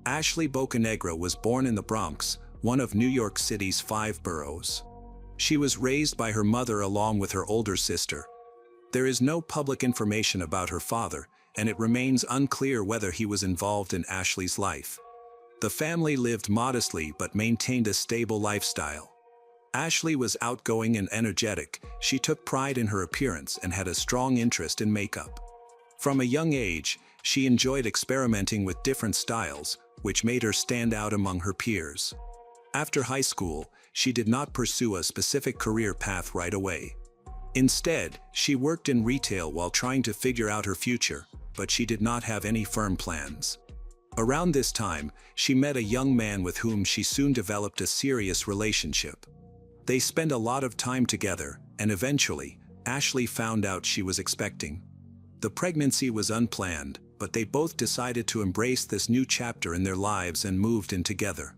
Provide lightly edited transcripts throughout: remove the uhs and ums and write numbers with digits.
Ashley Bocanegra was born in the Bronx, one of New York City's 5 boroughs. She was raised by her mother along with her older sister. There is no public information about her father, and it remains unclear whether he was involved in Ashley's life. The family lived modestly but maintained a stable lifestyle. Ashley was outgoing and energetic. She took pride in her appearance and had a strong interest in makeup. From a young age, she enjoyed experimenting with different styles, which made her stand out among her peers. After high school, she did not pursue a specific career path right away. Instead, she worked in retail while trying to figure out her future, but she did not have any firm plans. Around this time, she met a young man with whom she soon developed a serious relationship. They spent a lot of time together, and eventually, Ashley found out she was expecting. The pregnancy was unplanned, but they both decided to embrace this new chapter in their lives and moved in together.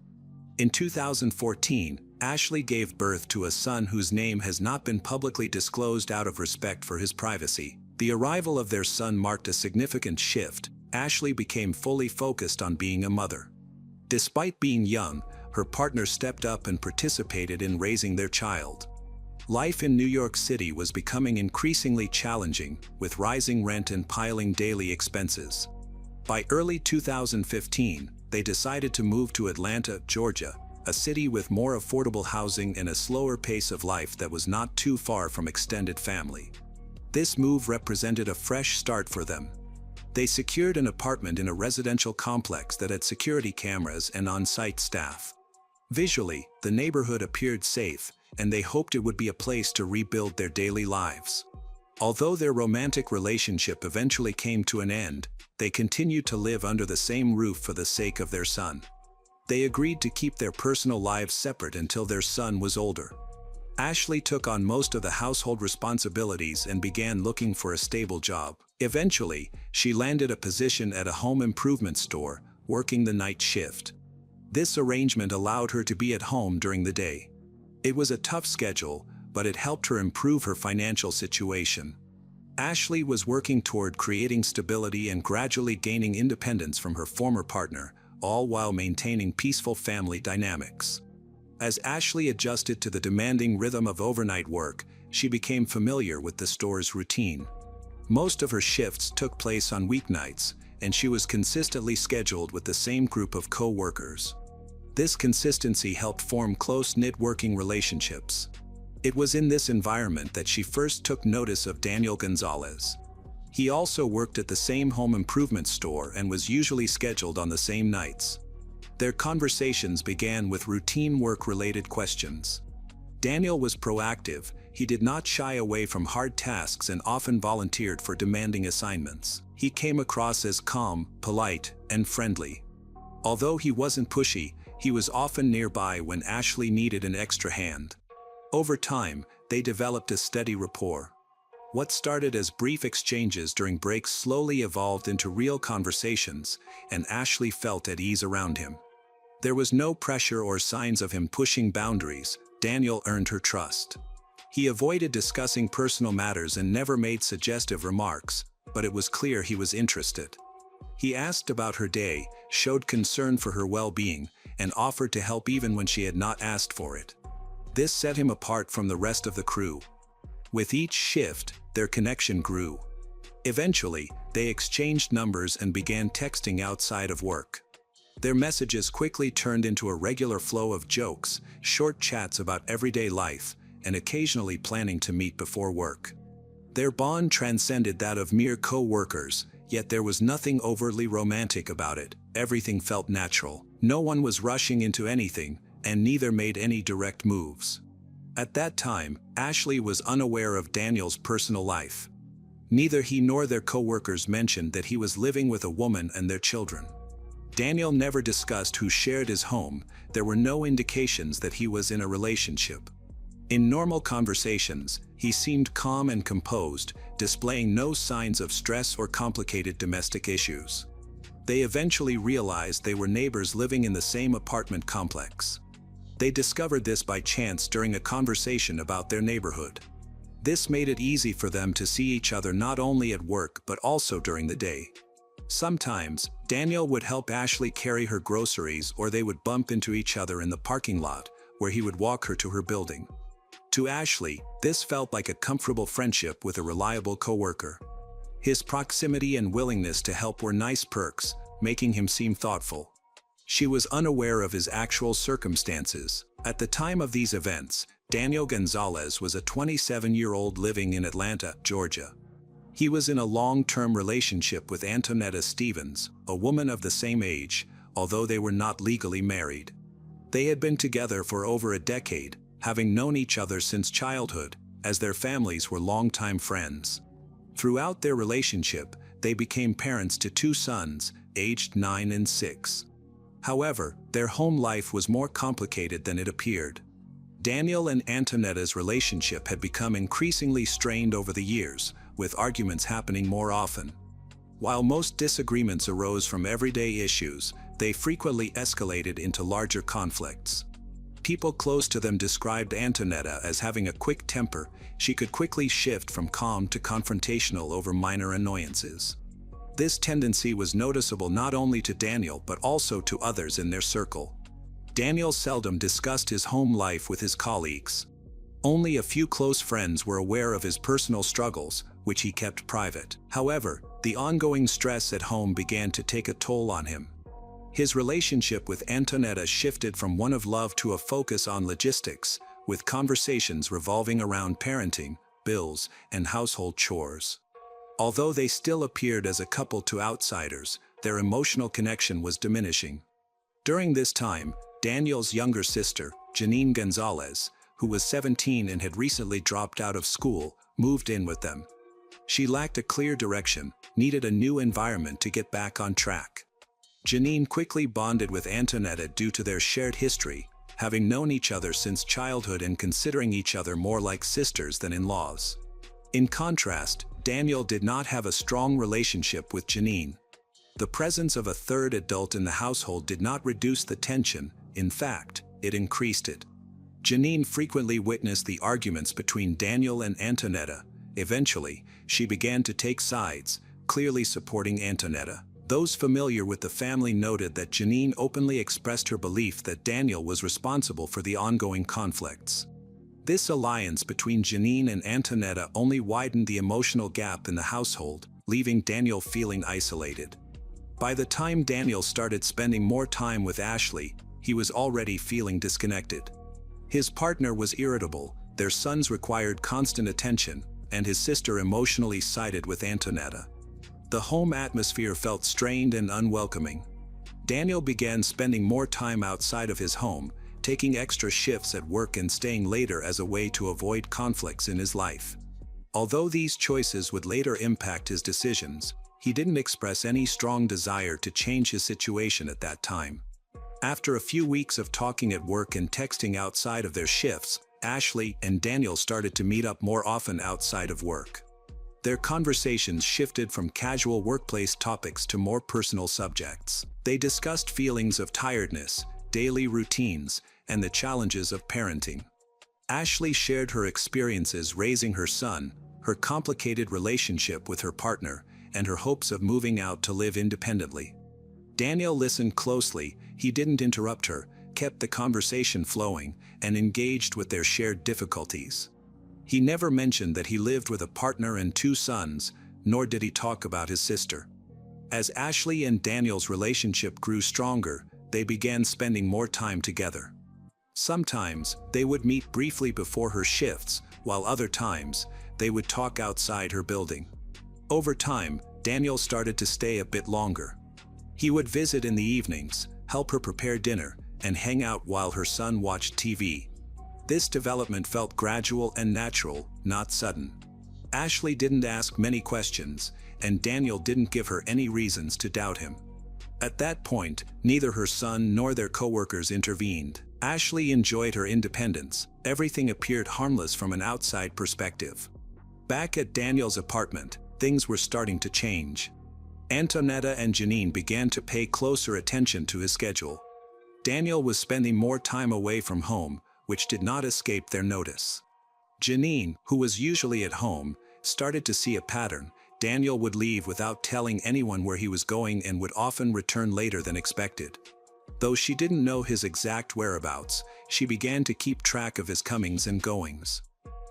In 2014, Ashley gave birth to a son whose name has not been publicly disclosed out of respect for his privacy. The arrival of their son marked a significant shift. Ashley became fully focused on being a mother. Despite being young, her partner stepped up and participated in raising their child. Life in New York City was becoming increasingly challenging, with rising rent and piling daily expenses. By early 2015, they decided to move to Atlanta, Georgia, a city with more affordable housing and a slower pace of life that was not too far from extended family. This move represented a fresh start for them. They secured an apartment in a residential complex that had security cameras and on-site staff. Visually, the neighborhood appeared safe, and they hoped it would be a place to rebuild their daily lives. Although their romantic relationship eventually came to an end, they continued to live under the same roof for the sake of their son. They agreed to keep their personal lives separate until their son was older. Ashley took on most of the household responsibilities and began looking for a stable job. Eventually, she landed a position at a home improvement store, working the night shift. This arrangement allowed her to be at home during the day. It was a tough schedule, but it helped her improve her financial situation. Ashley was working toward creating stability and gradually gaining independence from her former partner, all while maintaining peaceful family dynamics. As Ashley adjusted to the demanding rhythm of overnight work, she became familiar with the store's routine. Most of her shifts took place on weeknights, and she was consistently scheduled with the same group of co-workers. This consistency helped form close-knit working relationships. It was in this environment that she first took notice of Janine Gonzalez. He also worked at the same home improvement store and was usually scheduled on the same nights. Their conversations began with routine work-related questions. Daniel was proactive. He did not shy away from hard tasks and often volunteered for demanding assignments. He came across as calm, polite, and friendly. Although he wasn't pushy, he was often nearby when Ashley needed an extra hand. Over time, they developed a steady rapport. What started as brief exchanges during breaks slowly evolved into real conversations, and Ashley felt at ease around him. There was no pressure or signs of him pushing boundaries. Daniel earned her trust. He avoided discussing personal matters and never made suggestive remarks, but it was clear he was interested. He asked about her day, showed concern for her well-being, and offered to help even when she had not asked for it. This set him apart from the rest of the crew. With each shift, their connection grew. Eventually, they exchanged numbers and began texting outside of work. Their messages quickly turned into a regular flow of jokes, short chats about everyday life, and occasionally planning to meet before work. Their bond transcended that of mere co-workers, yet there was nothing overtly romantic about it. Everything felt natural. No one was rushing into anything, and neither made any direct moves. At that time, Ashley was unaware of Daniel's personal life. Neither he nor their co-workers mentioned that he was living with a woman and their children. Daniel never discussed who shared his home. There were no indications that he was in a relationship. In normal conversations, he seemed calm and composed, displaying no signs of stress or complicated domestic issues. They eventually realized they were neighbors living in the same apartment complex. They discovered this by chance during a conversation about their neighborhood. This made it easy for them to see each other not only at work but also during the day. Sometimes, Daniel would help Ashley carry her groceries, or they would bump into each other in the parking lot, where he would walk her to her building. To Ashley, this felt like a comfortable friendship with a reliable coworker. His proximity and willingness to help were nice perks, making him seem thoughtful. She was unaware of his actual circumstances. At the time of these events, Daniel Gonzalez was a 27-year-old living in Atlanta, Georgia. He was in a long-term relationship with Antonetta Stevens, a woman of the same age, although they were not legally married. They had been together for over a decade, having known each other since childhood, as their families were longtime friends. Throughout their relationship, they became parents to 2 sons, aged 9 and 6. However, their home life was more complicated than it appeared. Daniel and Antonetta's relationship had become increasingly strained over the years, with arguments happening more often. While most disagreements arose from everyday issues, they frequently escalated into larger conflicts. People close to them described Antonetta as having a quick temper. She could quickly shift from calm to confrontational over minor annoyances. This tendency was noticeable not only to Daniel but also to others in their circle. Daniel seldom discussed his home life with his colleagues. Only a few close friends were aware of his personal struggles, which he kept private. However, the ongoing stress at home began to take a toll on him. His relationship with Antonetta shifted from one of love to a focus on logistics, with conversations revolving around parenting, bills, and household chores. Although they still appeared as a couple to outsiders, their emotional connection was diminishing. During this time, Daniel's younger sister, Janine Gonzalez, who was 17 and had recently dropped out of school, moved in with them. She lacked a clear direction, needed a new environment to get back on track. Janine quickly bonded with Antonetta due to their shared history, having known each other since childhood and considering each other more like sisters than in-laws. In contrast, Daniel did not have a strong relationship with Janine. The presence of a third adult in the household did not reduce the tension, in fact, it increased it. Janine frequently witnessed the arguments between Daniel and Antonetta. Eventually, she began to take sides, clearly supporting Antonetta. Those familiar with the family noted that Janine openly expressed her belief that Daniel was responsible for the ongoing conflicts. This alliance between Janine and Antonetta only widened the emotional gap in the household, leaving Daniel feeling isolated. By the time Daniel started spending more time with Ashley, he was already feeling disconnected. His partner was irritable, their sons required constant attention, and his sister emotionally sided with Antonetta. The home atmosphere felt strained and unwelcoming. Daniel began spending more time outside of his home, taking extra shifts at work and staying later as a way to avoid conflicts in his life. Although these choices would later impact his decisions, he didn't express any strong desire to change his situation at that time. After a few weeks of talking at work and texting outside of their shifts, Ashley and Daniel started to meet up more often outside of work. Their conversations shifted from casual workplace topics to more personal subjects. They discussed feelings of tiredness, daily routines, and the challenges of parenting. Ashley shared her experiences raising her son, her complicated relationship with her partner, and her hopes of moving out to live independently. Daniel listened closely, he didn't interrupt her, kept the conversation flowing, and engaged with their shared difficulties. He never mentioned that he lived with a partner and 2 sons, nor did he talk about his sister. As Ashley and Daniel's relationship grew stronger, they began spending more time together. Sometimes, they would meet briefly before her shifts, while other times, they would talk outside her building. Over time, Daniel started to stay a bit longer. He would visit in the evenings, help her prepare dinner, and hang out while her son watched TV. This development felt gradual and natural, not sudden. Ashley didn't ask many questions, and Daniel didn't give her any reasons to doubt him. At that point, neither her son nor their coworkers intervened. Ashley enjoyed her independence. Everything appeared harmless from an outside perspective. Back at Daniel's apartment, things were starting to change. Antonetta and Janine began to pay closer attention to his schedule. Daniel was spending more time away from home, which did not escape their notice. Janine, who was usually at home, started to see a pattern. Daniel would leave without telling anyone where he was going and would often return later than expected. Though she didn't know his exact whereabouts, she began to keep track of his comings and goings.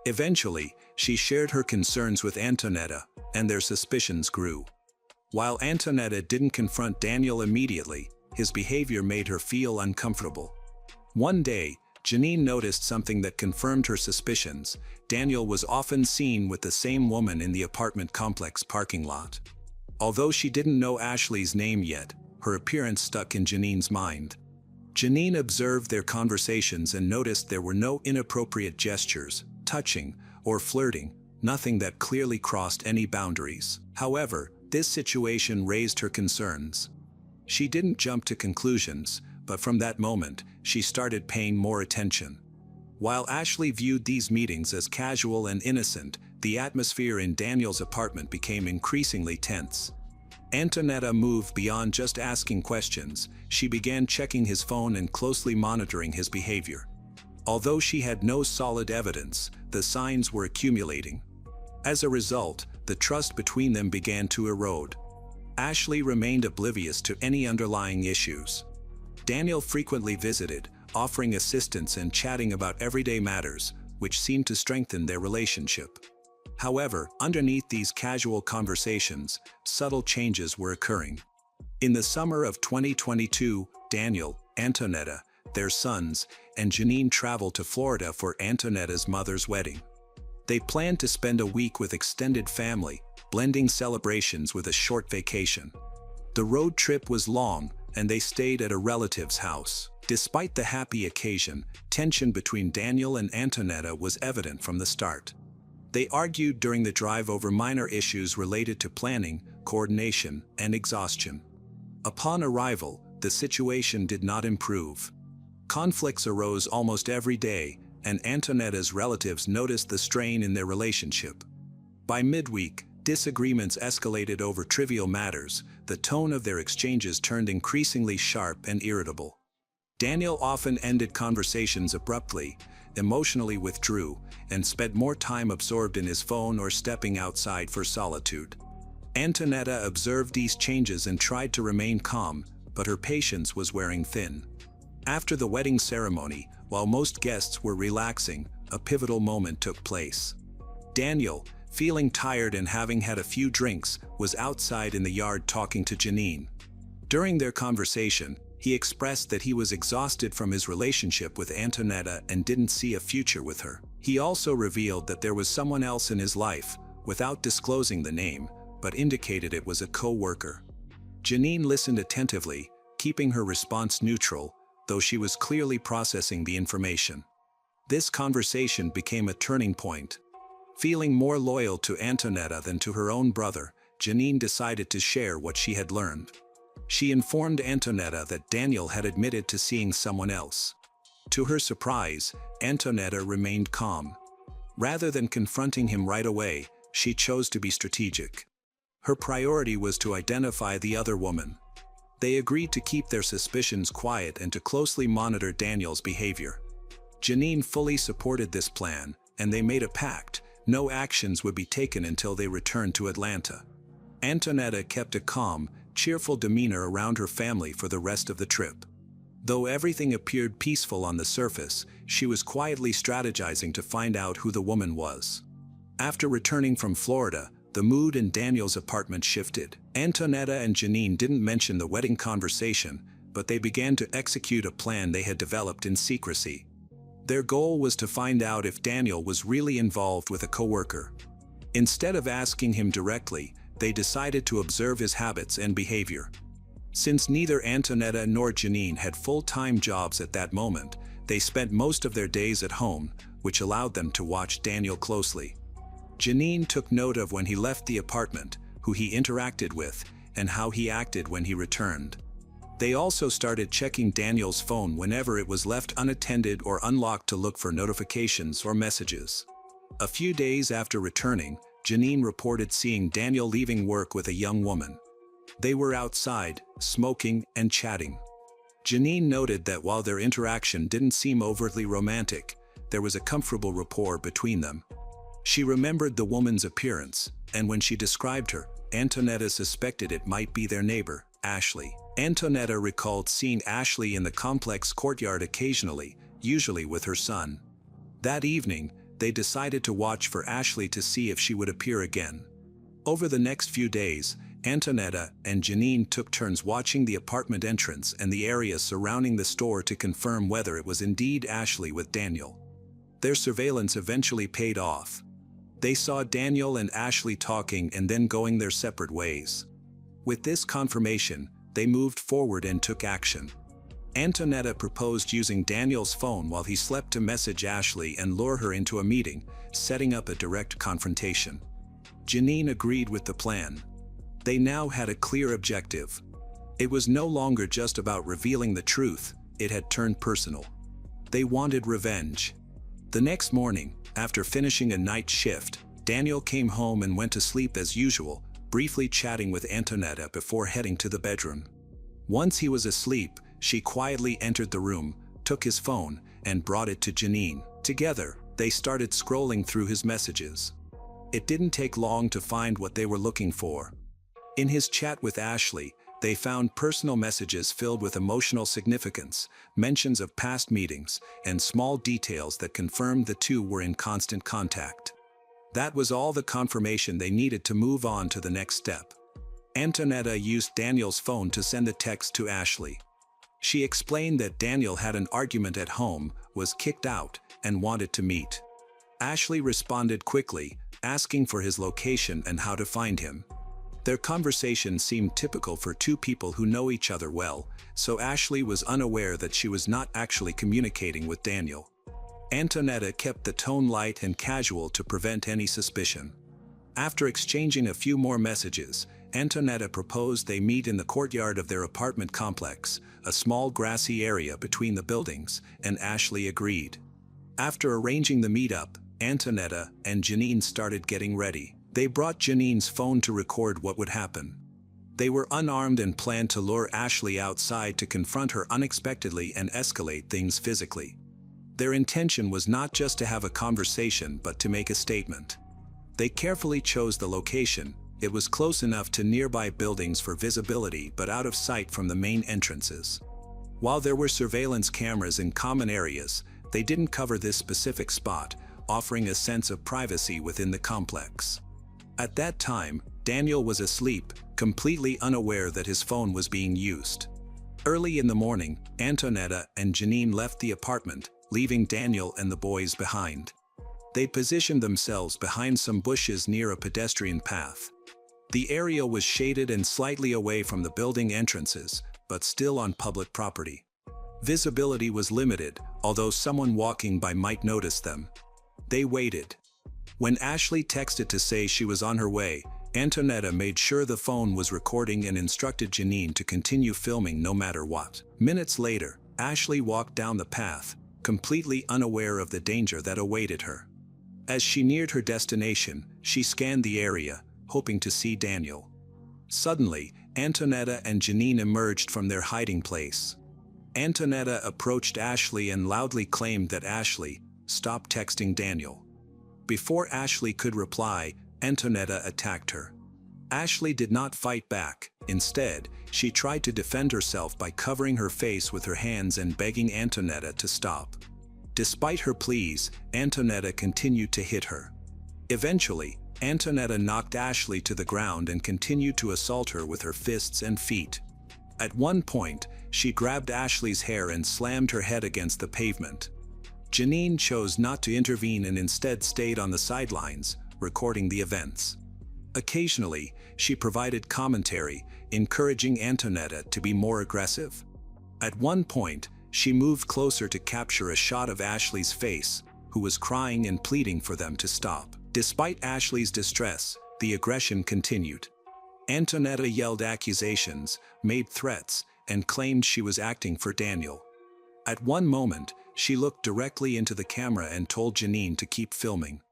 Eventually, she shared her concerns with Antonetta, and their suspicions grew. While Antonetta didn't confront Daniel immediately, his behavior made her feel uncomfortable. One day, Janine noticed something that confirmed her suspicions. Daniel was often seen with the same woman in the apartment complex parking lot. Although she didn't know Ashley's name yet, her appearance stuck in Janine's mind. Janine observed their conversations and noticed there were no inappropriate gestures, touching, or flirting, nothing that clearly crossed any boundaries. However, this situation raised her concerns. She didn't jump to conclusions, but from that moment, she started paying more attention. While Ashley viewed these meetings as casual and innocent, the atmosphere in Daniel's apartment became increasingly tense. Antonetta moved beyond just asking questions. She began checking his phone and closely monitoring his behavior. Although she had no solid evidence, the signs were accumulating. As a result, the trust between them began to erode. Ashley remained oblivious to any underlying issues. Daniel frequently visited, offering assistance and chatting about everyday matters, which seemed to strengthen their relationship. However, underneath these casual conversations, subtle changes were occurring. In the summer of 2022, Daniel, Antonetta, their sons, and Janine traveled to Florida for Antonetta's mother's wedding. They planned to spend a week with extended family, blending celebrations with a short vacation. The road trip was long, and they stayed at a relative's house. Despite the happy occasion, tension between Daniel and Antonetta was evident from the start. They argued during the drive over minor issues related to planning, coordination, and exhaustion. Upon arrival, the situation did not improve. Conflicts arose almost every day, and Antonetta's relatives noticed the strain in their relationship. By midweek, disagreements escalated over trivial matters. The tone of their exchanges turned increasingly sharp and irritable. Daniel often ended conversations abruptly, emotionally withdrew, and spent more time absorbed in his phone or stepping outside for solitude. Antonetta observed these changes and tried to remain calm, but her patience was wearing thin. After the wedding ceremony, while most guests were relaxing, a pivotal moment took place. Daniel, feeling tired and having had a few drinks, was outside in the yard talking to Janine. During their conversation, he expressed that he was exhausted from his relationship with Antonetta and didn't see a future with her. He also revealed that there was someone else in his life, without disclosing the name, but indicated it was a coworker. Janine listened attentively, keeping her response neutral, though she was clearly processing the information. This conversation became a turning point. Feeling more loyal to Antonetta than to her own brother, Janine decided to share what she had learned. She informed Antonetta that Daniel had admitted to seeing someone else. To her surprise, Antonetta remained calm. Rather than confronting him right away, she chose to be strategic. Her priority was to identify the other woman. They agreed to keep their suspicions quiet and to closely monitor Daniel's behavior. Janine fully supported this plan, and they made a pact: no actions would be taken until they returned to Atlanta. Antonetta kept a calm, cheerful demeanor around her family for the rest of the trip. Though everything appeared peaceful on the surface, she was quietly strategizing to find out who the woman was. After returning from Florida, the mood in Daniel's apartment shifted. Antonetta and Janine didn't mention the wedding conversation, but they began to execute a plan they had developed in secrecy. Their goal was to find out if Daniel was really involved with a coworker. Instead of asking him directly, they decided to observe his habits and behavior. Since neither Antonetta nor Janine had full-time jobs at that moment, they spent most of their days at home, which allowed them to watch Daniel closely. Janine took note of when he left the apartment, who he interacted with, and how he acted when he returned. They also started checking Daniel's phone whenever it was left unattended or unlocked to look for notifications or messages. A few days after returning, Janine reported seeing Daniel leaving work with a young woman. They were outside, smoking and chatting. Janine noted that while their interaction didn't seem overtly romantic, there was a comfortable rapport between them. She remembered the woman's appearance, and when she described her, Antonetta suspected it might be their neighbor, Ashley. Antonetta recalled seeing Ashley in the complex courtyard occasionally, usually with her son. That evening, they decided to watch for Ashley to see if she would appear again. Over the next few days, Antonetta and Janine took turns watching the apartment entrance and the area surrounding the store to confirm whether it was indeed Ashley with Daniel. Their surveillance eventually paid off. They saw Daniel and Ashley talking and then going their separate ways. With this confirmation, they moved forward and took action. Antonetta proposed using Daniel's phone while he slept to message Ashley and lure her into a meeting, setting up a direct confrontation. Janine agreed with the plan. They now had a clear objective. It was no longer just about revealing the truth, it had turned personal. They wanted revenge. The next morning, after finishing a night shift, Daniel came home and went to sleep as usual, briefly chatting with Antonetta before heading to the bedroom. Once he was asleep, she quietly entered the room, took his phone, and brought it to Janine. Together, they started scrolling through his messages. It didn't take long to find what they were looking for. In his chat with Ashley, they found personal messages filled with emotional significance, mentions of past meetings, and small details that confirmed the two were in constant contact. That was all the confirmation they needed to move on to the next step. Antonetta used Daniel's phone to send a text to Ashley. She explained that Daniel had an argument at home, was kicked out, and wanted to meet. Ashley responded quickly, asking for his location and how to find him. Their conversation seemed typical for two people who know each other well, so Ashley was unaware that she was not actually communicating with Daniel. Antonetta kept the tone light and casual to prevent any suspicion. After exchanging a few more messages, Antonetta proposed they meet in the courtyard of their apartment complex, a small grassy area between the buildings, and Ashley agreed. After arranging the meetup, Antonetta and Janine started getting ready. They brought Janine's phone to record what would happen. They were unarmed and planned to lure Ashley outside to confront her unexpectedly and escalate things physically. Their intention was not just to have a conversation but to make a statement. They carefully chose the location. It was close enough to nearby buildings for visibility but out of sight from the main entrances. While there were surveillance cameras in common areas, they didn't cover this specific spot, offering a sense of privacy within the complex. At that time, Daniel was asleep, completely unaware that his phone was being used. Early in the morning, Antonetta and Janine left the apartment, leaving Daniel and the boys behind. They positioned themselves behind some bushes near a pedestrian path. The area was shaded and slightly away from the building entrances, but still on public property. Visibility was limited, although someone walking by might notice them. They waited. When Ashley texted to say she was on her way, Antonetta made sure the phone was recording and instructed Janine to continue filming no matter what. Minutes later, Ashley walked down the path, completely unaware of the danger that awaited her. As she neared her destination, she scanned the area, hoping to see Daniel. Suddenly, Antonetta and Janine emerged from their hiding place. Antonetta approached Ashley and loudly claimed that Ashley stopped texting Daniel. Before Ashley could reply, Antonetta attacked her. Ashley did not fight back. Instead, she tried to defend herself by covering her face with her hands and begging Antonetta to stop. Despite her pleas, Antonetta continued to hit her. Eventually, Antonetta knocked Ashley to the ground and continued to assault her with her fists and feet. At one point, she grabbed Ashley's hair and slammed her head against the pavement. Janine chose not to intervene and instead stayed on the sidelines, recording the events. Occasionally, she provided commentary, encouraging Antonetta to be more aggressive. At one point, she moved closer to capture a shot of Ashley's face, who was crying and pleading for them to stop. Despite Ashley's distress, the aggression continued. Antonetta yelled accusations, made threats, and claimed she was acting for Daniel. At one moment, she looked directly into the camera and told Janine to keep filming.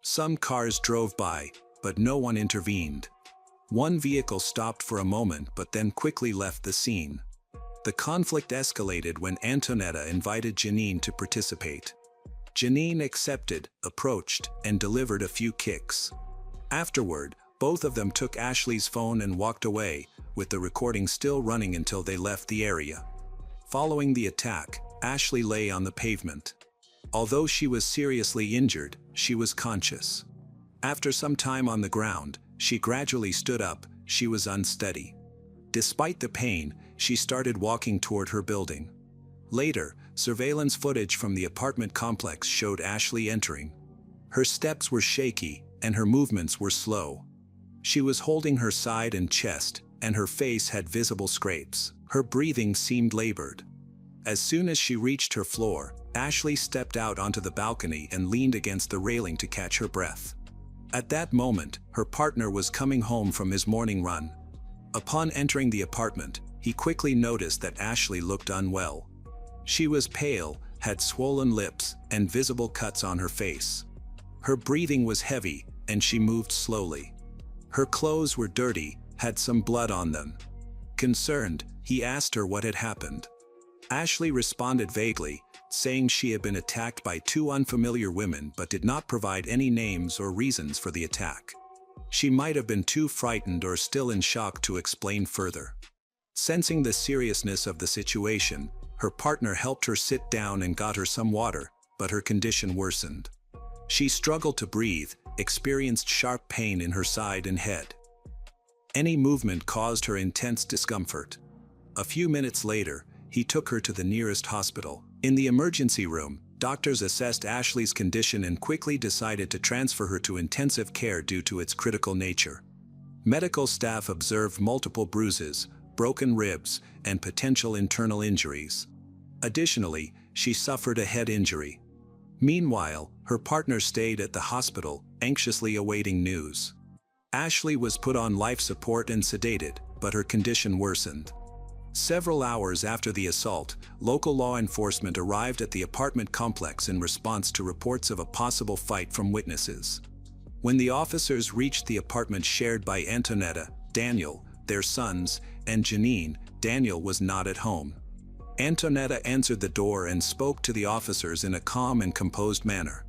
Some cars drove by, but no one intervened. One vehicle stopped for a moment but then quickly left the scene. The conflict escalated when Antonetta invited Janine to participate. Janine accepted, approached, and delivered a few kicks. Afterward, both of them took Ashley's phone and walked away, with the recording still running until they left the area. Following the attack, Ashley lay on the pavement. Although she was seriously injured, she was conscious. After some time on the ground, she gradually stood up. She was unsteady. Despite the pain, she started walking toward her building. Later, surveillance footage from the apartment complex showed Ashley entering. Her steps were shaky, and her movements were slow. She was holding her side and chest, and her face had visible scrapes. Her breathing seemed labored. As soon as she reached her floor, Ashley stepped out onto the balcony and leaned against the railing to catch her breath. At that moment, her partner was coming home from his morning run. Upon entering the apartment, he quickly noticed that Ashley looked unwell. She was pale, had swollen lips, and visible cuts on her face. Her breathing was heavy, and she moved slowly. Her clothes were dirty, had some blood on them. Concerned, he asked her what had happened. Ashley responded vaguely, saying she had been attacked by two unfamiliar women but did not provide any names or reasons for the attack. She might have been too frightened or still in shock to explain further. Sensing the seriousness of the situation, her partner helped her sit down and got her some water, but her condition worsened. She struggled to breathe, experienced sharp pain in her side and head. Any movement caused her intense discomfort. A few minutes later, he took her to the nearest hospital. In the emergency room, doctors assessed Ashley's condition and quickly decided to transfer her to intensive care due to its critical nature. Medical staff observed multiple bruises, broken ribs, and potential internal injuries. Additionally, she suffered a head injury. Meanwhile, her partner stayed at the hospital, anxiously awaiting news. Ashley was put on life support and sedated, but her condition worsened. Several hours after the assault, local law enforcement arrived at the apartment complex in response to reports of a possible fight from witnesses. When the officers reached the apartment shared by Antonetta, Daniel, their sons, and Janine, Daniel was not at home. Antonetta answered the door and spoke to the officers in a calm and composed manner.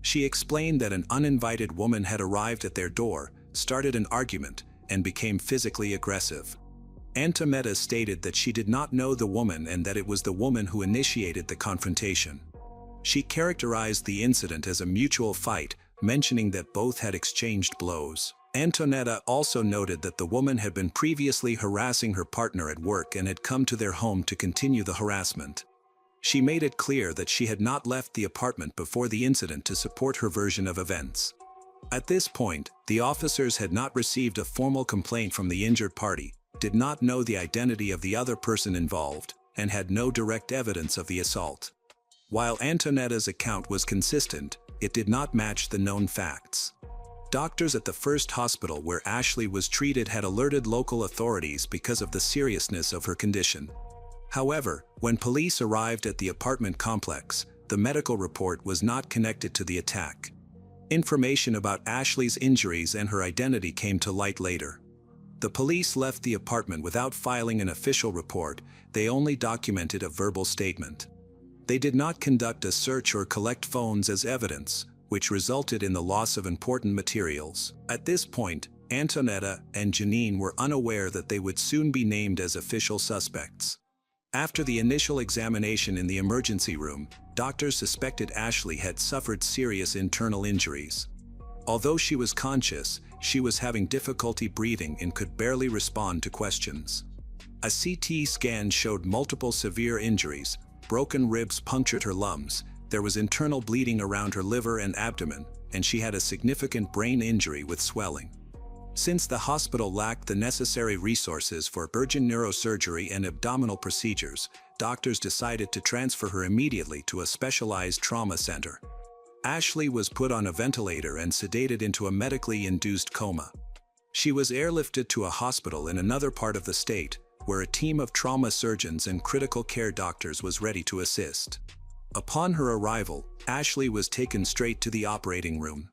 She explained that an uninvited woman had arrived at their door, started an argument, and became physically aggressive. Antonetta stated that she did not know the woman and that it was the woman who initiated the confrontation. She characterized the incident as a mutual fight, mentioning that both had exchanged blows. Antonetta also noted that the woman had been previously harassing her partner at work and had come to their home to continue the harassment. She made it clear that she had not left the apartment before the incident to support her version of events. At this point, the officers had not received a formal complaint from the injured party, did not know the identity of the other person involved, and had no direct evidence of the assault. While Antonetta's account was consistent, it did not match the known facts. Doctors at the first hospital where Ashley was treated had alerted local authorities because of the seriousness of her condition. However, when police arrived at the apartment complex, the medical report was not connected to the attack. Information about Ashley's injuries and her identity came to light later. The police left the apartment without filing an official report. They only documented a verbal statement. They did not conduct a search or collect phones as evidence, which resulted in the loss of important materials. At this point, Antonetta and Janine were unaware that they would soon be named as official suspects. After the initial examination in the emergency room, doctors suspected Ashley had suffered serious internal injuries. Although she was conscious, she was having difficulty breathing and could barely respond to questions. A CT scan showed multiple severe injuries. Broken ribs punctured her lungs, there was internal bleeding around her liver and abdomen, and she had a significant brain injury with swelling. Since the hospital lacked the necessary resources for urgent neurosurgery and abdominal procedures, doctors decided to transfer her immediately to a specialized trauma center. Ashley was put on a ventilator and sedated into a medically induced coma. She was airlifted to a hospital in another part of the state, where a team of trauma surgeons and critical care doctors was ready to assist. Upon her arrival, Ashley was taken straight to the operating room.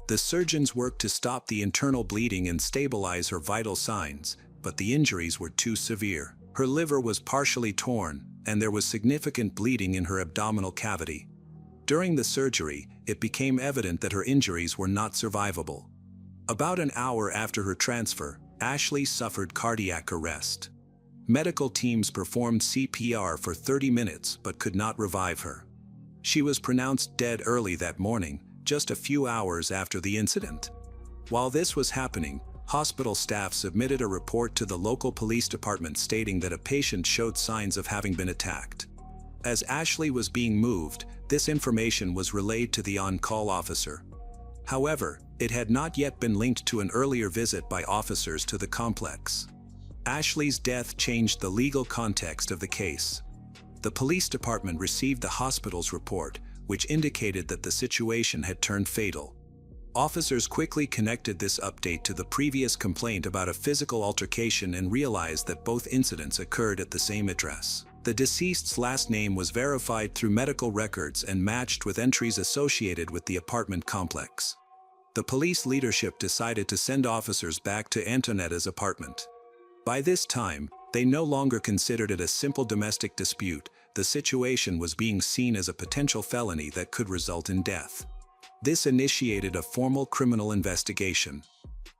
The surgeons worked to stop the internal bleeding and stabilize her vital signs, but the injuries were too severe. Her liver was partially torn, and there was significant bleeding in her abdominal cavity. During the surgery, it became evident that her injuries were not survivable. About an hour after her transfer, Ashley suffered cardiac arrest. Medical teams performed CPR for 30 minutes but could not revive her. She was pronounced dead early that morning, just a few hours after the incident. While this was happening, hospital staff submitted a report to the local police department stating that a patient showed signs of having been attacked. As Ashley was being moved, this information was relayed to the on-call officer. However, it had not yet been linked to an earlier visit by officers to the complex. Ashley's death changed the legal context of the case. The police department received the hospital's report, which indicated that the situation had turned fatal. Officers quickly connected this update to the previous complaint about a physical altercation and realized that both incidents occurred at the same address. The deceased's last name was verified through medical records and matched with entries associated with the apartment complex. The police leadership decided to send officers back to Antonetta's apartment. By this time, they no longer considered it a simple domestic dispute. The situation was being seen as a potential felony that could result in death. This initiated a formal criminal investigation.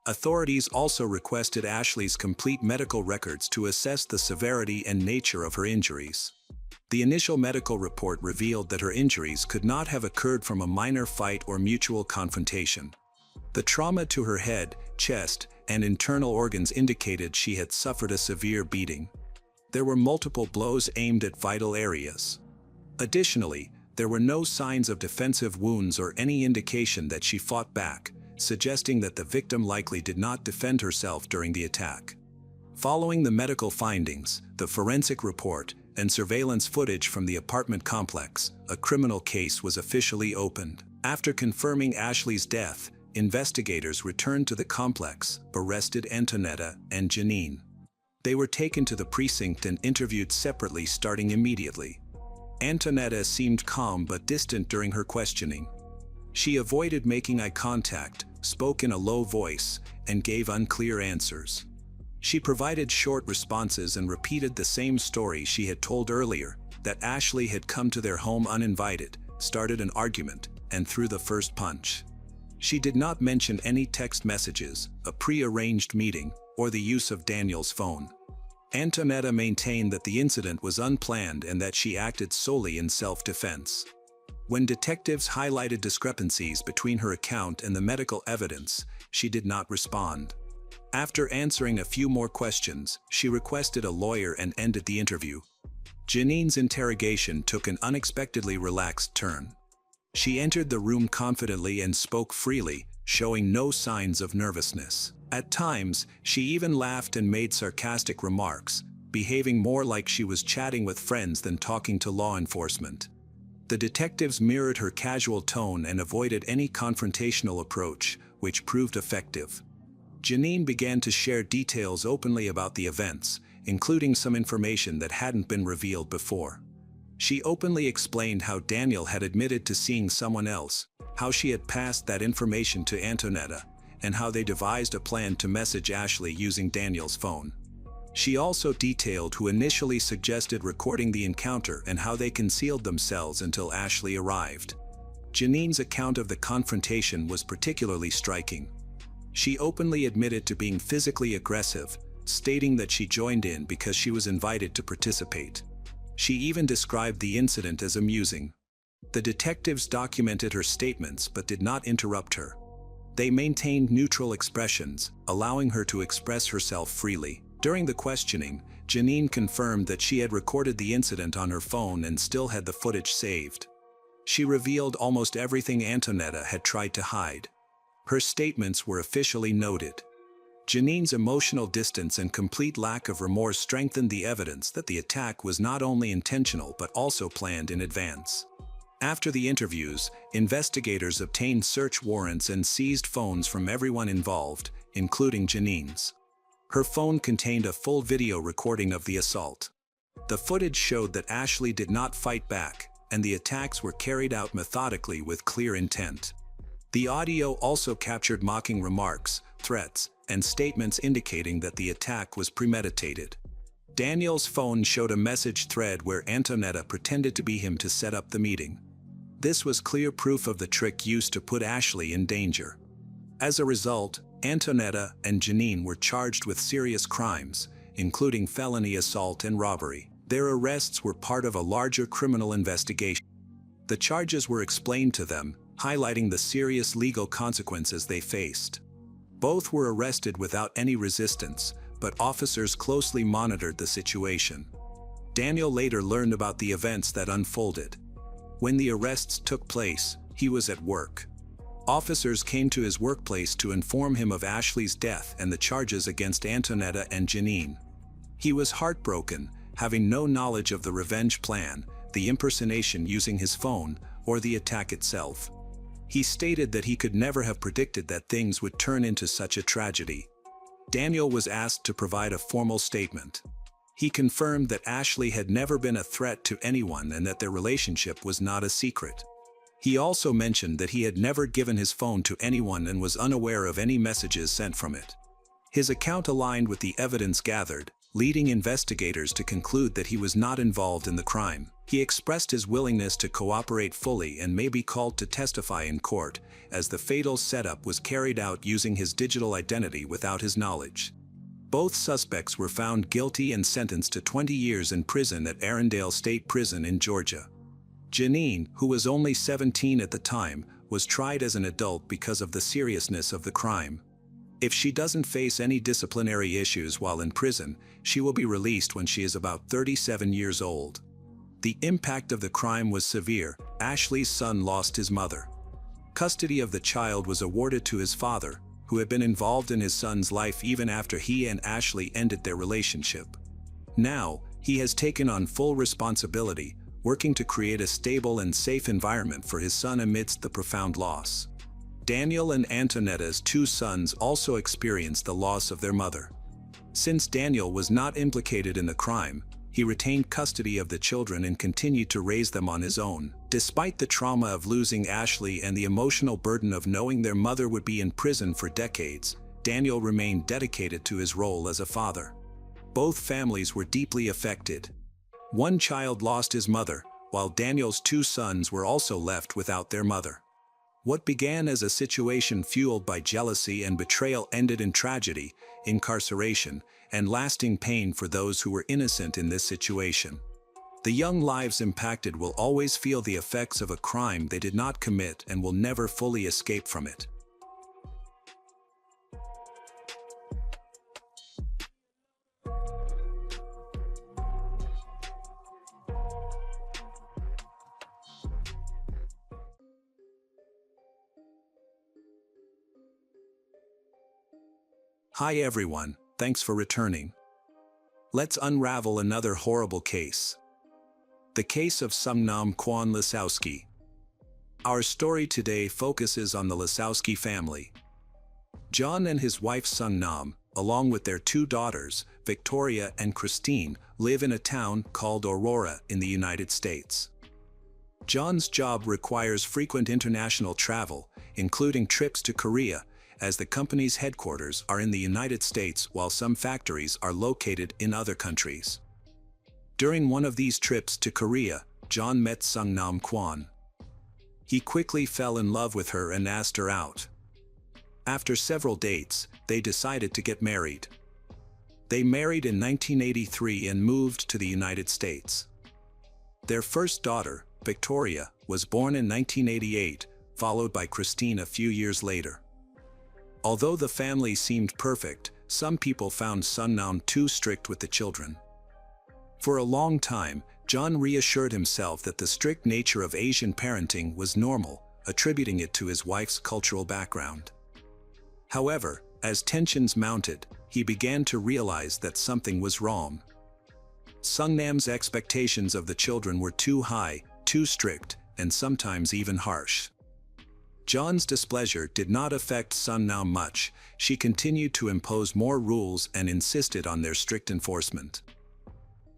Authorities also requested Ashley's complete medical records to assess the severity and nature of her injuries. The initial medical report revealed that her injuries could not have occurred from a minor fight or mutual confrontation. The trauma to her head, chest, and internal organs indicated she had suffered a severe beating. There were multiple blows aimed at vital areas. Additionally, there were no signs of defensive wounds or any indication that she fought back, suggesting that the victim likely did not defend herself during the attack. Following the medical findings, the forensic report, and surveillance footage from the apartment complex, a criminal case was officially opened. After confirming Ashley's death, investigators returned to the complex, arrested Antonetta and Janine. They were taken to the precinct and interviewed separately starting immediately. Antonetta seemed calm but distant during her questioning. She avoided making eye contact, spoke in a low voice, and gave unclear answers. She provided short responses and repeated the same story she had told earlier, that Ashley had come to their home uninvited, started an argument, and threw the first punch. She did not mention any text messages, a pre-arranged meeting, or the use of Daniel's phone. Antonetta maintained that the incident was unplanned and that she acted solely in self-defense. When detectives highlighted discrepancies between her account and the medical evidence, she did not respond. After answering a few more questions, she requested a lawyer and ended the interview. Janine's interrogation took an unexpectedly relaxed turn. She entered the room confidently and spoke freely, showing no signs of nervousness. At times, she even laughed and made sarcastic remarks, behaving more like she was chatting with friends than talking to law enforcement. The detectives mirrored her casual tone and avoided any confrontational approach, which proved effective. Janine began to share details openly about the events, including some information that hadn't been revealed before. She openly explained how Daniel had admitted to seeing someone else, how she had passed that information to Antonetta, and how they devised a plan to message Ashley using Daniel's phone. She also detailed who initially suggested recording the encounter and how they concealed themselves until Ashley arrived. Janine's account of the confrontation was particularly striking. She openly admitted to being physically aggressive, stating that she joined in because she was invited to participate. She even described the incident as amusing. The detectives documented her statements but did not interrupt her. They maintained neutral expressions, allowing her to express herself freely. During the questioning, Janine confirmed that she had recorded the incident on her phone and still had the footage saved. She revealed almost everything Antonetta had tried to hide. Her statements were officially noted. Janine's emotional distance and complete lack of remorse strengthened the evidence that the attack was not only intentional but also planned in advance. After the interviews, investigators obtained search warrants and seized phones from everyone involved, including Janine's. Her phone contained a full video recording of the assault. The footage showed that Ashley did not fight back, and the attacks were carried out methodically with clear intent. The audio also captured mocking remarks, threats, and statements indicating that the attack was premeditated. Daniel's phone showed a message thread where Antonetta pretended to be him to set up the meeting. This was clear proof of the trick used to put Ashley in danger. As a result, Antonetta and Janine were charged with serious crimes, including felony assault and robbery. Their arrests were part of a larger criminal investigation. The charges were explained to them, highlighting the serious legal consequences they faced. Both were arrested without any resistance, but officers closely monitored the situation. Daniel later learned about the events that unfolded. When the arrests took place, he was at work. Officers came to his workplace to inform him of Ashley's death and the charges against Antonetta and Janine. He was heartbroken, having no knowledge of the revenge plan, the impersonation using his phone, or the attack itself. He stated that he could never have predicted that things would turn into such a tragedy. Daniel was asked to provide a formal statement. He confirmed that Ashley had never been a threat to anyone and that their relationship was not a secret. He also mentioned that he had never given his phone to anyone and was unaware of any messages sent from it. His account aligned with the evidence gathered, leading investigators to conclude that he was not involved in the crime. He expressed his willingness to cooperate fully and may be called to testify in court, as the fatal setup was carried out using his digital identity without his knowledge. Both suspects were found guilty and sentenced to 20 years in prison at Arendelle State Prison in Georgia. Janine, who was only 17 at the time, was tried as an adult because of the seriousness of the crime. If she doesn't face any disciplinary issues while in prison, she will be released when she is about 37 years old. The impact of the crime was severe. Ashley's son lost his mother. Custody of the child was awarded to his father, who had been involved in his son's life even after he and Ashley ended their relationship. Now, he has taken on full responsibility, working to create a stable and safe environment for his son amidst the profound loss. Daniel and Antonetta's two sons also experienced the loss of their mother. Since Daniel was not implicated in the crime, he retained custody of the children and continued to raise them on his own. Despite the trauma of losing Ashley and the emotional burden of knowing their mother would be in prison for decades, Daniel remained dedicated to his role as a father. Both families were deeply affected. One child lost his mother, while Daniel's two sons were also left without their mother. What began as a situation fueled by jealousy and betrayal ended in tragedy, incarceration, and lasting pain for those who were innocent in this situation. The young lives impacted will always feel the effects of a crime they did not commit and will never fully escape from it. Hi everyone, thanks for returning. Let's unravel another horrible case. The case of Sungnam Kwan Lisowski. Our story today focuses on the Lisowski family. John and his wife Sungnam, along with their two daughters, Victoria and Christine, live in a town called Aurora in the United States. John's job requires frequent international travel, including trips to Korea, as the company's headquarters are in the United States while some factories are located in other countries. During one of these trips to Korea, John met Sungnam Kwan. He quickly fell in love with her and asked her out. After several dates, they decided to get married. They married in 1983 and moved to the United States. Their first daughter, Victoria, was born in 1988, followed by Christine a few years later. Although the family seemed perfect, some people found Sungnam too strict with the children. For a long time, John reassured himself that the strict nature of Asian parenting was normal, attributing it to his wife's cultural background. However, as tensions mounted, he began to realize that something was wrong. Sungnam's expectations of the children were too high, too strict, and sometimes even harsh. John's displeasure did not affect Sungnam much. She continued to impose more rules and insisted on their strict enforcement.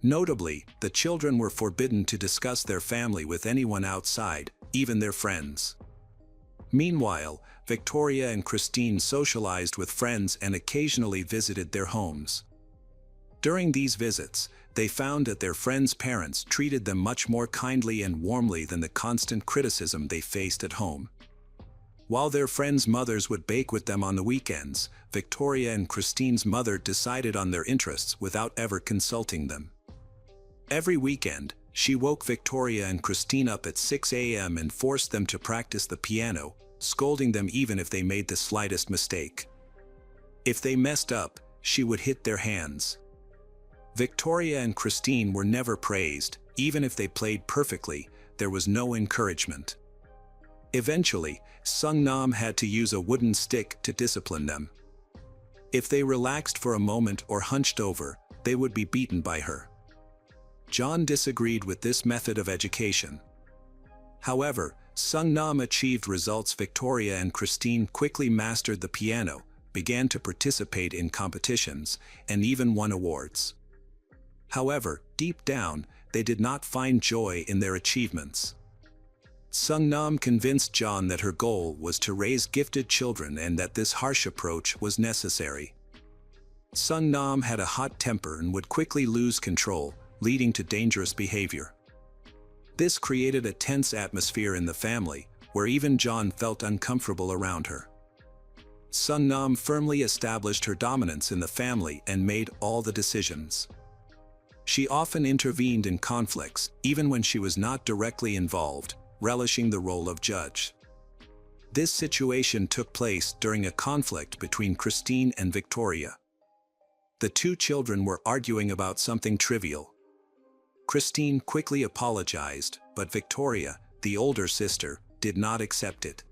Notably, the children were forbidden to discuss their family with anyone outside, even their friends. Meanwhile, Victoria and Christine socialized with friends and occasionally visited their homes. During these visits, they found that their friends' parents treated them much more kindly and warmly than the constant criticism they faced at home. While their friends' mothers would bake with them on the weekends, Victoria and Christine's mother decided on their interests without ever consulting them. Every weekend, she woke Victoria and Christine up at 6 a.m. and forced them to practice the piano, scolding them even if they made the slightest mistake. If they messed up, she would hit their hands. Victoria and Christine were never praised. Even if they played perfectly, there was no encouragement. Eventually, Sung Nam had to use a wooden stick to discipline them. If they relaxed for a moment or hunched over, they would be beaten by her. John disagreed with this method of education. However, Sung Nam achieved results. Victoria and Christine quickly mastered the piano, began to participate in competitions, and even won awards. However, deep down, they did not find joy in their achievements. Sung Nam convinced John that her goal was to raise gifted children and that this harsh approach was necessary. Sung Nam had a hot temper and would quickly lose control, leading to dangerous behavior. This created a tense atmosphere in the family, where even John felt uncomfortable around her. Sung Nam firmly established her dominance in the family and made all the decisions. She often intervened in conflicts, even when she was not directly involved, relishing the role of judge. This situation took place during a conflict between Christine and Victoria. The two children were arguing about something trivial. Christine quickly apologized, but Victoria, the older sister, did not accept it.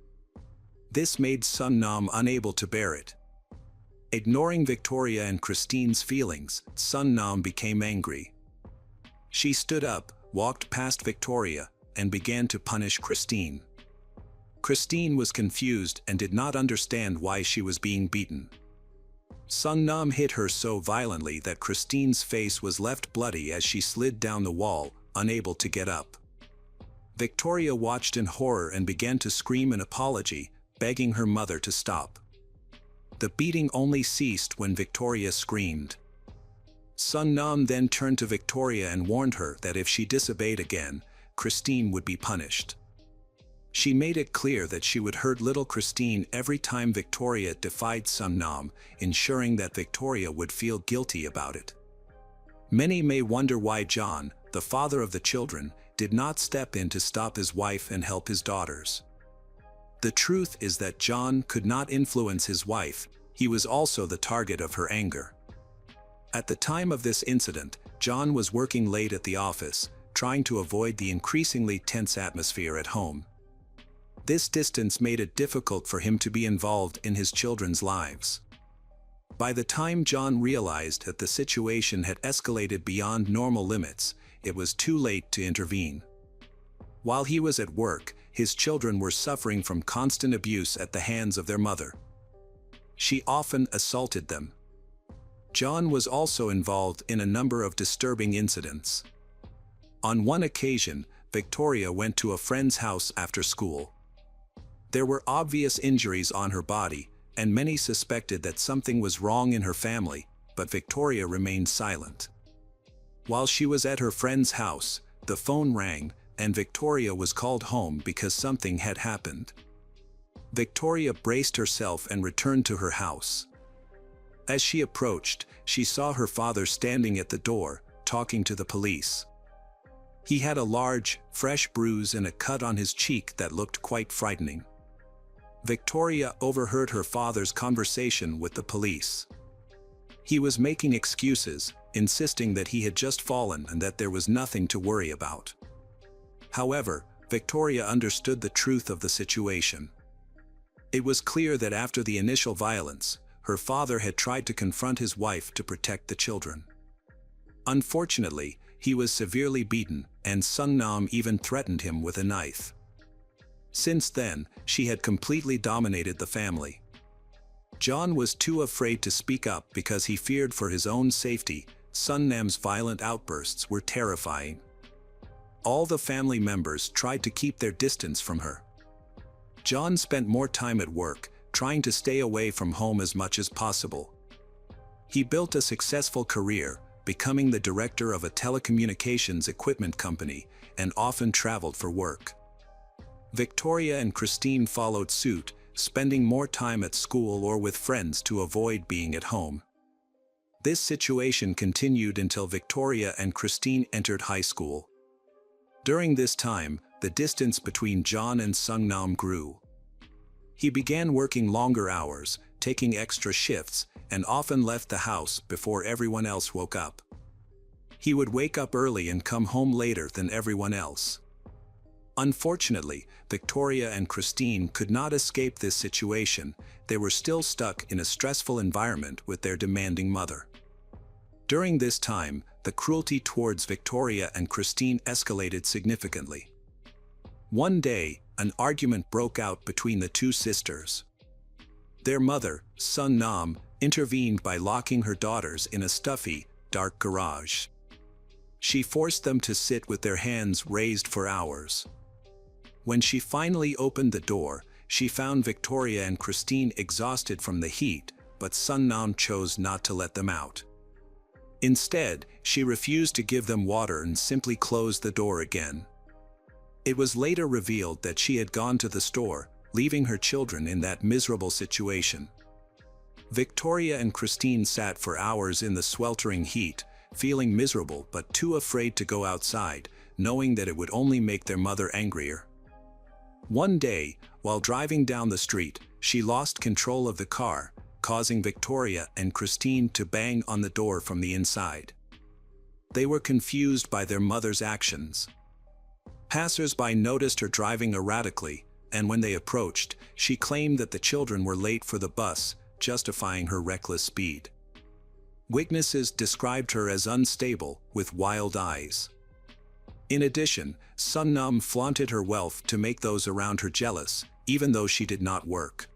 This made Sung Nam unable to bear it. Ignoring Victoria and Christine's feelings, Sung Nam became angry. She stood up, walked past Victoria, and began to punish Christine. Christine was confused and did not understand why she was being beaten. Sung Nam hit her so violently that Christine's face was left bloody as she slid down the wall, unable to get up. Victoria watched in horror and began to scream an apology, begging her mother to stop. The beating only ceased when Victoria screamed. Sung Nam then turned to Victoria and warned her that if she disobeyed again, Christine would be punished. She made it clear that she would hurt little Christine every time Victoria defied Sung Nam, ensuring that Victoria would feel guilty about it. Many may wonder why John, the father of the children, did not step in to stop his wife and help his daughters. The truth is that John could not influence his wife. He was also the target of her anger. At the time of this incident, John was working late at the office, trying to avoid the increasingly tense atmosphere at home. This distance made it difficult for him to be involved in his children's lives. By the time John realized that the situation had escalated beyond normal limits, it was too late to intervene. While he was at work, his children were suffering from constant abuse at the hands of their mother. She often assaulted them. John was also involved in a number of disturbing incidents. On one occasion, Victoria went to a friend's house after school. There were obvious injuries on her body, and many suspected that something was wrong in her family, but Victoria remained silent. While she was at her friend's house, the phone rang, and Victoria was called home because something had happened. Victoria braced herself and returned to her house. As she approached, she saw her father standing at the door, talking to the police. He had a large, fresh bruise and a cut on his cheek that looked quite frightening. Victoria overheard her father's conversation with the police. He was making excuses, insisting that he had just fallen and that there was nothing to worry about. However, Victoria understood the truth of the situation. It was clear that after the initial violence, her father had tried to confront his wife to protect the children. Unfortunately, he was severely beaten, and Sung Nam even threatened him with a knife. Since then, she had completely dominated the family. John was too afraid to speak up because he feared for his own safety. Sung Nam's violent outbursts were terrifying. All the family members tried to keep their distance from her. John spent more time at work, trying to stay away from home as much as possible. He built a successful career, becoming the director of a telecommunications equipment company, and often traveled for work. Victoria and Christine followed suit, spending more time at school or with friends to avoid being at home. This situation continued until Victoria and Christine entered high school. During this time, the distance between John and Sungnam grew. He began working longer hours, taking extra shifts, and often left the house before everyone else woke up. He would wake up early and come home later than everyone else. Unfortunately, Victoria and Christine could not escape this situation. They were still stuck in a stressful environment with their demanding mother. During this time, the cruelty towards Victoria and Christine escalated significantly. One day, an argument broke out between the two sisters. Their mother, Sungnam, intervened by locking her daughters in a stuffy, dark garage. She forced them to sit with their hands raised for hours. When she finally opened the door, she found Victoria and Christine exhausted from the heat, but Sungnam chose not to let them out. Instead, she refused to give them water and simply closed the door again. It was later revealed that she had gone to the store, leaving her children in that miserable situation. Victoria and Christine sat for hours in the sweltering heat, feeling miserable but too afraid to go outside, knowing that it would only make their mother angrier. One day, while driving down the street, she lost control of the car, causing Victoria and Christine to bang on the door from the inside. They were confused by their mother's actions. Passers-by noticed her driving erratically, and when they approached, she claimed that the children were late for the bus, justifying her reckless speed. Witnesses described her as unstable, with wild eyes. In addition, Sungnam flaunted her wealth to make those around her jealous, even though she did not work.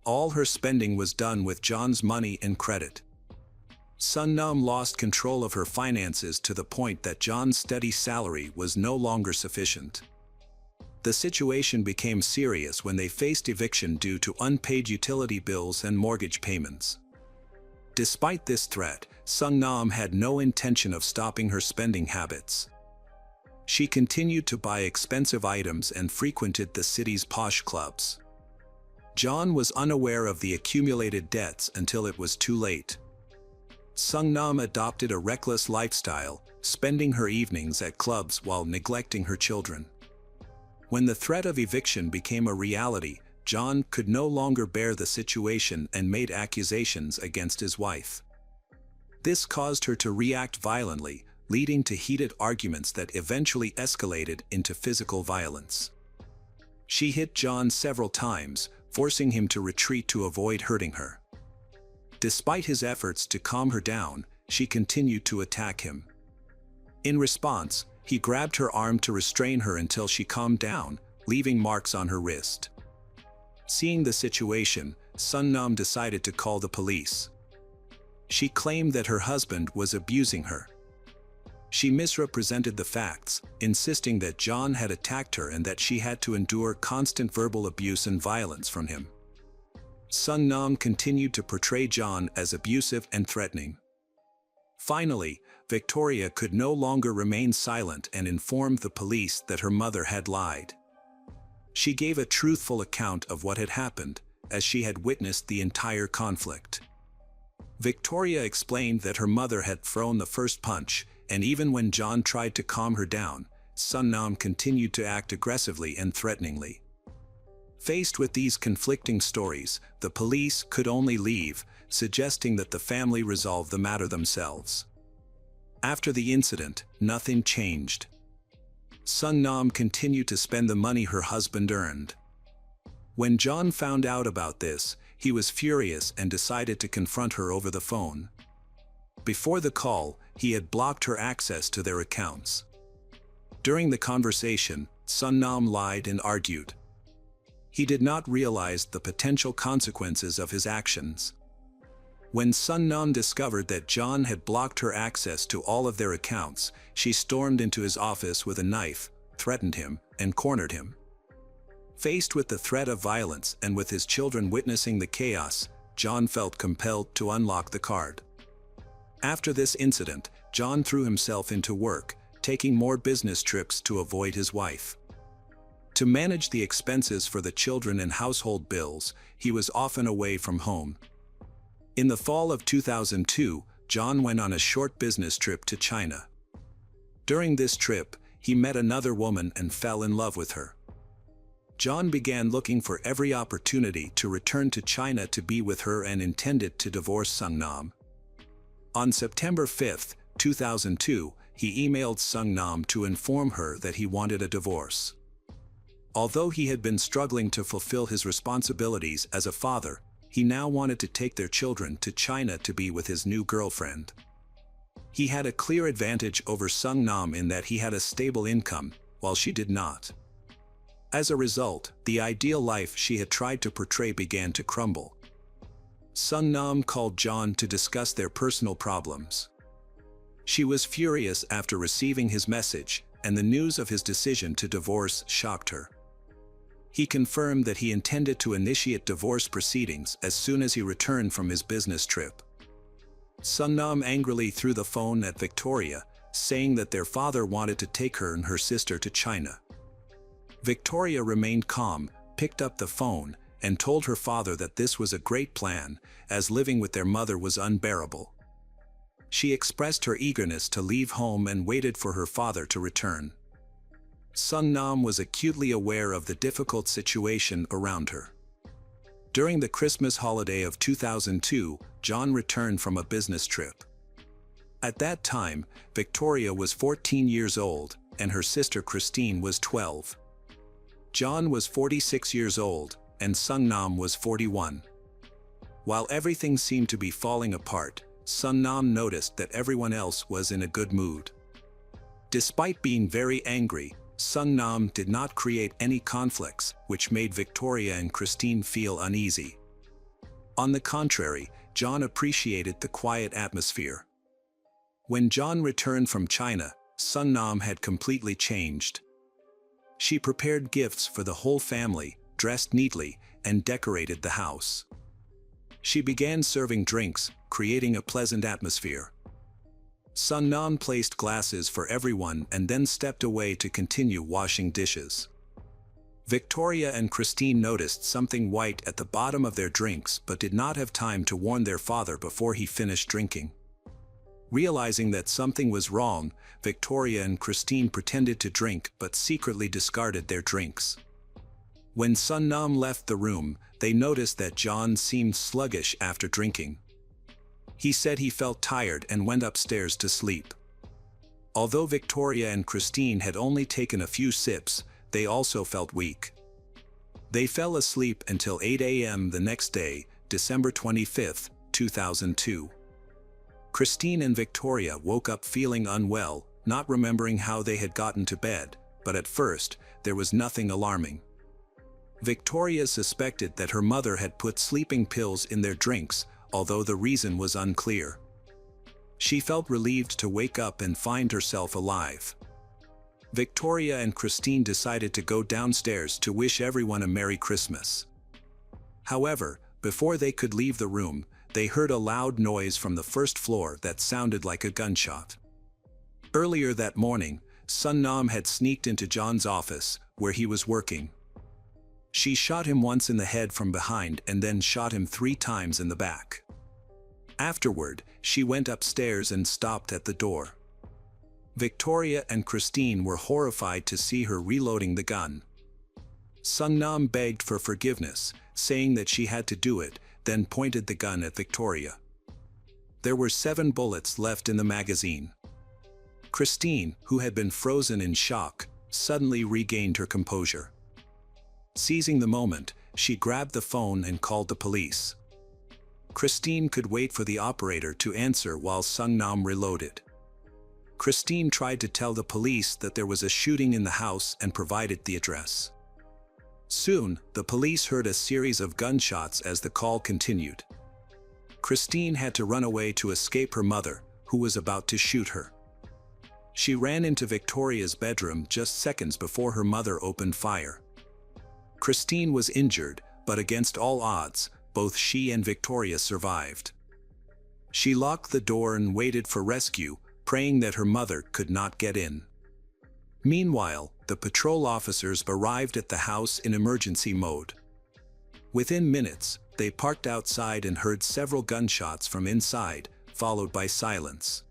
All her spending was done with John's money and credit. Sungnam lost control of her finances to the point that John's steady salary was no longer sufficient. The situation became serious when they faced eviction due to unpaid utility bills and mortgage payments. Despite this threat, Sungnam had no intention of stopping her spending habits. She continued to buy expensive items and frequented the city's posh clubs. John was unaware of the accumulated debts until it was too late. Sungnam adopted a reckless lifestyle, spending her evenings at clubs while neglecting her children. When the threat of eviction became a reality, John could no longer bear the situation and made accusations against his wife. This caused her to react violently, leading to heated arguments that eventually escalated into physical violence. She hit John several times, forcing him to retreat to avoid hurting her. Despite his efforts to calm her down, she continued to attack him. In response, he grabbed her arm to restrain her until she calmed down, leaving marks on her wrist. Seeing the situation, Sungnam decided to call the police. She claimed that her husband was abusing her. She misrepresented the facts, insisting that John had attacked her and that she had to endure constant verbal abuse and violence from him. Sungnam continued to portray John as abusive and threatening. Finally, Victoria could no longer remain silent and informed the police that her mother had lied. She gave a truthful account of what had happened, as she had witnessed the entire conflict. Victoria explained that her mother had thrown the first punch, and even when John tried to calm her down, Sungnam continued to act aggressively and threateningly. Faced with these conflicting stories, the police could only leave, suggesting that the family resolve the matter themselves. After the incident, nothing changed. Sungnam continued to spend the money her husband earned. When John found out about this, he was furious and decided to confront her over the phone. Before the call, he had blocked her access to their accounts. During the conversation, Sungnam lied and argued. He did not realize the potential consequences of his actions. When Sungnam discovered that John had blocked her access to all of their accounts, she stormed into his office with a knife, threatened him, and cornered him. Faced with the threat of violence and with his children witnessing the chaos, John felt compelled to unlock the card. After this incident, John threw himself into work, taking more business trips to avoid his wife. To manage the expenses for the children and household bills, he was often away from home. In the fall of 2002, John went on a short business trip to China. During this trip, he met another woman and fell in love with her. John began looking for every opportunity to return to China to be with her and intended to divorce Sung Nam. On September 5, 2002, he emailed Sung Nam to inform her that he wanted a divorce. Although he had been struggling to fulfill his responsibilities as a father, he now wanted to take their children to China to be with his new girlfriend. He had a clear advantage over Sung Nam in that he had a stable income, while she did not. As a result, the ideal life she had tried to portray began to crumble. Sung Nam called John to discuss their personal problems. She was furious after receiving his message, and the news of his decision to divorce shocked her. He confirmed that he intended to initiate divorce proceedings as soon as he returned from his business trip. Sung Nam angrily threw the phone at Victoria, saying that their father wanted to take her and her sister to China. Victoria remained calm, picked up the phone, and told her father that this was a great plan, as living with their mother was unbearable. She expressed her eagerness to leave home and waited for her father to return. Sung Nam was acutely aware of the difficult situation around her. During the Christmas holiday of 2002, John returned from a business trip. At that time, Victoria was 14 years old, and her sister Christine was 12. John was 46 years old, and Sung Nam was 41. While everything seemed to be falling apart, Sung Nam noticed that everyone else was in a good mood. Despite being very angry, Sung Nam did not create any conflicts, which made Victoria and Christine feel uneasy. On the contrary, John appreciated the quiet atmosphere. When John returned from China, Sung Nam had completely changed. She prepared gifts for the whole family, dressed neatly, and decorated the house. She began serving drinks, creating a pleasant atmosphere. Sung Nam placed glasses for everyone and then stepped away to continue washing dishes. Victoria and Christine noticed something white at the bottom of their drinks but did not have time to warn their father before he finished drinking. Realizing that something was wrong, Victoria and Christine pretended to drink but secretly discarded their drinks. When Sung Nam left the room, they noticed that John seemed sluggish after drinking. He said he felt tired and went upstairs to sleep. Although Victoria and Christine had only taken a few sips, they also felt weak. They fell asleep until 8 a.m. the next day, December 25, 2002. Christine and Victoria woke up feeling unwell, not remembering how they had gotten to bed, but at first, there was nothing alarming. Victoria suspected that her mother had put sleeping pills in their drinks, although the reason was unclear. She felt relieved to wake up and find herself alive. Victoria and Christine decided to go downstairs to wish everyone a Merry Christmas. However, before they could leave the room, they heard a loud noise from the first floor that sounded like a gunshot. Earlier that morning, Sung Nam had sneaked into John's office, where he was working. She shot him once in the head from behind and then shot him 3 times in the back. Afterward, she went upstairs and stopped at the door. Victoria and Christine were horrified to see her reloading the gun. Sung Nam begged for forgiveness, saying that she had to do it, then pointed the gun at Victoria. There were 7 bullets left in the magazine. Christine, who had been frozen in shock, suddenly regained her composure. Seizing the moment, she grabbed the phone and called the police. Christine could wait for the operator to answer while Sung Nam reloaded. Christine tried to tell the police that there was a shooting in the house and provided the address. Soon, the police heard a series of gunshots as the call continued. Christine had to run away to escape her mother, who was about to shoot her. She ran into Victoria's bedroom just seconds before her mother opened fire. Christine was injured, but against all odds, both she and Victoria survived. She locked the door and waited for rescue, praying that her mother could not get in. Meanwhile, the patrol officers arrived at the house in emergency mode. Within minutes, they parked outside and heard several gunshots from inside, followed by silence.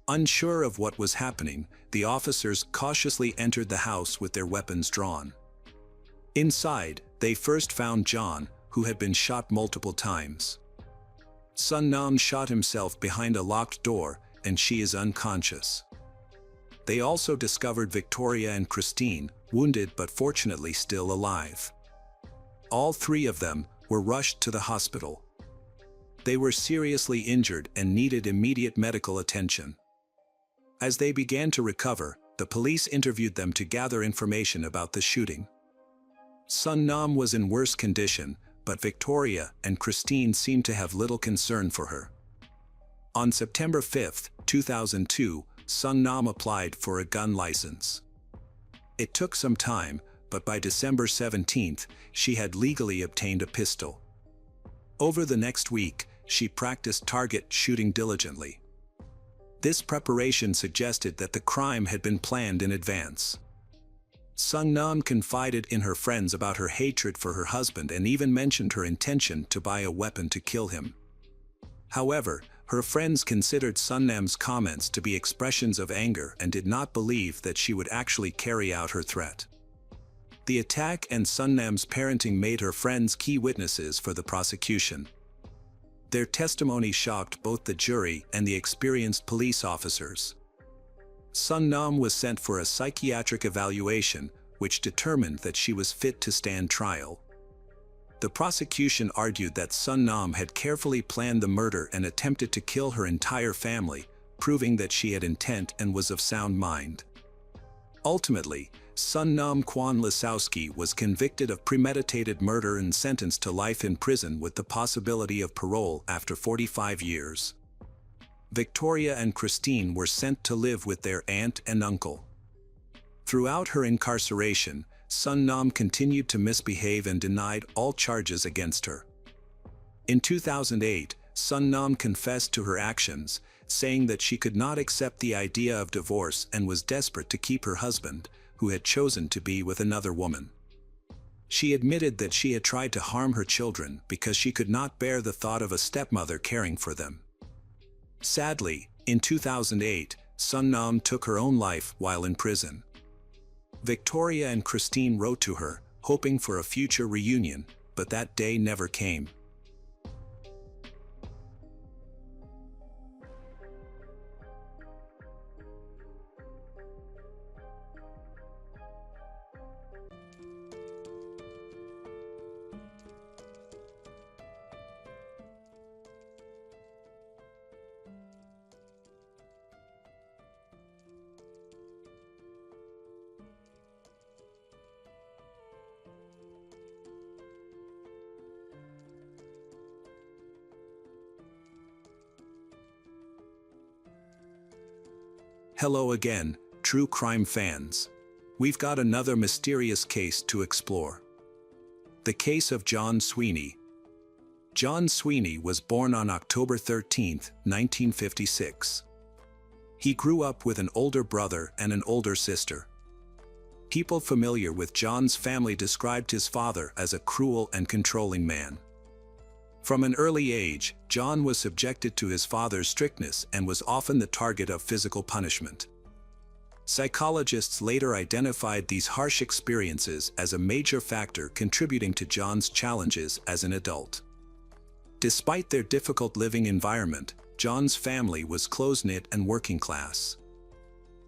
Unsure of what was happening, the officers cautiously entered the house with their weapons drawn. Inside, they first found John, who had been shot multiple times. Sun Nam shot himself behind a locked door, and she is unconscious. They also discovered Victoria and Christine, wounded but fortunately still alive. All three of them were rushed to the hospital. They were seriously injured and needed immediate medical attention. As they began to recover, the police interviewed them to gather information about the shooting. Sun Nam was in worse condition, but Victoria and Christine seemed to have little concern for her. On September 5, 2002, Sun Nam applied for a gun license. It took some time, but by December 17, she had legally obtained a pistol. Over the next week, she practiced target shooting diligently. This preparation suggested that the crime had been planned in advance. Sun Nam confided in her friends about her hatred for her husband and even mentioned her intention to buy a weapon to kill him. However, her friends considered Sun Nam's comments to be expressions of anger and did not believe that she would actually carry out her threat. The attack and Sun Nam's parenting made her friends key witnesses for the prosecution. Their testimony shocked both the jury and the experienced police officers. Sun Nam was sent for a psychiatric evaluation, which determined that she was fit to stand trial. The prosecution argued that Sun Nam had carefully planned the murder and attempted to kill her entire family, proving that she had intent and was of sound mind. Ultimately, Sun Nam Kwan Lisowski was convicted of premeditated murder and sentenced to life in prison with the possibility of parole after 45 years. Victoria and Christine were sent to live with their aunt and uncle. Throughout her incarceration, Sun Nam continued to misbehave and denied all charges against her. In 2008, Sun Nam confessed to her actions, saying that she could not accept the idea of divorce and was desperate to keep her husband, who had chosen to be with another woman. She admitted that she had tried to harm her children because she could not bear the thought of a stepmother caring for them. Sadly, in 2008, Sun Nam took her own life while in prison. Victoria and Christine wrote to her, hoping for a future reunion, but that day never came. Hello again, true crime fans. We've got another mysterious case to explore. The case of John Sweeney. John Sweeney was born on October 13, 1956. He grew up with an older brother and an older sister. People familiar with John's family described his father as a cruel and controlling man. From an early age, John was subjected to his father's strictness and was often the target of physical punishment. Psychologists later identified these harsh experiences as a major factor contributing to John's challenges as an adult. Despite their difficult living environment, John's family was close-knit and working class.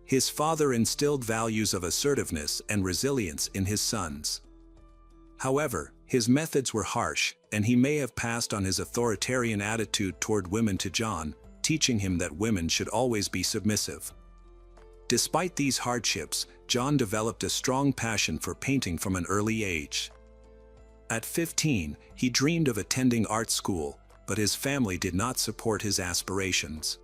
His father instilled values of assertiveness and resilience in his sons. However, his methods were harsh, and he may have passed on his authoritarian attitude toward women to John, teaching him that women should always be submissive. Despite these hardships, John developed a strong passion for painting from an early age. At 15, he dreamed of attending art school, but his family did not support his aspirations.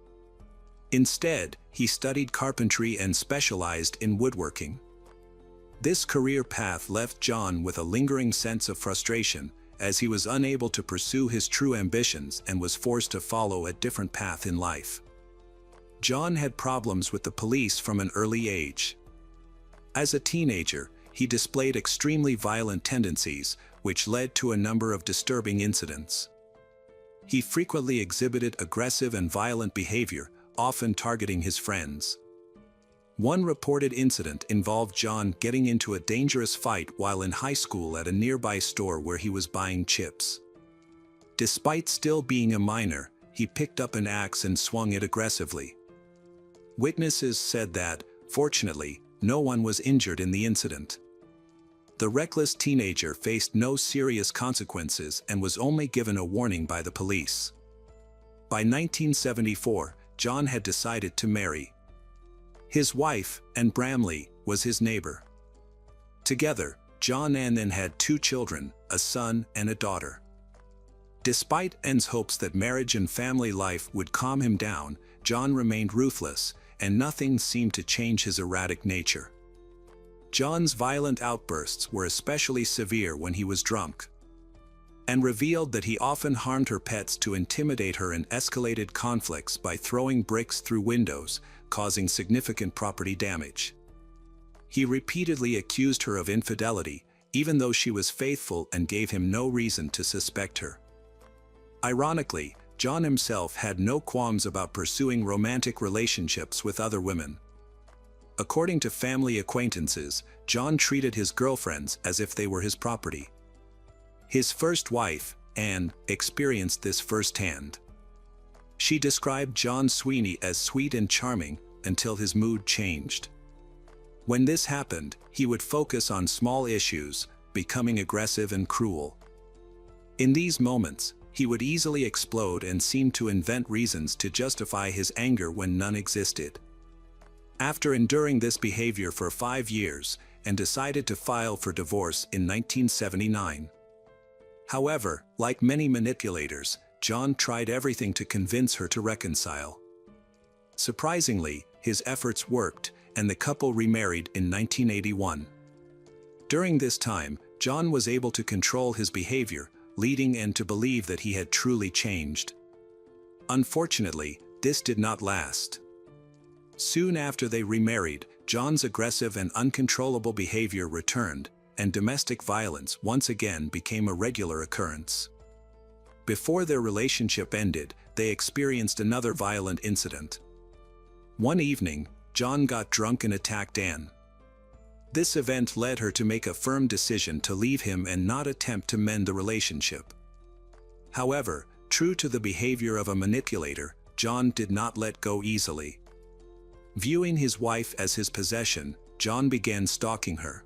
Instead, he studied carpentry and specialized in woodworking. This career path left John with a lingering sense of frustration, as he was unable to pursue his true ambitions and was forced to follow a different path in life. John had problems with the police from an early age. As a teenager, he displayed extremely violent tendencies, which led to a number of disturbing incidents. He frequently exhibited aggressive and violent behavior, often targeting his friends. One reported incident involved John getting into a dangerous fight while in high school at a nearby store where he was buying chips. Despite still being a minor, he picked up an axe and swung it aggressively. Witnesses said that, fortunately, no one was injured in the incident. The reckless teenager faced no serious consequences and was only given a warning by the police. By 1974, John had decided to marry. His wife, Anne Bramley, was his neighbor. Together, John and Anne had 2 children, a son and a daughter. Despite Anne's hopes that marriage and family life would calm him down, John remained ruthless, and nothing seemed to change his erratic nature. John's violent outbursts were especially severe when he was drunk, and revealed that he often harmed her pets to intimidate her in escalated conflicts by throwing bricks through windows, causing significant property damage. He repeatedly accused her of infidelity, even though she was faithful and gave him no reason to suspect her. Ironically, John himself had no qualms about pursuing romantic relationships with other women. According to family acquaintances, John treated his girlfriends as if they were his property. His first wife, Anne, experienced this firsthand. She described John Sweeney as sweet and charming until his mood changed. When this happened, he would focus on small issues, becoming aggressive and cruel. In these moments, he would easily explode and seem to invent reasons to justify his anger when none existed. After enduring this behavior for 5 years, Anne decided to file for divorce in 1979. However, like many manipulators, John tried everything to convince her to reconcile. Surprisingly, his efforts worked, and the couple remarried in 1981. During this time, John was able to control his behavior, leading Anne to believe that he had truly changed. Unfortunately, this did not last. Soon after they remarried, John's aggressive and uncontrollable behavior returned, and domestic violence once again became a regular occurrence. Before their relationship ended, they experienced another violent incident. One evening, John got drunk and attacked Anne. This event led her to make a firm decision to leave him and not attempt to mend the relationship. However, true to the behavior of a manipulator, John did not let go easily. Viewing his wife as his possession, John began stalking her.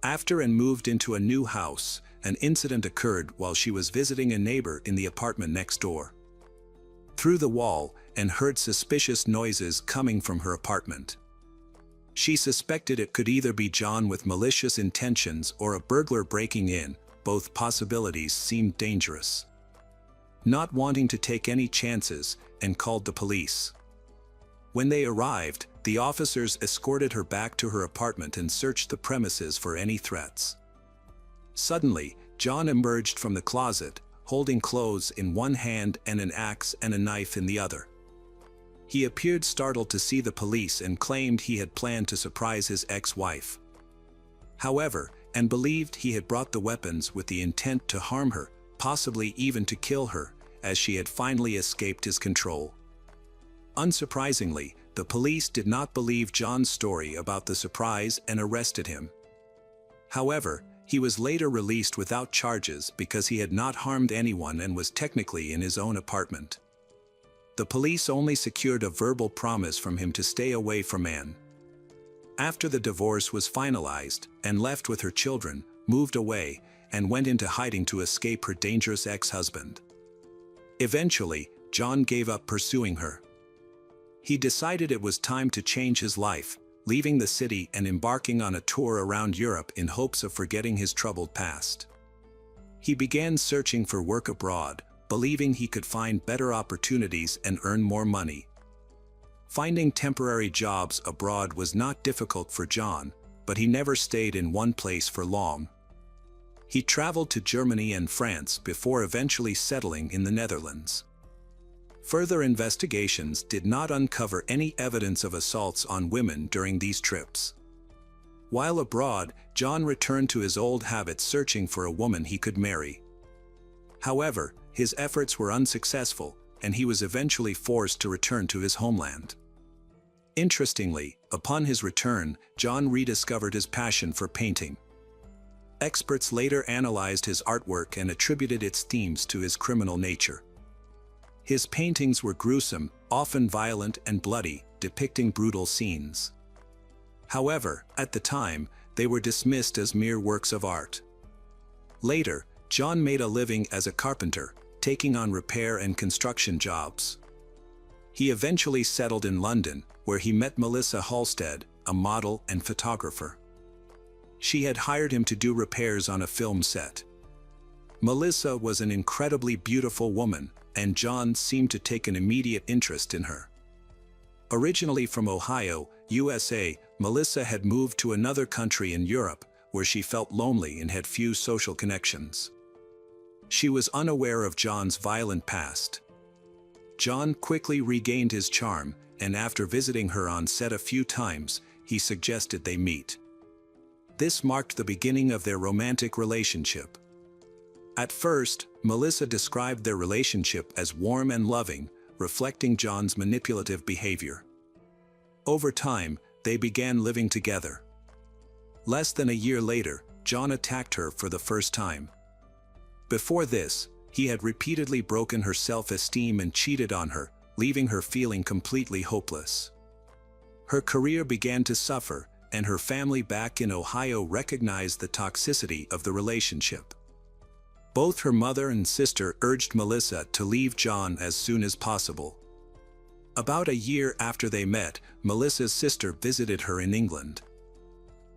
After Anne moved into a new house, an incident occurred while she was visiting a neighbor in the apartment next door. Through the wall, Anne heard suspicious noises coming from her apartment. She suspected it could either be John with malicious intentions or a burglar breaking in. Both possibilities seemed dangerous. Not wanting to take any chances, Anne called the police. When they arrived, the officers escorted her back to her apartment and searched the premises for any threats. Suddenly, John emerged from the closet, holding clothes in one hand and an axe and a knife in the other. He appeared startled to see the police and claimed he had planned to surprise his ex-wife. However, Anne believed he had brought the weapons with the intent to harm her, possibly even to kill her, as she had finally escaped his control. Unsurprisingly, the police did not believe John's story about the surprise and arrested him. However, he was later released without charges because he had not harmed anyone and was technically in his own apartment. The police only secured a verbal promise from him to stay away from Anne. After the divorce was finalized, Anne left with her children, moved away, and went into hiding to escape her dangerous ex-husband. Eventually, John gave up pursuing her. He decided it was time to change his life, leaving the city and embarking on a tour around Europe in hopes of forgetting his troubled past. He began searching for work abroad, believing he could find better opportunities and earn more money. Finding temporary jobs abroad was not difficult for John, but he never stayed in one place for long. He traveled to Germany and France before eventually settling in the Netherlands. Further investigations did not uncover any evidence of assaults on women during these trips. While abroad, John returned to his old habits, searching for a woman he could marry. However, his efforts were unsuccessful, and he was eventually forced to return to his homeland. Interestingly, upon his return, John rediscovered his passion for painting. Experts later analyzed his artwork and attributed its themes to his criminal nature. His paintings were gruesome, often violent and bloody, depicting brutal scenes. However, at the time, they were dismissed as mere works of art. Later, John made a living as a carpenter, taking on repair and construction jobs. He eventually settled in London, where he met Melissa Halstead, a model and photographer. She had hired him to do repairs on a film set. Melissa was an incredibly beautiful woman, and John seemed to take an immediate interest in her. Originally from Ohio, USA, Melissa had moved to another country in Europe, where she felt lonely and had few social connections. She was unaware of John's violent past. John quickly regained his charm, and after visiting her on set a few times, he suggested they meet. This marked the beginning of their romantic relationship. At first, Melissa described their relationship as warm and loving, reflecting John's manipulative behavior. Over time, they began living together. Less than a year later, John attacked her for the first time. Before this, he had repeatedly broken her self-esteem and cheated on her, leaving her feeling completely hopeless. Her career began to suffer, and her family back in Ohio recognized the toxicity of the relationship. Both her mother and sister urged Melissa to leave John as soon as possible. About a year after they met, Melissa's sister visited her in England.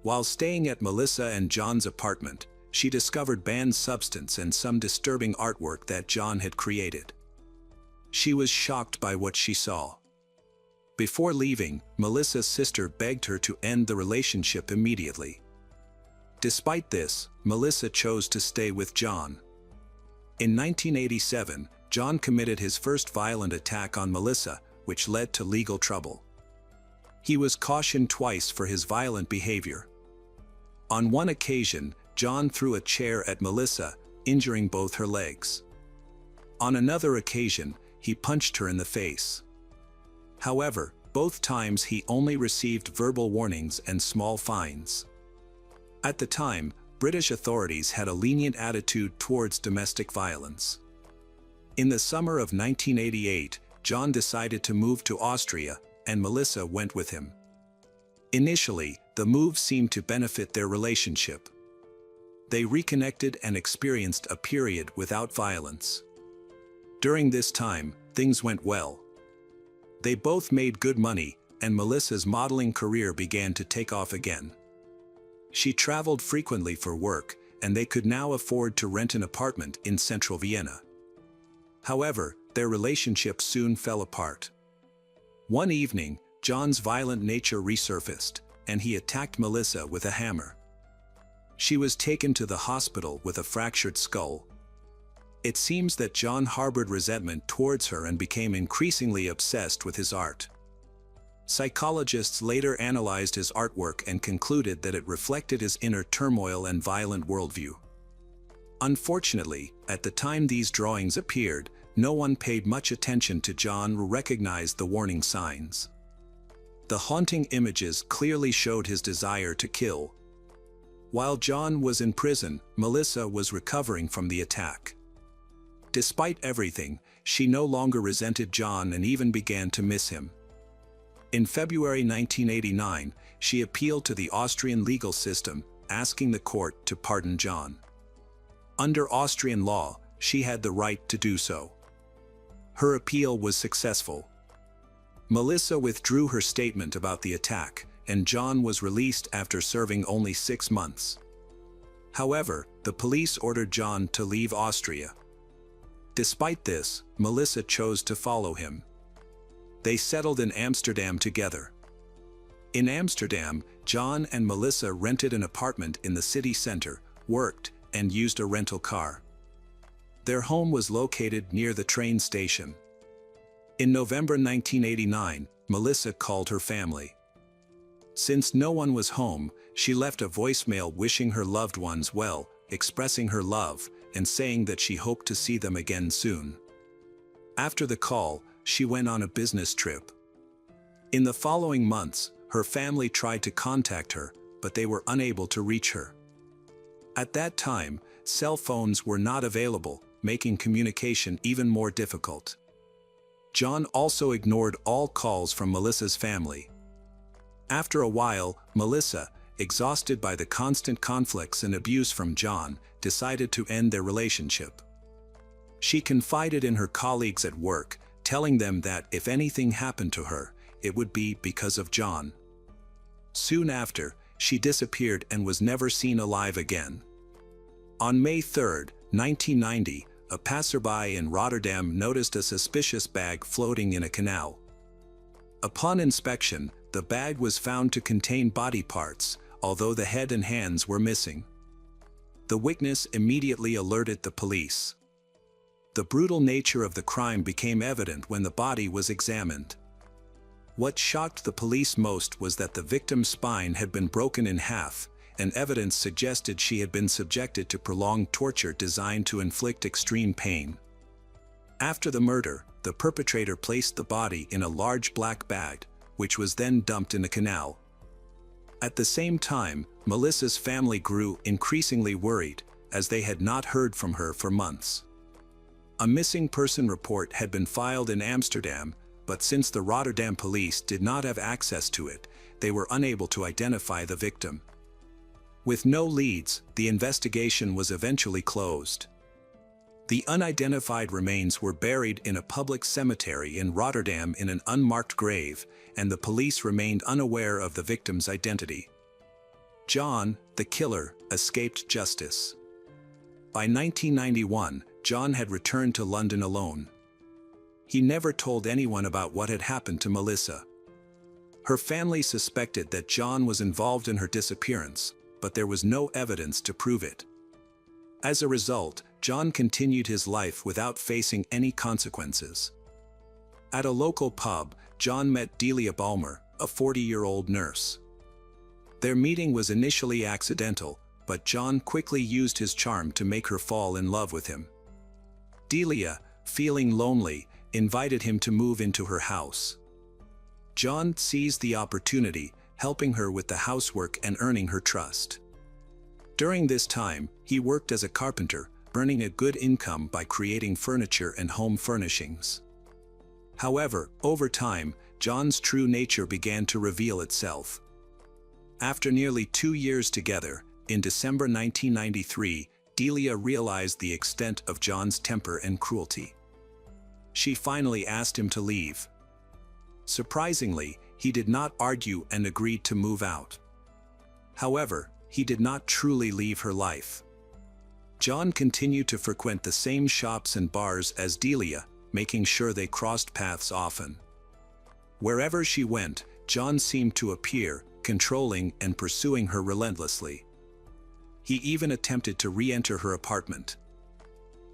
While staying at Melissa and John's apartment, she discovered banned substance and some disturbing artwork that John had created. She was shocked by what she saw. Before leaving, Melissa's sister begged her to end the relationship immediately. Despite this, Melissa chose to stay with John. In 1987, John committed his first violent attack on Melissa, which led to legal trouble. He was cautioned twice for his violent behavior. On one occasion, John threw a chair at Melissa, injuring both her legs. On another occasion, he punched her in the face. However, both times he only received verbal warnings and small fines. At the time, British authorities had a lenient attitude towards domestic violence. In the summer of 1988, John decided to move to Austria, and Melissa went with him. Initially, the move seemed to benefit their relationship. They reconnected and experienced a period without violence. During this time, things went well. They both made good money, and Melissa's modeling career began to take off again. She traveled frequently for work, and they could now afford to rent an apartment in central Vienna. However, their relationship soon fell apart. One evening, John's violent nature resurfaced, and he attacked Melissa with a hammer. She was taken to the hospital with a fractured skull. It seems that John harbored resentment towards her and became increasingly obsessed with his art. Psychologists later analyzed his artwork and concluded that it reflected his inner turmoil and violent worldview. Unfortunately, at the time these drawings appeared, no one paid much attention to John or recognized the warning signs. The haunting images clearly showed his desire to kill. While John was in prison, Melissa was recovering from the attack. Despite everything, she no longer resented John and even began to miss him. In February 1989, she appealed to the Austrian legal system, asking the court to pardon John. Under Austrian law, she had the right to do so. Her appeal was successful. Melissa withdrew her statement about the attack, and John was released after serving only 6 months. However, the police ordered John to leave Austria. Despite this, Melissa chose to follow him. They settled in Amsterdam together. In Amsterdam, John and Melissa rented an apartment in the city center, worked, and used a rental car. Their home was located near the train station. In November 1989, Melissa called her family. Since no one was home, she left a voicemail wishing her loved ones well, expressing her love, and saying that she hoped to see them again soon. After the call, she went on a business trip. In the following months, her family tried to contact her, but they were unable to reach her. At that time, cell phones were not available, making communication even more difficult. John also ignored all calls from Melissa's family. After a while, Melissa, exhausted by the constant conflicts and abuse from John, decided to end their relationship. She confided in her colleagues at work, telling them that if anything happened to her, it would be because of John. Soon after, she disappeared and was never seen alive again. On May 3, 1990, a passerby in Rotterdam noticed a suspicious bag floating in a canal. Upon inspection, the bag was found to contain body parts, although the head and hands were missing. The witness immediately alerted the police. The brutal nature of the crime became evident when the body was examined. What shocked the police most was that the victim's spine had been broken in half, and evidence suggested she had been subjected to prolonged torture designed to inflict extreme pain. After the murder, the perpetrator placed the body in a large black bag, which was then dumped in the canal. At the same time, Melissa's family grew increasingly worried, as they had not heard from her for months. A missing person report had been filed in Amsterdam, but since the Rotterdam police did not have access to it, they were unable to identify the victim. With no leads, the investigation was eventually closed. The unidentified remains were buried in a public cemetery in Rotterdam in an unmarked grave, and the police remained unaware of the victim's identity. John, the killer, escaped justice. By 1991, John had returned to London alone. He never told anyone about what had happened to Melissa. Her family suspected that John was involved in her disappearance, but there was no evidence to prove it. As a result, John continued his life without facing any consequences. At a local pub, John met Delia Balmer, a 40-year-old nurse. Their meeting was initially accidental, but John quickly used his charm to make her fall in love with him. Delia, feeling lonely, invited him to move into her house. John seized the opportunity, helping her with the housework and earning her trust. During this time, he worked as a carpenter, earning a good income by creating furniture and home furnishings. However, over time, John's true nature began to reveal itself. After nearly 2 years together, in December 1993, Delia realized the extent of John's temper and cruelty. She finally asked him to leave. Surprisingly, he did not argue and agreed to move out. However, he did not truly leave her life. John continued to frequent the same shops and bars as Delia, making sure they crossed paths often. Wherever she went, John seemed to appear, controlling and pursuing her relentlessly. He even attempted to re-enter her apartment.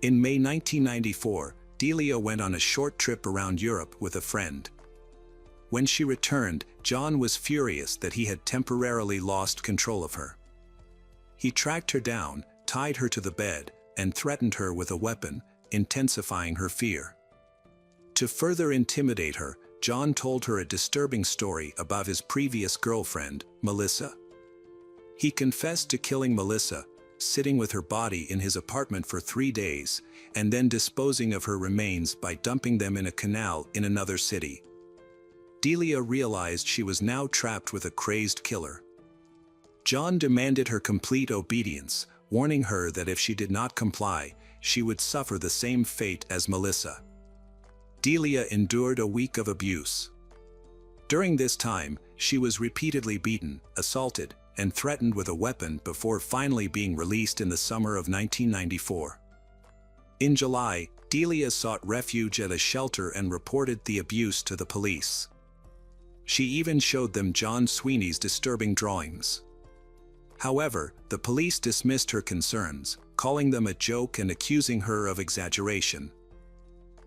In May 1994, Delia went on a short trip around Europe with a friend. When she returned, John was furious that he had temporarily lost control of her. He tracked her down, tied her to the bed, and threatened her with a weapon, intensifying her fear. To further intimidate her, John told her a disturbing story about his previous girlfriend, Melissa. He confessed to killing Melissa, sitting with her body in his apartment for 3 days, and then disposing of her remains by dumping them in a canal in another city. Delia realized she was now trapped with a crazed killer. John demanded her complete obedience, warning her that if she did not comply, she would suffer the same fate as Melissa. Delia endured a week of abuse. During this time, she was repeatedly beaten, assaulted, and threatened with a weapon before finally being released in the summer of 1994. In July, Delia sought refuge at a shelter and reported the abuse to the police. She even showed them John Sweeney's disturbing drawings. However, the police dismissed her concerns, calling them a joke and accusing her of exaggeration.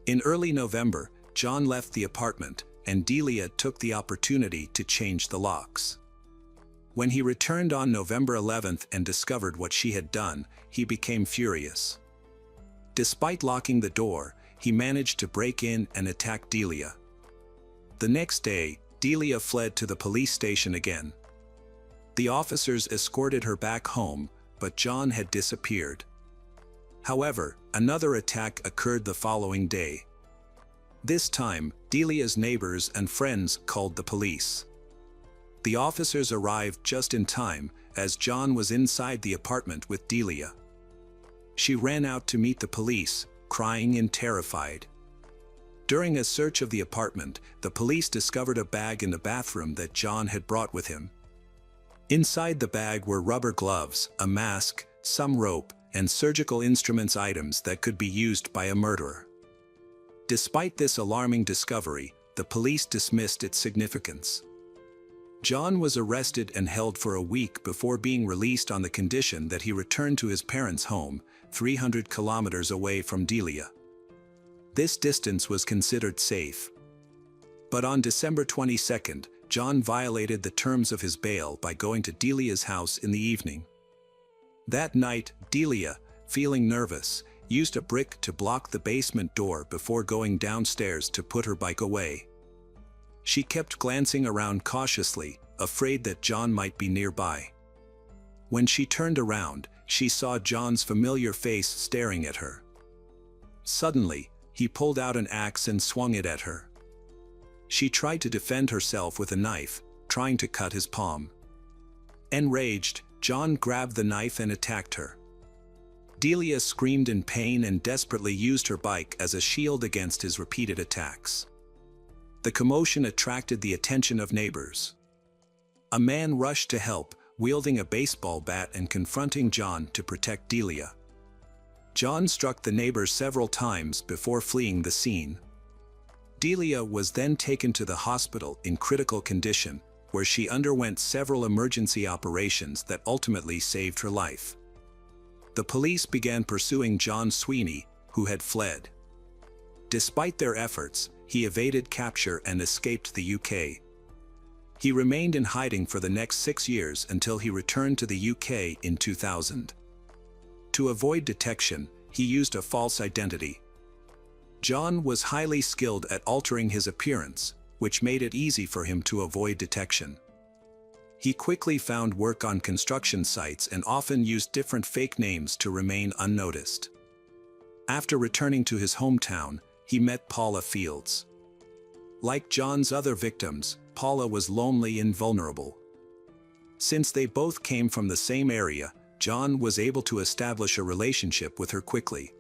In early November, John left the apartment, and Delia took the opportunity to change the locks. When he returned on November 11th and discovered what she had done, he became furious. Despite locking the door, he managed to break in and attack Delia. The next day, Delia fled to the police station again. The officers escorted her back home, but John had disappeared. However, another attack occurred the following day. This time, Delia's neighbors and friends called the police. The officers arrived just in time, as John was inside the apartment with Delia. She ran out to meet the police, crying and terrified. During a search of the apartment, the police discovered a bag in the bathroom that John had brought with him. Inside the bag were rubber gloves, a mask, some rope, and surgical instruments, items that could be used by a murderer. Despite this alarming discovery, the police dismissed its significance. John was arrested and held for a week before being released on the condition that he return to his parents' home, 300 kilometers away from Delia. This distance was considered safe. But on December 22nd, John violated the terms of his bail by going to Delia's house in the evening. That night, Delia, feeling nervous, used a brick to block the basement door before going downstairs to put her bike away. She kept glancing around cautiously, afraid that John might be nearby. When she turned around, she saw John's familiar face staring at her. Suddenly, he pulled out an axe and swung it at her. She tried to defend herself with a knife, trying to cut his palm. Enraged, John grabbed the knife and attacked her. Delia screamed in pain and desperately used her bike as a shield against his repeated attacks. The commotion attracted the attention of neighbors. A man rushed to help, wielding a baseball bat and confronting John to protect Delia. John struck the neighbor several times before fleeing the scene. Delia was then taken to the hospital in critical condition, where she underwent several emergency operations that ultimately saved her life. The police began pursuing John Sweeney, who had fled. Despite their efforts, he evaded capture and escaped the UK. He remained in hiding for the next 6 years until he returned to the UK in 2000. To avoid detection, he used a false identity. John was highly skilled at altering his appearance, which made it easy for him to avoid detection. He quickly found work on construction sites and often used different fake names to remain unnoticed. After returning to his hometown, he met Paula Fields. Like John's other victims, Paula was lonely and vulnerable. Since they both came from the same area, John was able to establish a relationship with her quickly.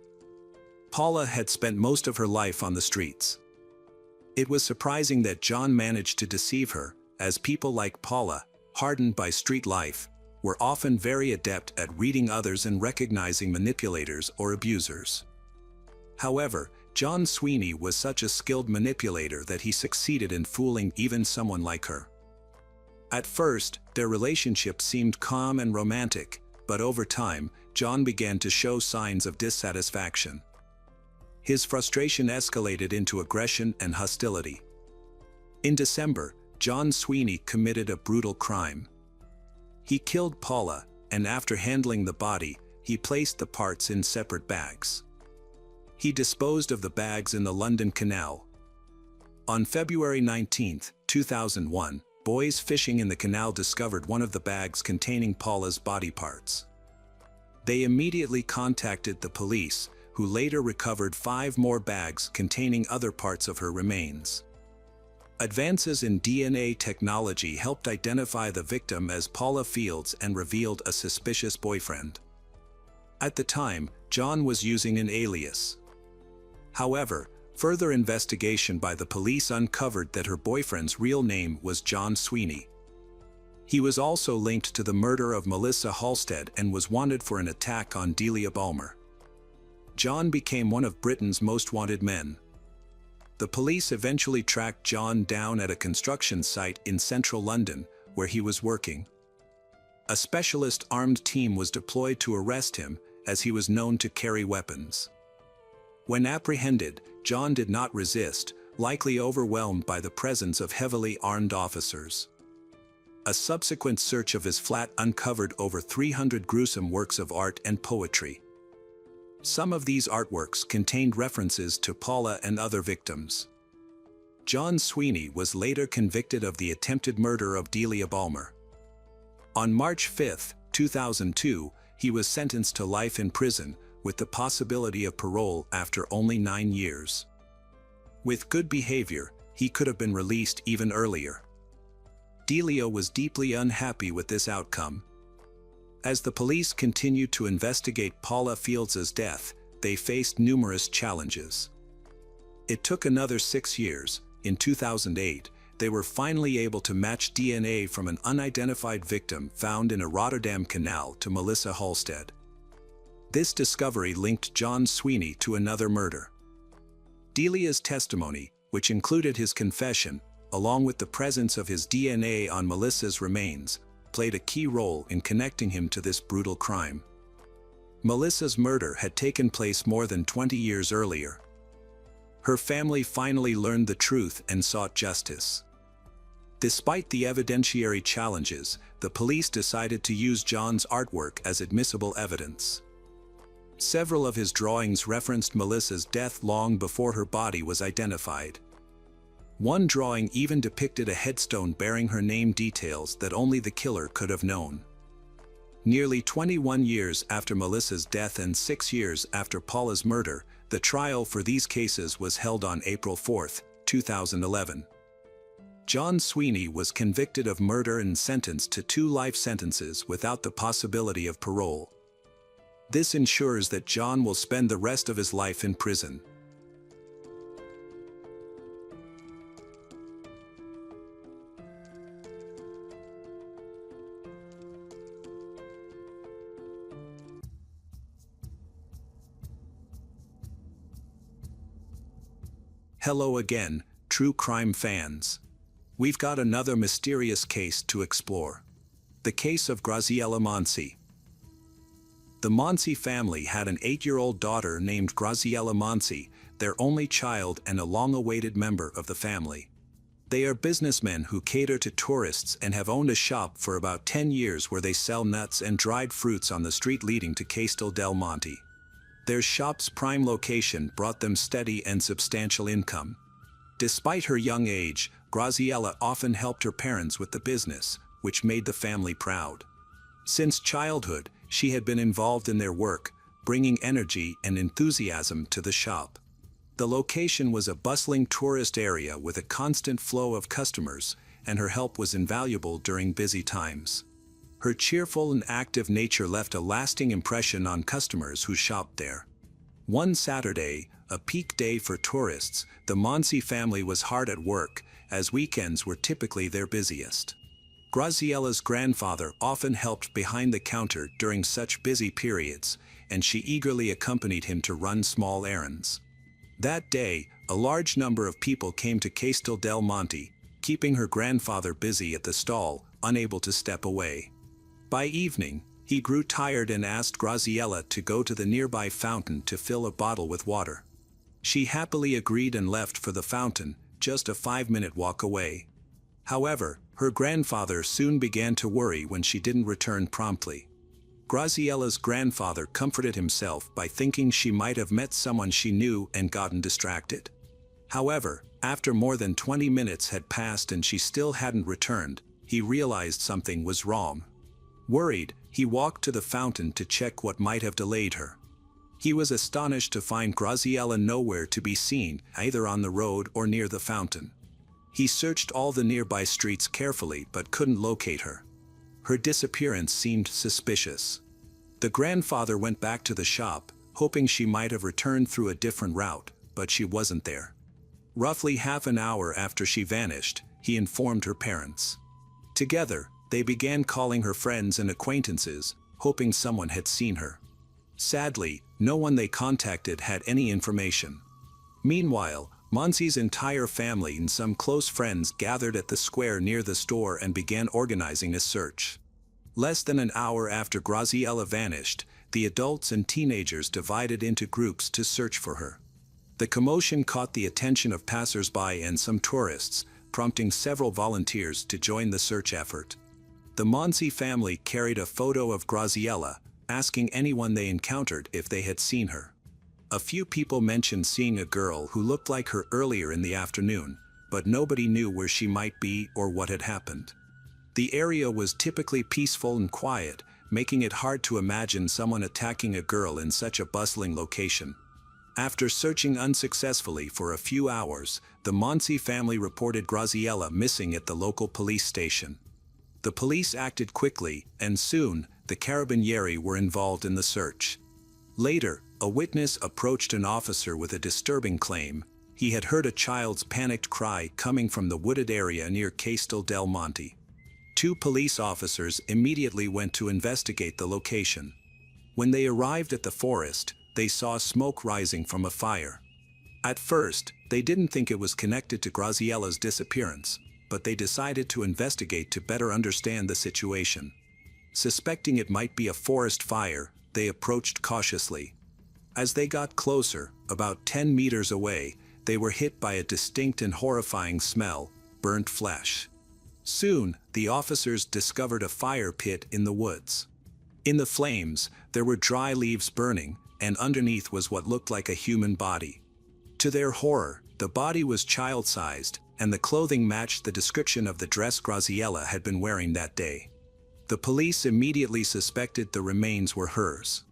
Paula had spent most of her life on the streets. It was surprising that John managed to deceive her, as people like Paula, hardened by street life, were often very adept at reading others and recognizing manipulators or abusers. However, John Sweeney was such a skilled manipulator that he succeeded in fooling even someone like her. At first, their relationship seemed calm and romantic, but over time, John began to show signs of dissatisfaction. His frustration escalated into aggression and hostility. In December, John Sweeney committed a brutal crime. He killed Paula, and after handling the body, he placed the parts in separate bags. He disposed of the bags in the London Canal. On February 19, 2001, boys fishing in the canal discovered one of the bags containing Paula's body parts. They immediately contacted the police, who later recovered 5 more bags containing other parts of her remains. Advances in DNA technology helped identify the victim as Paula Fields and revealed a suspicious boyfriend. At the time, John was using an alias. However, further investigation by the police uncovered that her boyfriend's real name was John Sweeney. He was also linked to the murder of Melissa Halstead and was wanted for an attack on Delia Balmer. John became one of Britain's most wanted men. The police eventually tracked John down at a construction site in central London, where he was working. A specialist armed team was deployed to arrest him, as he was known to carry weapons. When apprehended, John did not resist, likely overwhelmed by the presence of heavily armed officers. A subsequent search of his flat uncovered over 300 gruesome works of art and poetry. Some of these artworks contained references to Paula and other victims. John Sweeney was later convicted of the attempted murder of Delia Balmer. On March 5, 2002, he was sentenced to life in prison, with the possibility of parole after only 9 years. With good behavior, he could have been released even earlier. Delia was deeply unhappy with this outcome. As the police continued to investigate Paula Fields' death, they faced numerous challenges. It took another 6 years. In 2008, they were finally able to match DNA from an unidentified victim found in a Rotterdam canal to Melissa Halstead. This discovery linked John Sweeney to another murder. Delia's testimony, which included his confession, along with the presence of his DNA on Melissa's remains, played a key role in connecting him to this brutal crime. Melissa's murder had taken place more than 20 years earlier. Her family finally learned the truth and sought justice. Despite the evidentiary challenges, the police decided to use John's artwork as admissible evidence. Several of his drawings referenced Melissa's death long before her body was identified. One drawing even depicted a headstone bearing her name, details that only the killer could have known. Nearly 21 years after Melissa's death and 6 years after Paula's murder, the trial for these cases was held on April 4, 2011. John Sweeney was convicted of murder and sentenced to 2 life sentences without the possibility of parole. This ensures that John will spend the rest of his life in prison. Hello again, true crime fans. We've got another mysterious case to explore. The case of Graziella Monsi. The Monsi family had an 8-year-old daughter named Graziella Monsi, their only child and a long-awaited member of the family. They are businessmen who cater to tourists and have owned a shop for about 10 years where they sell nuts and dried fruits on the street leading to Castel del Monte. Their shop's prime location brought them steady and substantial income. Despite her young age, Graziella often helped her parents with the business, which made the family proud. Since childhood, she had been involved in their work, bringing energy and enthusiasm to the shop. The location was a bustling tourist area with a constant flow of customers, and her help was invaluable during busy times. Her cheerful and active nature left a lasting impression on customers who shopped there. One Saturday, a peak day for tourists, the Monsi family was hard at work, as weekends were typically their busiest. Graziella's grandfather often helped behind the counter during such busy periods, and she eagerly accompanied him to run small errands. That day, a large number of people came to Castel del Monte, keeping her grandfather busy at the stall, unable to step away. By evening, he grew tired and asked Graziella to go to the nearby fountain to fill a bottle with water. She happily agreed and left for the fountain, just a 5-minute walk away. However, her grandfather soon began to worry when she didn't return promptly. Graziella's grandfather comforted himself by thinking she might have met someone she knew and gotten distracted. However, after more than 20 minutes had passed and she still hadn't returned, he realized something was wrong. Worried, he walked to the fountain to check what might have delayed her. He was astonished to find Graziella nowhere to be seen, either on the road or near the fountain. He searched all the nearby streets carefully but couldn't locate her. Her disappearance seemed suspicious. The grandfather went back to the shop, hoping she might have returned through a different route, but she wasn't there. Roughly half an hour after she vanished, he informed her parents. Together, they began calling her friends and acquaintances, hoping someone had seen her. Sadly, no one they contacted had any information. Meanwhile, Monsi's entire family and some close friends gathered at the square near the store and began organizing a search. Less than an hour after Graziella vanished, the adults and teenagers divided into groups to search for her. The commotion caught the attention of passers-by and some tourists, prompting several volunteers to join the search effort. The Monsi family carried a photo of Graziella, asking anyone they encountered if they had seen her. A few people mentioned seeing a girl who looked like her earlier in the afternoon, but nobody knew where she might be or what had happened. The area was typically peaceful and quiet, making it hard to imagine someone attacking a girl in such a bustling location. After searching unsuccessfully for a few hours, the Monsi family reported Graziella missing at the local police station. The police acted quickly, and soon, the Carabinieri were involved in the search. Later, a witness approached an officer with a disturbing claim. He had heard a child's panicked cry coming from the wooded area near Castel del Monte. 2 police officers immediately went to investigate the location. When they arrived at the forest, they saw smoke rising from a fire. At first, they didn't think it was connected to Graziella's disappearance, but they decided to investigate to better understand the situation. Suspecting it might be a forest fire, they approached cautiously. As they got closer, about 10 meters away, they were hit by a distinct and horrifying smell: burnt flesh. Soon, the officers discovered a fire pit in the woods. In the flames, there were dry leaves burning, and underneath was what looked like a human body. To their horror, the body was child-sized, and the clothing matched the description of the dress Graziella had been wearing that day. The police immediately suspected the remains were hers.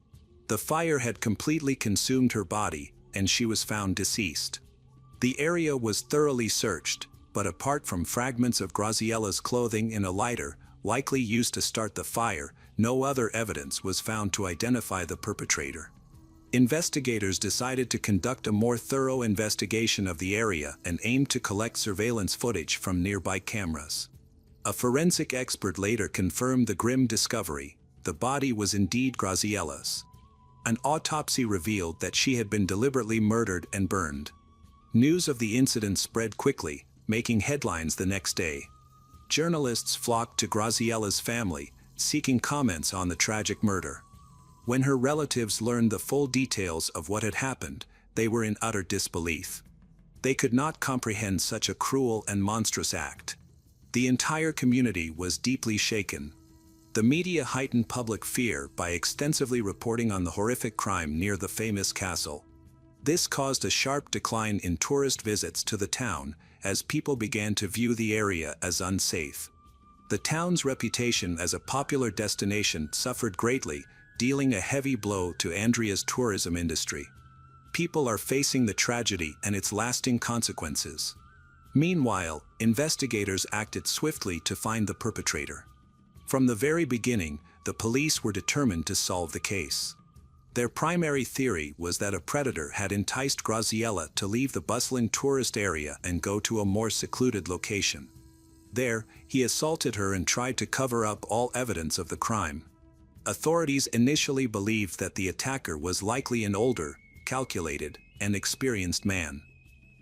The fire had completely consumed her body, and she was found deceased. The area was thoroughly searched, but apart from fragments of Graziella's clothing in a lighter, likely used to start the fire, no other evidence was found to identify the perpetrator. Investigators decided to conduct a more thorough investigation of the area and aimed to collect surveillance footage from nearby cameras. A forensic expert later confirmed the grim discovery: the body was indeed Graziella's. An autopsy revealed that she had been deliberately murdered and burned. News of the incident spread quickly, making headlines the next day. Journalists flocked to Graziella's family, seeking comments on the tragic murder. When her relatives learned the full details of what had happened, they were in utter disbelief. They could not comprehend such a cruel and monstrous act. The entire community was deeply shaken. The media heightened public fear by extensively reporting on the horrific crime near the famous castle. This caused a sharp decline in tourist visits to the town, as people began to view the area as unsafe. The town's reputation as a popular destination suffered greatly, dealing a heavy blow to Andria's tourism industry. People are facing the tragedy and its lasting consequences. Meanwhile, investigators acted swiftly to find the perpetrator. From the very beginning, the police were determined to solve the case. Their primary theory was that a predator had enticed Graziella to leave the bustling tourist area and go to a more secluded location. There, he assaulted her and tried to cover up all evidence of the crime. Authorities initially believed that the attacker was likely an older, calculated, and experienced man.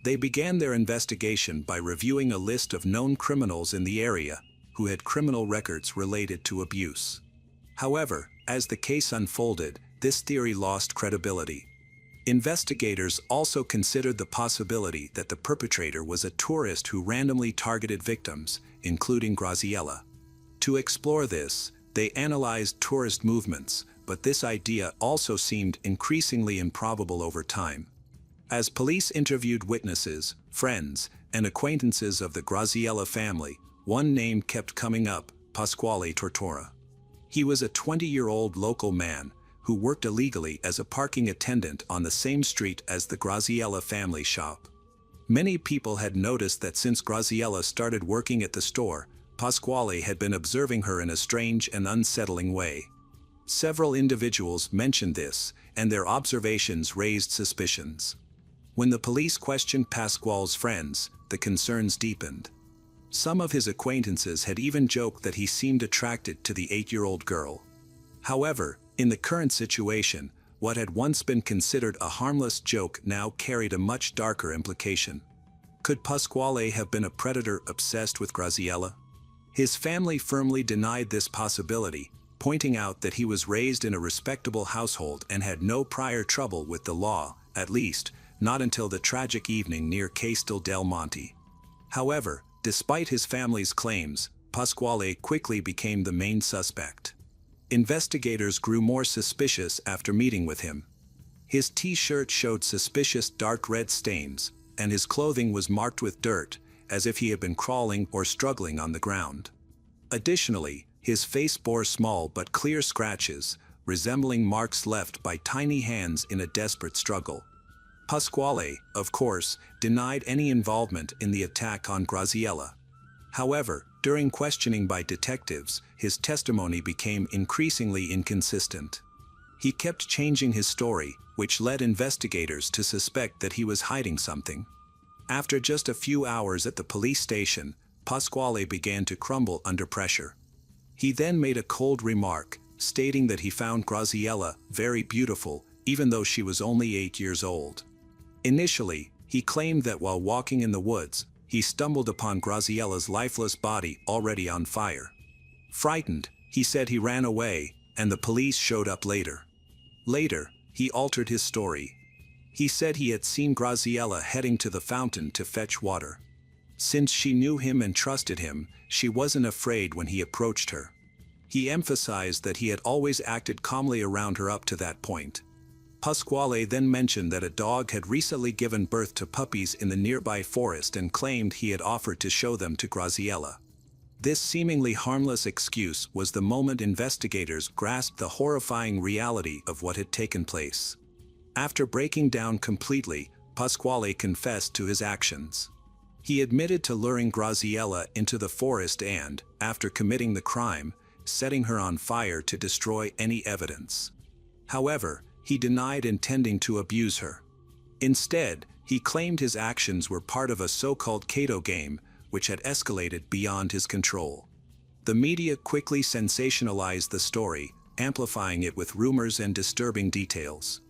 They began their investigation by reviewing a list of known criminals in the area who had criminal records related to abuse. However, as the case unfolded, this theory lost credibility. Investigators also considered the possibility that the perpetrator was a tourist who randomly targeted victims, including Graziella. To explore this, they analyzed tourist movements, but this idea also seemed increasingly improbable over time. As police interviewed witnesses, friends, and acquaintances of the Graziella family, one name kept coming up: Pasquale Tortora. He was a 20-year-old local man who worked illegally as a parking attendant on the same street as the Graziella family shop. Many people had noticed that since Graziella started working at the store, Pasquale had been observing her in a strange and unsettling way. Several individuals mentioned this, and their observations raised suspicions. When the police questioned Pasquale's friends, the concerns deepened. Some of his acquaintances had even joked that he seemed attracted to the 8-year-old girl. However, in the current situation, what had once been considered a harmless joke now carried a much darker implication. Could Pasquale have been a predator obsessed with Graziella? His family firmly denied this possibility, pointing out that he was raised in a respectable household and had no prior trouble with the law, at least, not until the tragic evening near Castel del Monte. However, despite his family's claims, Pasquale quickly became the main suspect. Investigators grew more suspicious after meeting with him. His t-shirt showed suspicious dark red stains, and his clothing was marked with dirt, as if he had been crawling or struggling on the ground. Additionally, his face bore small but clear scratches, resembling marks left by tiny hands in a desperate struggle. Pasquale, of course, denied any involvement in the attack on Graziella. However, during questioning by detectives, his testimony became increasingly inconsistent. He kept changing his story, which led investigators to suspect that he was hiding something. After just a few hours at the police station, Pasquale began to crumble under pressure. He then made a cold remark, stating that he found Graziella very beautiful, even though she was only 8 years old. Initially, he claimed that while walking in the woods, he stumbled upon Graziella's lifeless body already on fire. Frightened, he said he ran away, and the police showed up later. Later, he altered his story. He said he had seen Graziella heading to the fountain to fetch water. Since she knew him and trusted him, she wasn't afraid when he approached her. He emphasized that he had always acted calmly around her up to that point. Pasquale then mentioned that a dog had recently given birth to puppies in the nearby forest and claimed he had offered to show them to Graziella. This seemingly harmless excuse was the moment investigators grasped the horrifying reality of what had taken place. After breaking down completely, Pasquale confessed to his actions. He admitted to luring Graziella into the forest and, after committing the crime, setting her on fire to destroy any evidence. However, he denied intending to abuse her. Instead, he claimed his actions were part of a so-called Cato game, which had escalated beyond his control. The media quickly sensationalized the story, amplifying it with rumors and disturbing details.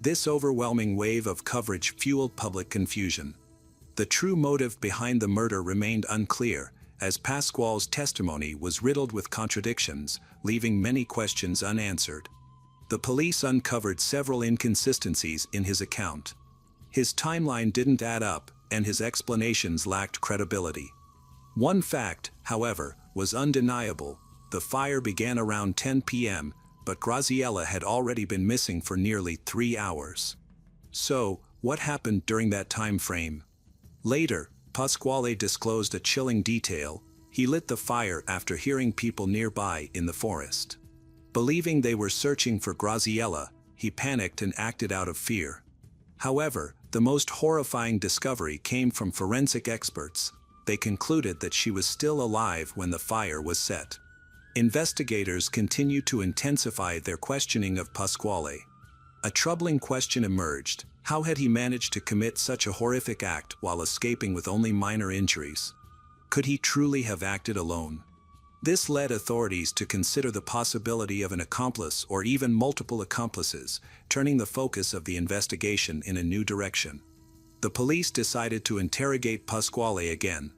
This overwhelming wave of coverage fueled public confusion. The true motive behind the murder remained unclear, as Pasquale's testimony was riddled with contradictions, leaving many questions unanswered. The police uncovered several inconsistencies in his account. His timeline didn't add up, and his explanations lacked credibility. One fact, however, was undeniable: the fire began around 10 p.m., but Graziella had already been missing for nearly 3 hours. So, what happened during that time frame? Later, Pasquale disclosed a chilling detail: he lit the fire after hearing people nearby in the forest. Believing they were searching for Graziella, he panicked and acted out of fear. However, the most horrifying discovery came from forensic experts. They concluded that she was still alive when the fire was set. Investigators continued to intensify their questioning of Pasquale. A troubling question emerged: how had he managed to commit such a horrific act while escaping with only minor injuries? Could he truly have acted alone? This led authorities to consider the possibility of an accomplice or even multiple accomplices, turning the focus of the investigation in a new direction. The police decided to interrogate Pasquale again.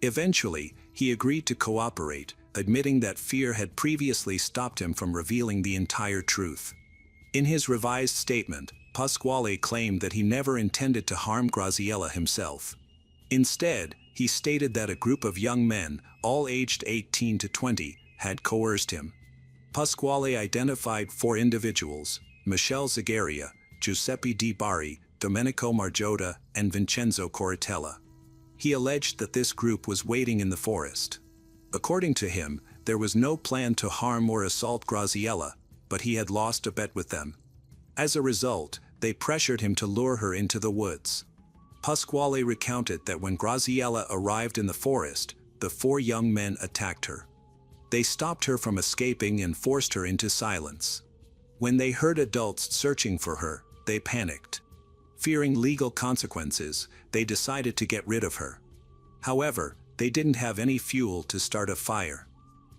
Eventually, he agreed to cooperate, admitting that fear had previously stopped him from revealing the entire truth. In his revised statement, Pasquale claimed that he never intended to harm Graziella himself. Instead, he stated that a group of young men, all aged 18 to 20, had coerced him. Pasquale identified 4 individuals: Michele Zagaria, Giuseppe Di Bari, Domenico Margiotta, and Vincenzo Corritella. He alleged that this group was waiting in the forest. According to him, there was no plan to harm or assault Graziella, but he had lost a bet with them. As a result, they pressured him to lure her into the woods. Pasquale recounted that when Graziella arrived in the forest, the 4 young men attacked her. They stopped her from escaping and forced her into silence. When they heard adults searching for her, they panicked. Fearing legal consequences, they decided to get rid of her. However, they didn't have any fuel to start a fire.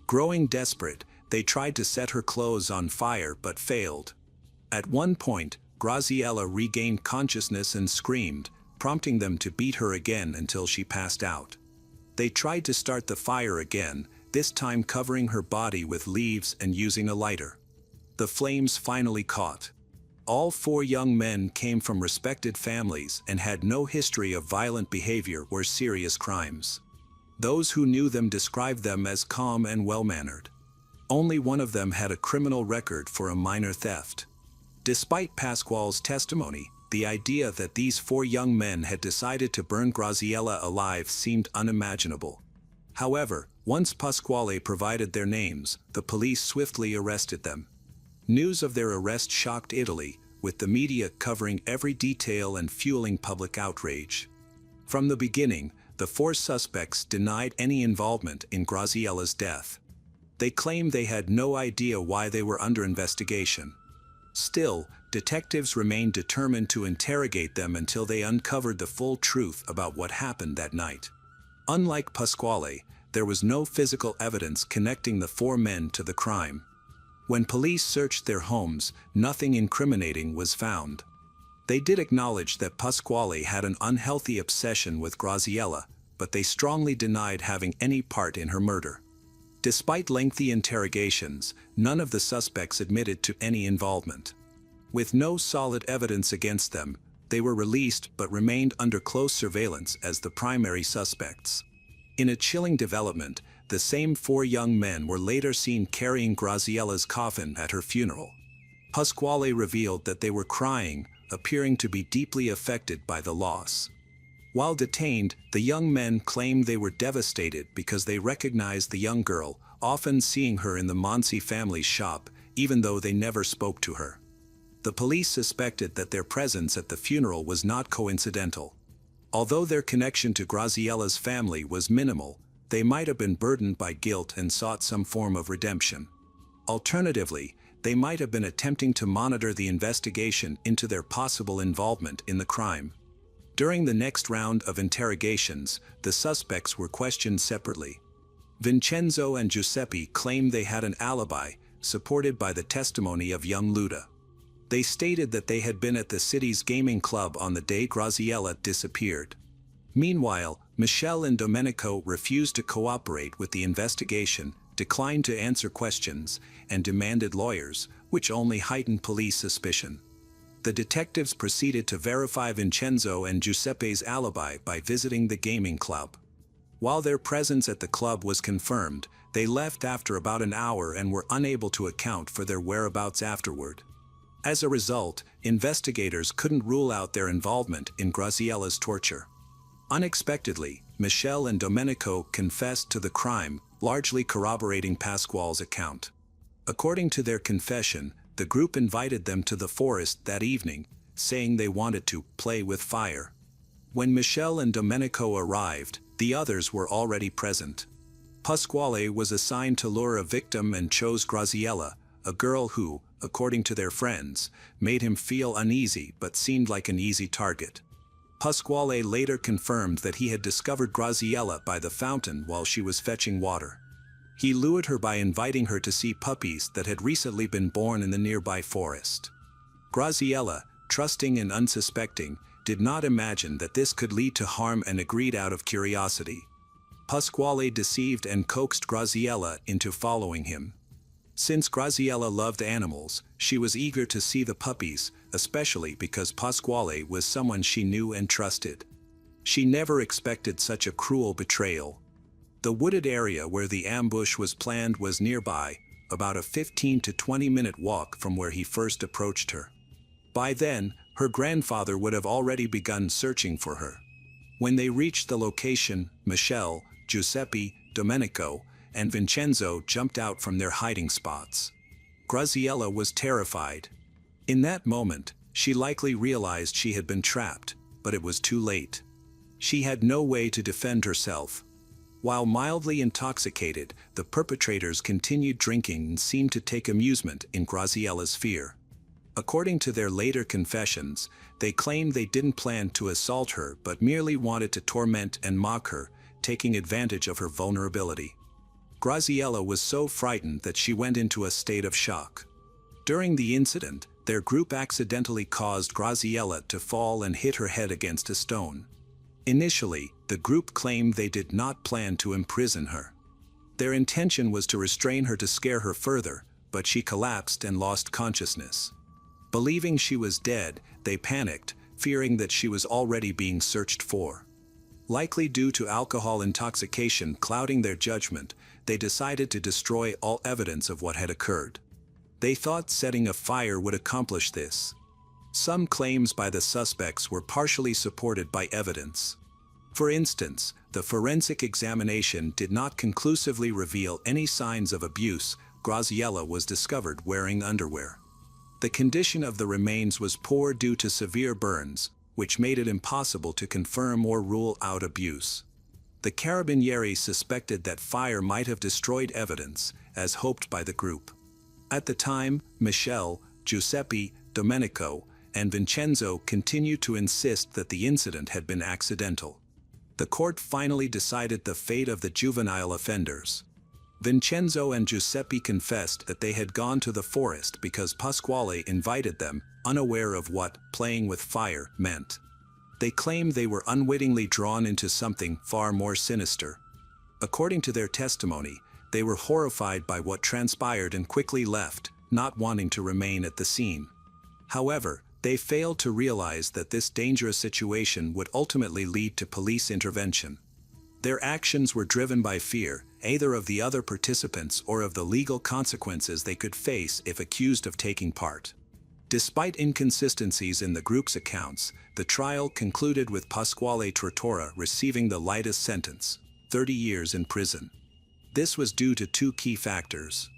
Growing desperate, they tried to set her clothes on fire but failed. At one point, Graziella regained consciousness and screamed, prompting them to beat her again until she passed out. They tried to start the fire again, this time covering her body with leaves and using a lighter. The flames finally caught. All 4 young men came from respected families and had no history of violent behavior or serious crimes. Those who knew them described them as calm and well-mannered. Only one of them had a criminal record for a minor theft. Despite Pasquale's testimony, the idea that these 4 young men had decided to burn Graziella alive seemed unimaginable. However, once Pasquale provided their names, the police swiftly arrested them. News of their arrest shocked Italy, with the media covering every detail and fueling public outrage. From the beginning, the 4 suspects denied any involvement in Graziella's death. They claimed they had no idea why they were under investigation. Still, detectives remained determined to interrogate them until they uncovered the full truth about what happened that night. Unlike Pasquale, there was no physical evidence connecting the 4 men to the crime. When police searched their homes, nothing incriminating was found. They did acknowledge that Pasquale had an unhealthy obsession with Graziella, but they strongly denied having any part in her murder. Despite lengthy interrogations, none of the suspects admitted to any involvement. With no solid evidence against them, they were released but remained under close surveillance as the primary suspects. In a chilling development, the same 4 young men were later seen carrying Graziella's coffin at her funeral. Pasquale revealed that they were crying, appearing to be deeply affected by the loss. While detained, the young men claimed they were devastated because they recognized the young girl, often seeing her in the Monsi family's shop, even though they never spoke to her. The police suspected that their presence at the funeral was not coincidental. Although their connection to Graziella's family was minimal, they might have been burdened by guilt and sought some form of redemption. Alternatively, they might have been attempting to monitor the investigation into their possible involvement in the crime. During the next round of interrogations, the suspects were questioned separately. Vincenzo and Giuseppe claimed they had an alibi, supported by the testimony of young Luda. They stated that they had been at the city's gaming club on the day Graziella disappeared. Meanwhile, Michelle and Domenico refused to cooperate with the investigation, declined to answer questions, and demanded lawyers, which only heightened police suspicion. The detectives proceeded to verify Vincenzo and Giuseppe's alibi by visiting the gaming club. While their presence at the club was confirmed, they left after about an hour and were unable to account for their whereabouts afterward. As a result, investigators couldn't rule out their involvement in Graziella's torture. Unexpectedly, Michelle and Domenico confessed to the crime, largely corroborating Pasquale's account. According to their confession, the group invited them to the forest that evening, saying they wanted to play with fire. When Michelle and Domenico arrived, the others were already present. Pasquale was assigned to lure a victim and chose Graziella, a girl who, according to their friends, made him feel uneasy but seemed like an easy target. Pasquale later confirmed that he had discovered Graziella by the fountain while she was fetching water. He lured her by inviting her to see puppies that had recently been born in the nearby forest. Graziella, trusting and unsuspecting, did not imagine that this could lead to harm and agreed out of curiosity. Pasquale deceived and coaxed Graziella into following him. Since Graziella loved animals, she was eager to see the puppies, especially because Pasquale was someone she knew and trusted. She never expected such a cruel betrayal. The wooded area where the ambush was planned was nearby, about a 15 to 20-minute walk from where he first approached her. By then, her grandfather would have already begun searching for her. When they reached the location, Michelle, Giuseppe, Domenico, and Vincenzo jumped out from their hiding spots. Graziella was terrified. In that moment, she likely realized she had been trapped, but it was too late. She had no way to defend herself. While mildly intoxicated, the perpetrators continued drinking and seemed to take amusement in Graziella's fear. According to their later confessions, they claimed they didn't plan to assault her but merely wanted to torment and mock her, taking advantage of her vulnerability. Graziella was so frightened that she went into a state of shock. During the incident, their group accidentally caused Graziella to fall and hit her head against a stone. Initially, the group claimed they did not plan to imprison her. Their intention was to restrain her to scare her further, but she collapsed and lost consciousness. Believing she was dead, they panicked, fearing that she was already being searched for. Likely due to alcohol intoxication clouding their judgment, they decided to destroy all evidence of what had occurred. They thought setting a fire would accomplish this. Some claims by the suspects were partially supported by evidence. For instance, the forensic examination did not conclusively reveal any signs of abuse. Graziella was discovered wearing underwear. The condition of the remains was poor due to severe burns, which made it impossible to confirm or rule out abuse. The Carabinieri suspected that fire might have destroyed evidence, as hoped by the group. At the time, Michelle, Giuseppe, Domenico, and Vincenzo continued to insist that the incident had been accidental. The court finally decided the fate of the juvenile offenders. Vincenzo and Giuseppe confessed that they had gone to the forest because Pasquale invited them, unaware of what playing with fire meant. They claimed they were unwittingly drawn into something far more sinister. According to their testimony, they were horrified by what transpired and quickly left, not wanting to remain at the scene. However, they failed to realize that this dangerous situation would ultimately lead to police intervention. Their actions were driven by fear, either of the other participants or of the legal consequences they could face if accused of taking part. Despite inconsistencies in the group's accounts, the trial concluded with Pasquale Tortora receiving the lightest sentence, 30 years in prison. This was due to two key factors.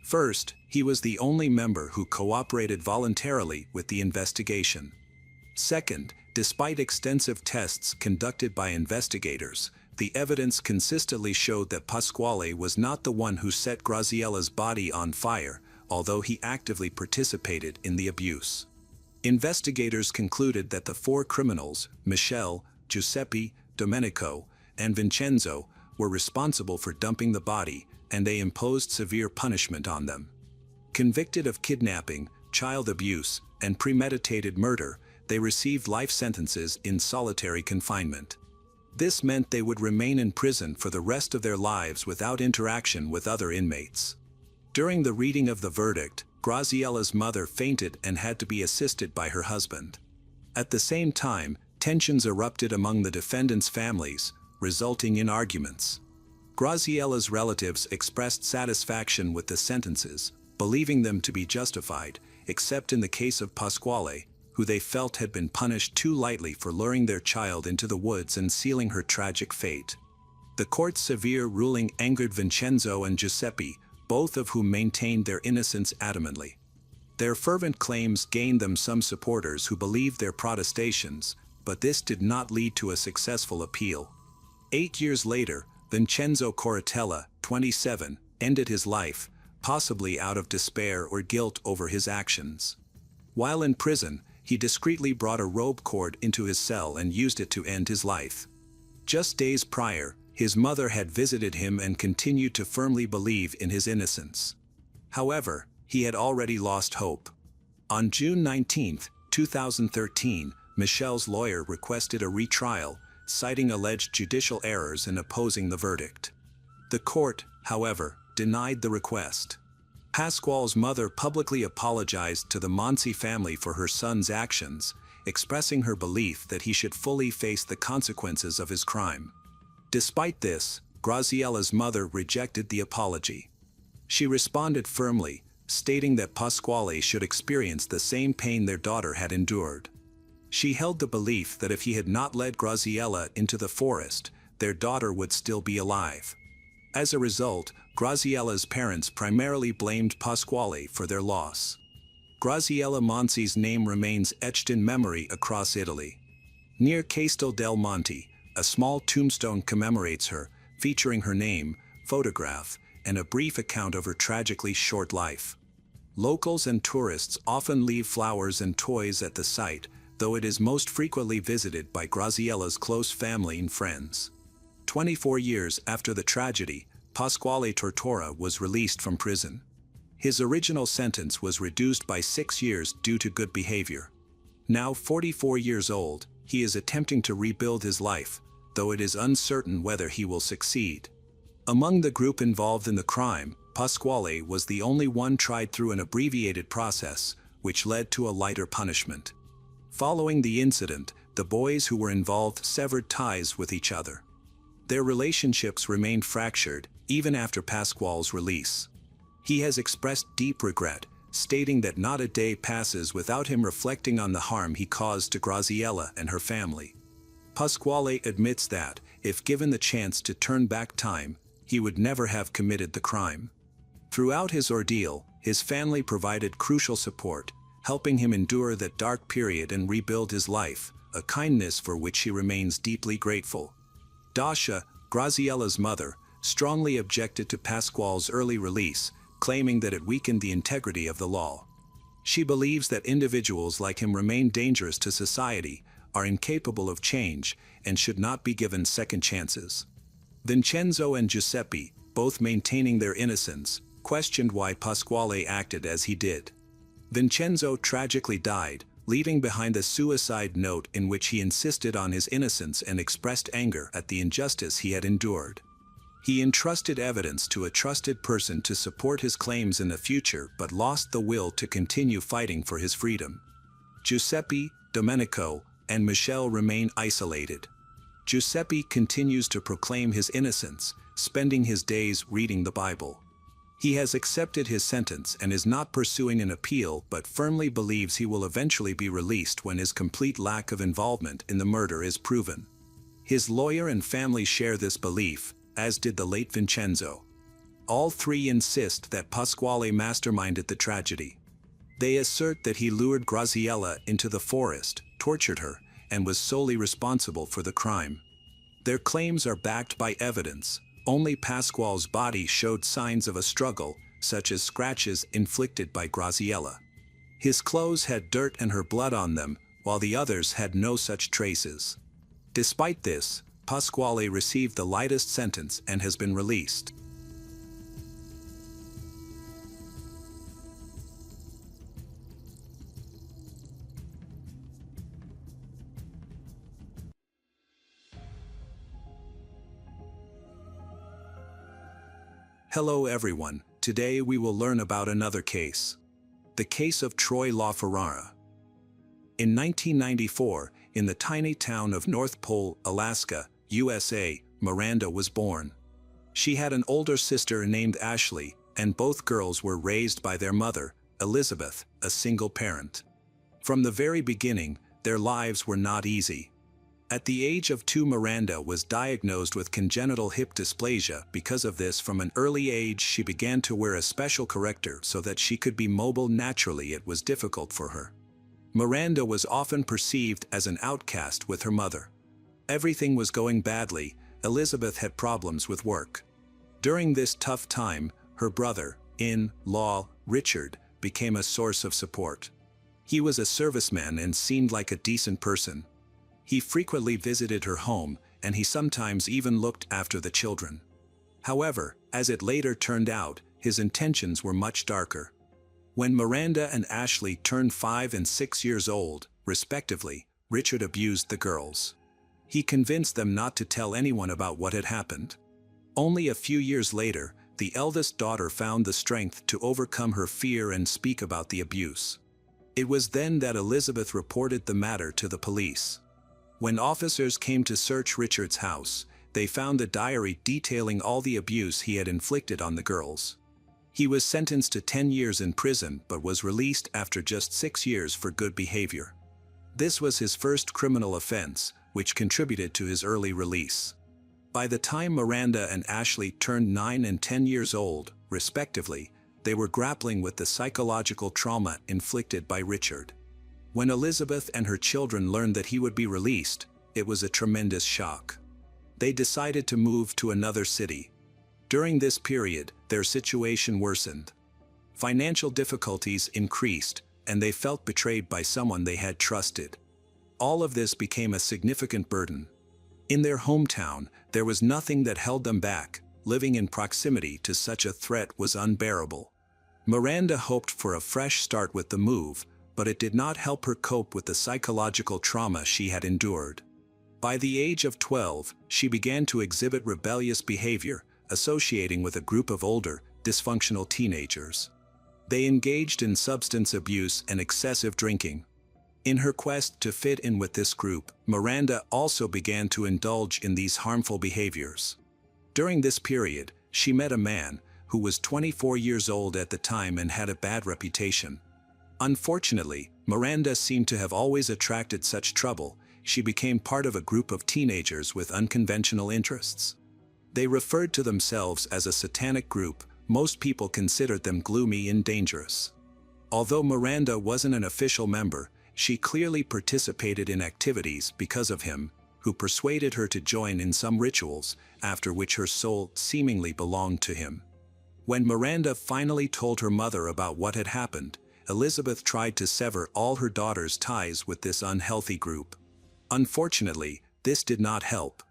First, he was the only member who cooperated voluntarily with the investigation. Second, despite extensive tests conducted by investigators, the evidence consistently showed that Pasquale was not the one who set Graziella's body on fire, although he actively participated in the abuse. Investigators concluded that the four criminals, Michelle, Giuseppe, Domenico, and Vincenzo, were responsible for dumping the body, and they imposed severe punishment on them. Convicted of kidnapping, child abuse, and premeditated murder, they received life sentences in solitary confinement. This meant they would remain in prison for the rest of their lives without interaction with other inmates. During the reading of the verdict, Graziella's mother fainted and had to be assisted by her husband. At the same time, tensions erupted among the defendants' families, resulting in arguments. Graziella's relatives expressed satisfaction with the sentences, believing them to be justified, except in the case of Pasquale, who they felt had been punished too lightly for luring their child into the woods and sealing her tragic fate. The court's severe ruling angered Vincenzo and Giuseppe, both of whom maintained their innocence adamantly. Their fervent claims gained them some supporters who believed their protestations, but this did not lead to a successful appeal. 8 years later, Vincenzo Corratella, 27, ended his life, possibly out of despair or guilt over his actions. While in prison, he discreetly brought a rope cord into his cell and used it to end his life. Just days prior, his mother had visited him and continued to firmly believe in his innocence. However, he had already lost hope. On June 19, 2013, Michelle's lawyer requested a retrial, citing alleged judicial errors in opposing the verdict. The court, however, denied the request. Pasquale's mother publicly apologized to the Monsi family for her son's actions, expressing her belief that he should fully face the consequences of his crime. Despite this, Graziella's mother rejected the apology. She responded firmly, stating that Pasquale should experience the same pain their daughter had endured. She held the belief that if he had not led Graziella into the forest, their daughter would still be alive. As a result, Graziella's parents primarily blamed Pasquale for their loss. Graziella Monsi's name remains etched in memory across Italy. Near Castel del Monte, a small tombstone commemorates her, featuring her name, photograph, and a brief account of her tragically short life. Locals and tourists often leave flowers and toys at the site, though it is most frequently visited by Graziella's close family and friends. 24 years after the tragedy, Pasquale Tortora was released from prison. His original sentence was reduced by 6 years due to good behavior. Now 44 years old, he is attempting to rebuild his life, though it is uncertain whether he will succeed. Among the group involved in the crime, Pasquale was the only one tried through an abbreviated process, which led to a lighter punishment. Following the incident, the boys who were involved severed ties with each other. Their relationships remained fractured, even after Pasquale's release. He has expressed deep regret, stating that not a day passes without him reflecting on the harm he caused to Graziella and her family. Pasquale admits that, if given the chance to turn back time, he would never have committed the crime. Throughout his ordeal, his family provided crucial support, helping him endure that dark period and rebuild his life, a kindness for which he remains deeply grateful. Dasha, Graziella's mother, strongly objected to Pasquale's early release, claiming that it weakened the integrity of the law. She believes that individuals like him remain dangerous to society, are incapable of change, and should not be given second chances. Vincenzo and Giuseppe, both maintaining their innocence, questioned why Pasquale acted as he did. Vincenzo tragically died, leaving behind a suicide note in which he insisted on his innocence and expressed anger at the injustice he had endured. He entrusted evidence to a trusted person to support his claims in the future but lost the will to continue fighting for his freedom. Giuseppe, Domenico, and Michelle remain isolated. Giuseppe continues to proclaim his innocence, spending his days reading the Bible. He has accepted his sentence and is not pursuing an appeal but firmly believes he will eventually be released when his complete lack of involvement in the murder is proven. His lawyer and family share this belief, as did the late Vincenzo. All three insist that Pasquale masterminded the tragedy. They assert that he lured Graziella into the forest, tortured her, and was solely responsible for the crime. Their claims are backed by evidence. Only Pasquale's body showed signs of a struggle, such as scratches inflicted by Graziella. His clothes had dirt and her blood on them, while the others had no such traces. Despite this, Pasquale received the lightest sentence and has been released. Hello everyone, today we will learn about another case. The case of Troy LaFerrara. In 1994, in the tiny town of North Pole, Alaska, USA, Miranda was born. She had an older sister named Ashley, and both girls were raised by their mother, Elizabeth, a single parent. From the very beginning, their lives were not easy. At the age of 2, Miranda was diagnosed with congenital hip dysplasia. Because of this, from an early age she began to wear a special corrector so that she could be mobile naturally. It was difficult for her. Miranda was often perceived as an outcast with her mother. Everything was going badly. Elizabeth had problems with work. During this tough time, her brother-in-law, Richard, became a source of support. He was a serviceman and seemed like a decent person. He frequently visited her home, and he sometimes even looked after the children. However, as it later turned out, his intentions were much darker. When Miranda and Ashley turned 5 and 6 years old, respectively, Richard abused the girls. He convinced them not to tell anyone about what had happened. Only a few years later, the eldest daughter found the strength to overcome her fear and speak about the abuse. It was then that Elizabeth reported the matter to the police. When officers came to search Richard's house, they found a diary detailing all the abuse he had inflicted on the girls. He was sentenced to 10 years in prison but was released after just 6 years for good behavior. This was his first criminal offense, which contributed to his early release. By the time Miranda and Ashley turned 9 and 10 years old, respectively, they were grappling with the psychological trauma inflicted by Richard. When Elizabeth and her children learned that he would be released, it was a tremendous shock. They decided to move to another city. During this period, their situation worsened. Financial difficulties increased, and they felt betrayed by someone they had trusted. All of this became a significant burden. In their hometown, there was nothing that held them back. Living in proximity to such a threat was unbearable. Miranda hoped for a fresh start with the move, but it did not help her cope with the psychological trauma she had endured. By the age of 12, she began to exhibit rebellious behavior, associating with a group of older, dysfunctional teenagers. They engaged in substance abuse and excessive drinking. In her quest to fit in with this group, Miranda also began to indulge in these harmful behaviors. During this period, she met a man who was 24 years old at the time and had a bad reputation. Unfortunately, Miranda seemed to have always attracted such trouble. She became part of a group of teenagers with unconventional interests. They referred to themselves as a satanic group. Most people considered them gloomy and dangerous. Although Miranda wasn't an official member, she clearly participated in activities because of him, who persuaded her to join in some rituals, after which her soul seemingly belonged to him. When Miranda finally told her mother about what had happened, Elizabeth tried to sever all her daughter's ties with this unhealthy group. Unfortunately, this did not help.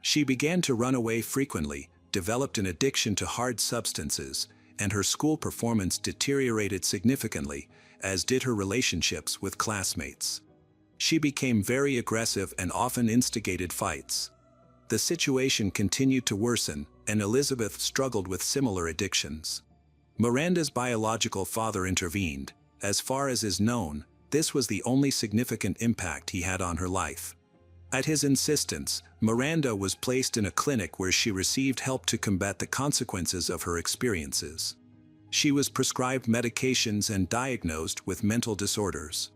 She began to run away frequently, developed an addiction to hard substances, and her school performance deteriorated significantly, as did her relationships with classmates. She became very aggressive and often instigated fights. The situation continued to worsen, and Elizabeth struggled with similar addictions. Miranda's biological father intervened. As far as is known, this was the only significant impact he had on her life. At his insistence, Miranda was placed in a clinic where she received help to combat the consequences of her experiences. She was prescribed medications and diagnosed with mental disorders.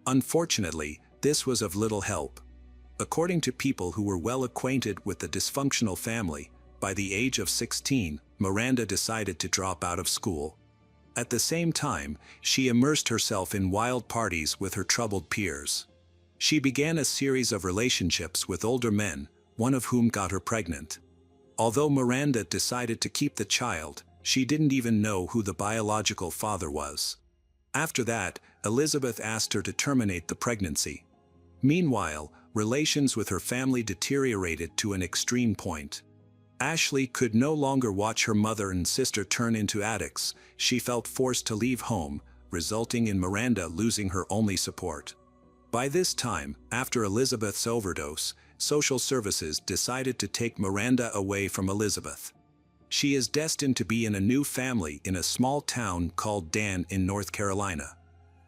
Unfortunately, this was of little help. According to people who were well acquainted with the dysfunctional family, by the age of 16, Miranda decided to drop out of school. At the same time, she immersed herself in wild parties with her troubled peers. She began a series of relationships with older men, one of whom got her pregnant. Although Miranda decided to keep the child, she didn't even know who the biological father was. After that, Elizabeth asked her to terminate the pregnancy. Meanwhile, relations with her family deteriorated to an extreme point. Ashley could no longer watch her mother and sister turn into addicts. She felt forced to leave home, resulting in Miranda losing her only support. By this time, after Elizabeth's overdose, social services decided to take Miranda away from Elizabeth. She is destined to be in a new family in a small town called Dan in North Carolina.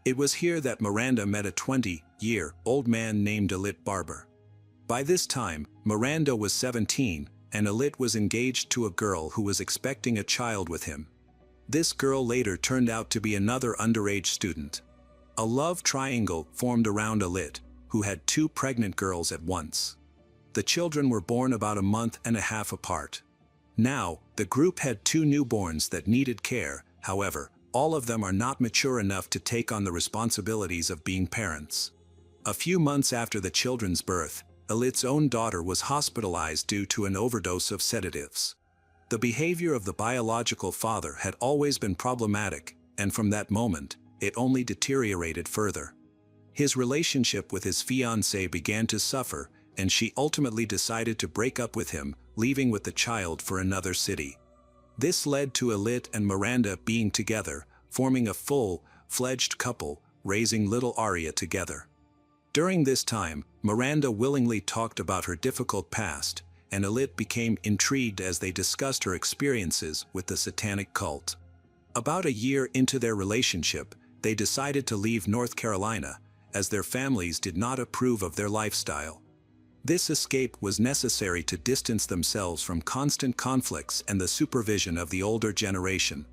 It was here that Miranda met a 20-year-old man named Alit Barber. By this time, Miranda was 17, and Alit was engaged to a girl who was expecting a child with him. This girl later turned out to be another underage student. A love triangle formed around Alit, who had 2 pregnant girls at once. The children were born about a month and a half apart. Now, the group had 2 newborns that needed care. However, all of them are not mature enough to take on the responsibilities of being parents. A few months after the children's birth, Alit's own daughter was hospitalized due to an overdose of sedatives. The behavior of the biological father had always been problematic, and from that moment, it only deteriorated further. His relationship with his fiancée began to suffer, and she ultimately decided to break up with him, leaving with the child for another city. This led to Alit and Miranda being together, forming a full-fledged couple, raising little Aria together. During this time, Miranda willingly talked about her difficult past, and Alit became intrigued as they discussed her experiences with the satanic cult. About a year into their relationship, they decided to leave North Carolina, as their families did not approve of their lifestyle. This escape was necessary to distance themselves from constant conflicts and the supervision of the older generation.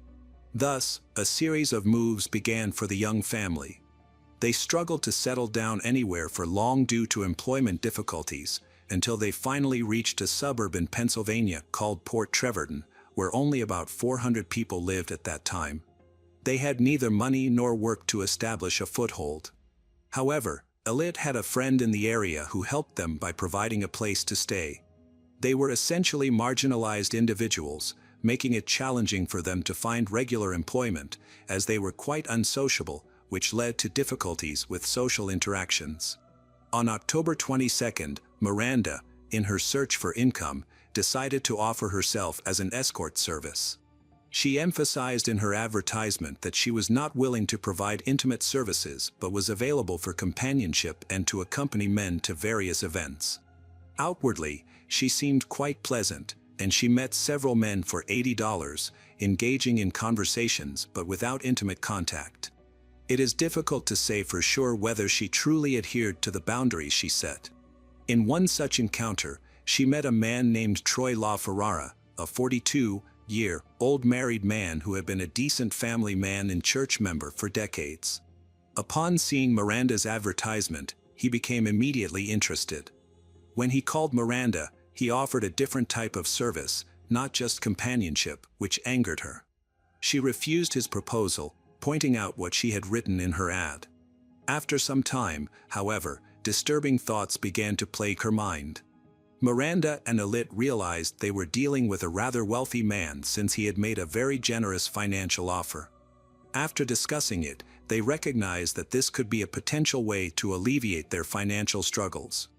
Thus, a series of moves began for the young family. They struggled to settle down anywhere for long due to employment difficulties, until they finally reached a suburb in Pennsylvania called Port Trevorton, where only about 400 people lived at that time. They had neither money nor work to establish a foothold. However, Alit had a friend in the area who helped them by providing a place to stay. They were essentially marginalized individuals, making it challenging for them to find regular employment, as they were quite unsociable, which led to difficulties with social interactions. On October 22, Miranda, in her search for income, decided to offer herself as an escort service. She emphasized in her advertisement that she was not willing to provide intimate services but was available for companionship and to accompany men to various events. Outwardly, she seemed quite pleasant, and she met several men for $80, engaging in conversations but without intimate contact. It is difficult to say for sure whether she truly adhered to the boundaries she set. In one such encounter, she met a man named Troy LaFerrara, a 42-year-old married man who had been a decent family man and church member for decades. Upon seeing Miranda's advertisement, he became immediately interested. When he called Miranda, he offered a different type of service, not just companionship, which angered her. She refused his proposal, pointing out what she had written in her ad. After some time, however, disturbing thoughts began to plague her mind. Miranda and Alit realized they were dealing with a rather wealthy man since he had made a very generous financial offer. After discussing it, they recognized that this could be a potential way to alleviate their financial struggles.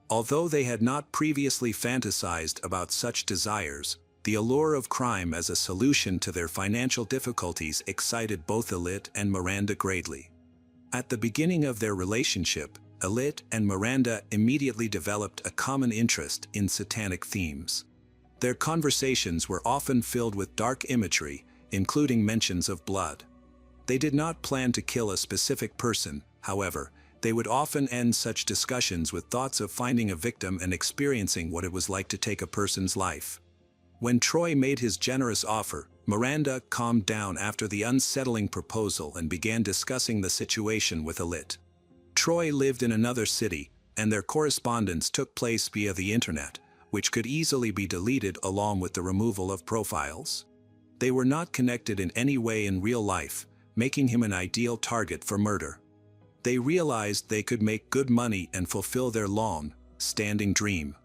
Although they had not previously fantasized about such desires, the allure of crime as a solution to their financial difficulties excited both Alit and Miranda greatly. At the beginning of their relationship, Alit and Miranda immediately developed a common interest in satanic themes. Their conversations were often filled with dark imagery, including mentions of blood. They did not plan to kill a specific person, however. They would often end such discussions with thoughts of finding a victim and experiencing what it was like to take a person's life. When Troy made his generous offer, Miranda calmed down after the unsettling proposal and began discussing the situation with Alit. Troy lived in another city, and their correspondence took place via the internet, which could easily be deleted along with the removal of profiles. They were not connected in any way in real life, making him an ideal target for murder. They realized they could make good money and fulfill their long-standing dream.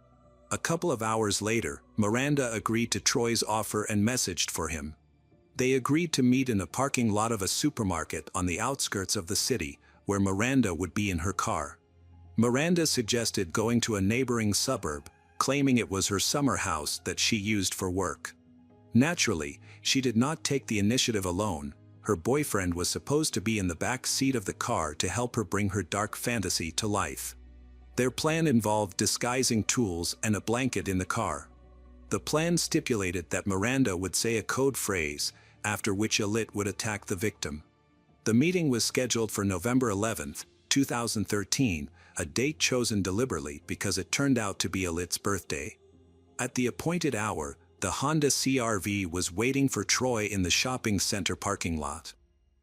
A couple of hours later, Miranda agreed to Troy's offer and messaged for him. They agreed to meet in the parking lot of a supermarket on the outskirts of the city, where Miranda would be in her car. Miranda suggested going to a neighboring suburb, claiming it was her summer house that she used for work. Naturally, she did not take the initiative alone. Her boyfriend was supposed to be in the back seat of the car to help her bring her dark fantasy to life. Their plan involved disguising tools and a blanket in the car. The plan stipulated that Miranda would say a code phrase, after which Alit would attack the victim. The meeting was scheduled for November 11, 2013, a date chosen deliberately because it turned out to be Alit's birthday. At the appointed hour, the Honda CR-V was waiting for Troy in the shopping center parking lot.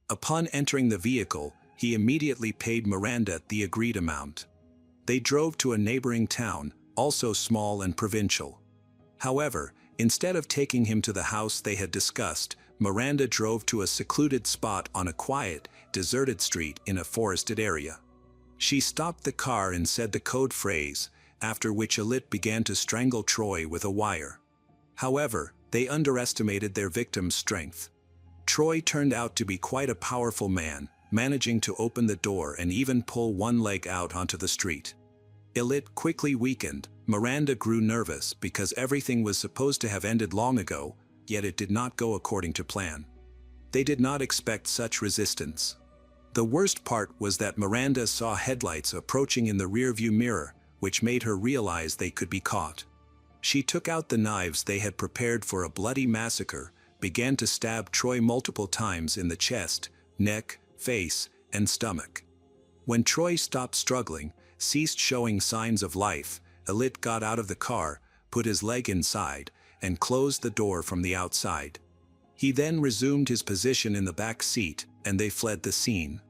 Upon entering the vehicle, he immediately paid Miranda the agreed amount. They drove to a neighboring town, also small and provincial. However, instead of taking him to the house they had discussed, Miranda drove to a secluded spot on a quiet, deserted street in a forested area. She stopped the car and said the code phrase, after which Alit began to strangle Troy with a wire. However, they underestimated their victim's strength. Troy turned out to be quite a powerful man, managing to open the door and even pull one leg out onto the street. Alit quickly weakened. Miranda grew nervous because everything was supposed to have ended long ago, yet it did not go according to plan. They did not expect such resistance. The worst part was that Miranda saw headlights approaching in the rearview mirror, which made her realize they could be caught. She took out the knives they had prepared for a bloody massacre, began to stab Troy multiple times in the chest, neck, face, and stomach. When Troy stopped struggling, ceased showing signs of life, Alit got out of the car, put his leg inside, and closed the door from the outside. He then resumed his position in the back seat, and they fled the scene.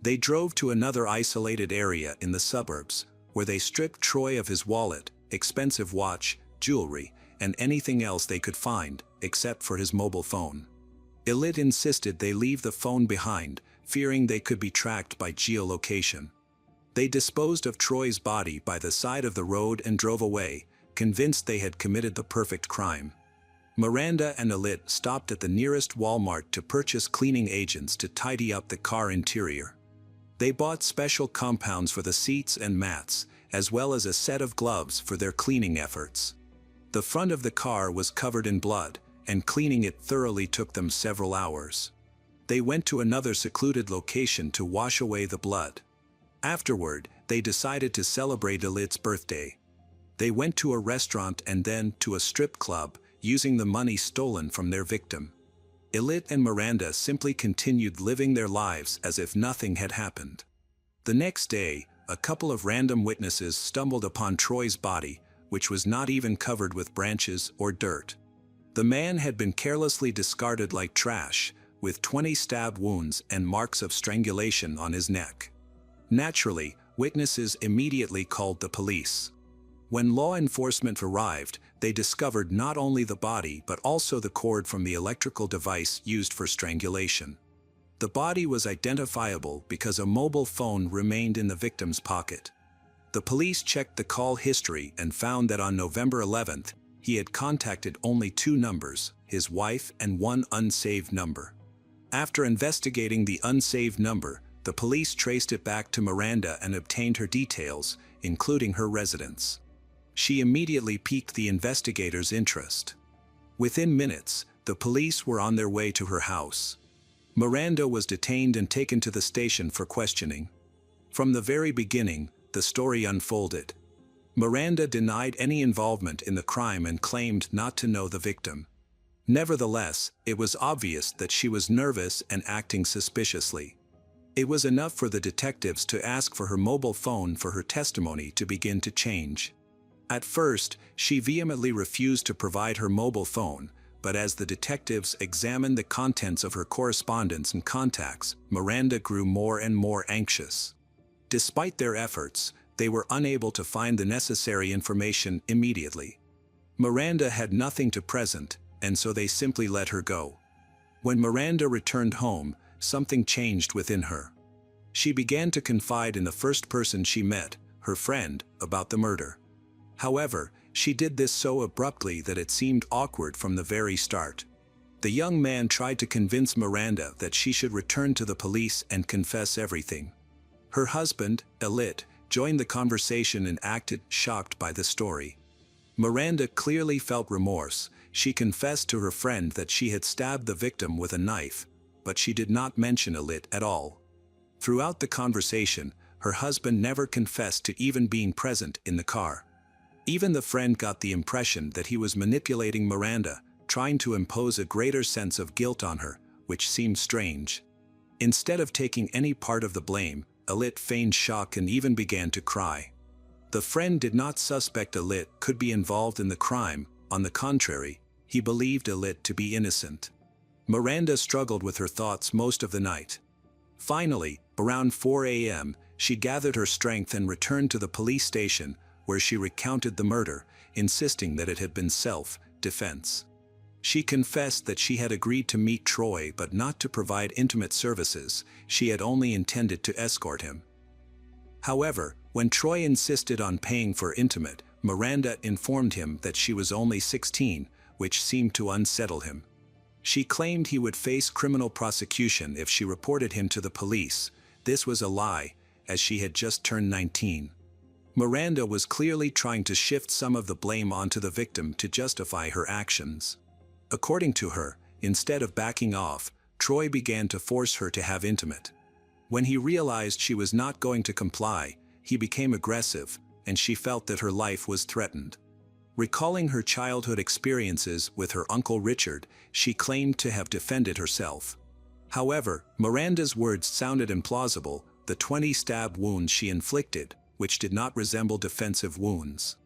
They drove to another isolated area in the suburbs, where they stripped Troy of his wallet, expensive watch, jewelry, and anything else they could find, except for his mobile phone. Alit insisted they leave the phone behind, fearing they could be tracked by geolocation. They disposed of Troy's body by the side of the road and drove away, convinced they had committed the perfect crime. Miranda and Alit stopped at the nearest Walmart to purchase cleaning agents to tidy up the car interior. They bought special compounds for the seats and mats, as well as a set of gloves for their cleaning efforts. The front of the car was covered in blood, and cleaning it thoroughly took them several hours. They went to another secluded location to wash away the blood. Afterward, they decided to celebrate Alit's birthday. They went to a restaurant and then to a strip club, using the money stolen from their victim. Elit and Miranda simply continued living their lives as if nothing had happened. The next day, a couple of random witnesses stumbled upon Troy's body, which was not even covered with branches or dirt. The man had been carelessly discarded like trash, with 20 stab wounds and marks of strangulation on his neck. Naturally, witnesses immediately called the police. When law enforcement arrived, they discovered not only the body but also the cord from the electrical device used for strangulation. The body was identifiable because a mobile phone remained in the victim's pocket. The police checked the call history and found that on November 11th, he had contacted only 2 numbers, his wife and 1 unsaved number. After investigating the unsaved number, the police traced it back to Miranda and obtained her details, including her residence. She immediately piqued the investigators' interest. Within minutes, the police were on their way to her house. Miranda was detained and taken to the station for questioning. From the very beginning, the story unfolded. Miranda denied any involvement in the crime and claimed not to know the victim. Nevertheless, it was obvious that she was nervous and acting suspiciously. It was enough for the detectives to ask for her mobile phone for her testimony to begin to change. At first, she vehemently refused to provide her mobile phone, but as the detectives examined the contents of her correspondence and contacts, Miranda grew more and more anxious. Despite their efforts, they were unable to find the necessary information immediately. Miranda had nothing to present, and so they simply let her go. When Miranda returned home, something changed within her. She began to confide in the first person she met, her friend, about the murder. However, she did this so abruptly that it seemed awkward from the very start. The young man tried to convince Miranda that she should return to the police and confess everything. Her husband, Elit, joined the conversation and acted shocked by the story. Miranda clearly felt remorse. She confessed to her friend that she had stabbed the victim with a knife, but she did not mention Elit at all. Throughout the conversation, her husband never confessed to even being present in the car. Even the friend got the impression that he was manipulating Miranda, trying to impose a greater sense of guilt on her, which seemed strange. Instead of taking any part of the blame, Elit feigned shock and even began to cry. The friend did not suspect Elit could be involved in the crime. On the contrary, he believed Elit to be innocent. Miranda struggled with her thoughts most of the night. Finally, around 4 a.m., she gathered her strength and returned to the police station, where she recounted the murder, insisting that it had been self-defense. She confessed that she had agreed to meet Troy but not to provide intimate services. She had only intended to escort him. However, when Troy insisted on paying for intimate, Miranda informed him that she was only 16, which seemed to unsettle him. She claimed he would face criminal prosecution if she reported him to the police. This was a lie, as she had just turned 19. Miranda was clearly trying to shift some of the blame onto the victim to justify her actions. According to her, instead of backing off, Troy began to force her to have intimate. When he realized she was not going to comply, he became aggressive, and she felt that her life was threatened. Recalling her childhood experiences with her Uncle Richard, she claimed to have defended herself. However, Miranda's words sounded implausible. The 20 stab wounds she inflicted, which did not resemble defensive wounds.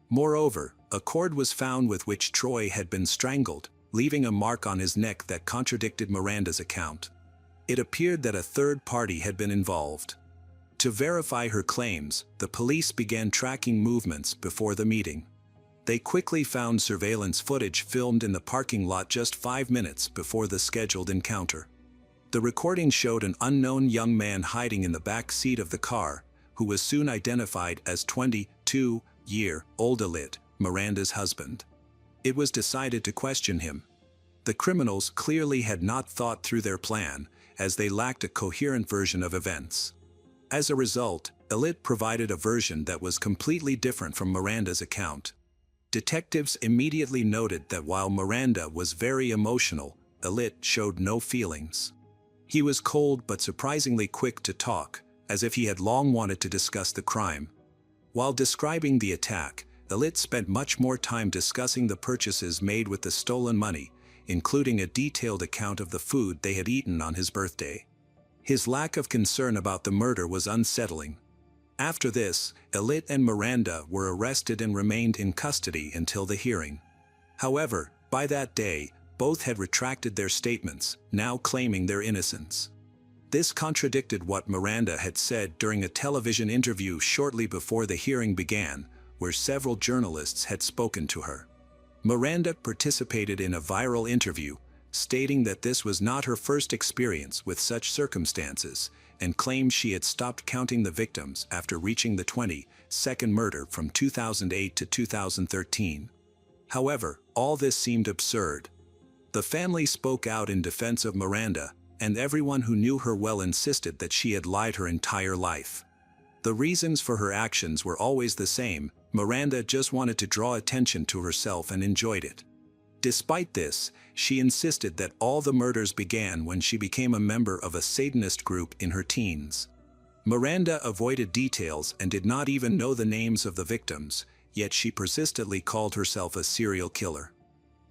Moreover, a cord was found with which Troy had been strangled, leaving a mark on his neck that contradicted Miranda's account. It appeared that a third party had been involved. To verify her claims, the police began tracking movements before the meeting. They quickly found surveillance footage filmed in the parking lot just 5 minutes before the scheduled encounter. The recording showed an unknown young man hiding in the back seat of the car, who was soon identified as 22-year-old Elit, Miranda's husband. It was decided to question him. The criminals clearly had not thought through their plan, as they lacked a coherent version of events. As a result, Elit provided a version that was completely different from Miranda's account. Detectives immediately noted that while Miranda was very emotional, Elit showed no feelings. He was cold but surprisingly quick to talk, as if he had long wanted to discuss the crime. While describing the attack, Elit spent much more time discussing the purchases made with the stolen money. including a detailed account of the food they had eaten on his birthday. His lack of concern about the murder was unsettling. After this, Elit and Miranda were arrested and remained in custody until the hearing. However, by that day, both had retracted their statements, now claiming their innocence. This contradicted what Miranda had said during a television interview shortly before the hearing began, where several journalists had spoken to her. Miranda participated in a viral interview, stating that this was not her first experience with such circumstances, and claimed she had stopped counting the victims after reaching the 22nd murder from 2008 to 2013. However, all this seemed absurd. The family spoke out in defense of Miranda, and everyone who knew her well insisted that she had lied her entire life. The reasons for her actions were always the same: Miranda just wanted to draw attention to herself and enjoyed it. Despite this, she insisted that all the murders began when she became a member of a Satanist group in her teens. Miranda avoided details and did not even know the names of the victims, yet she persistently called herself a serial killer.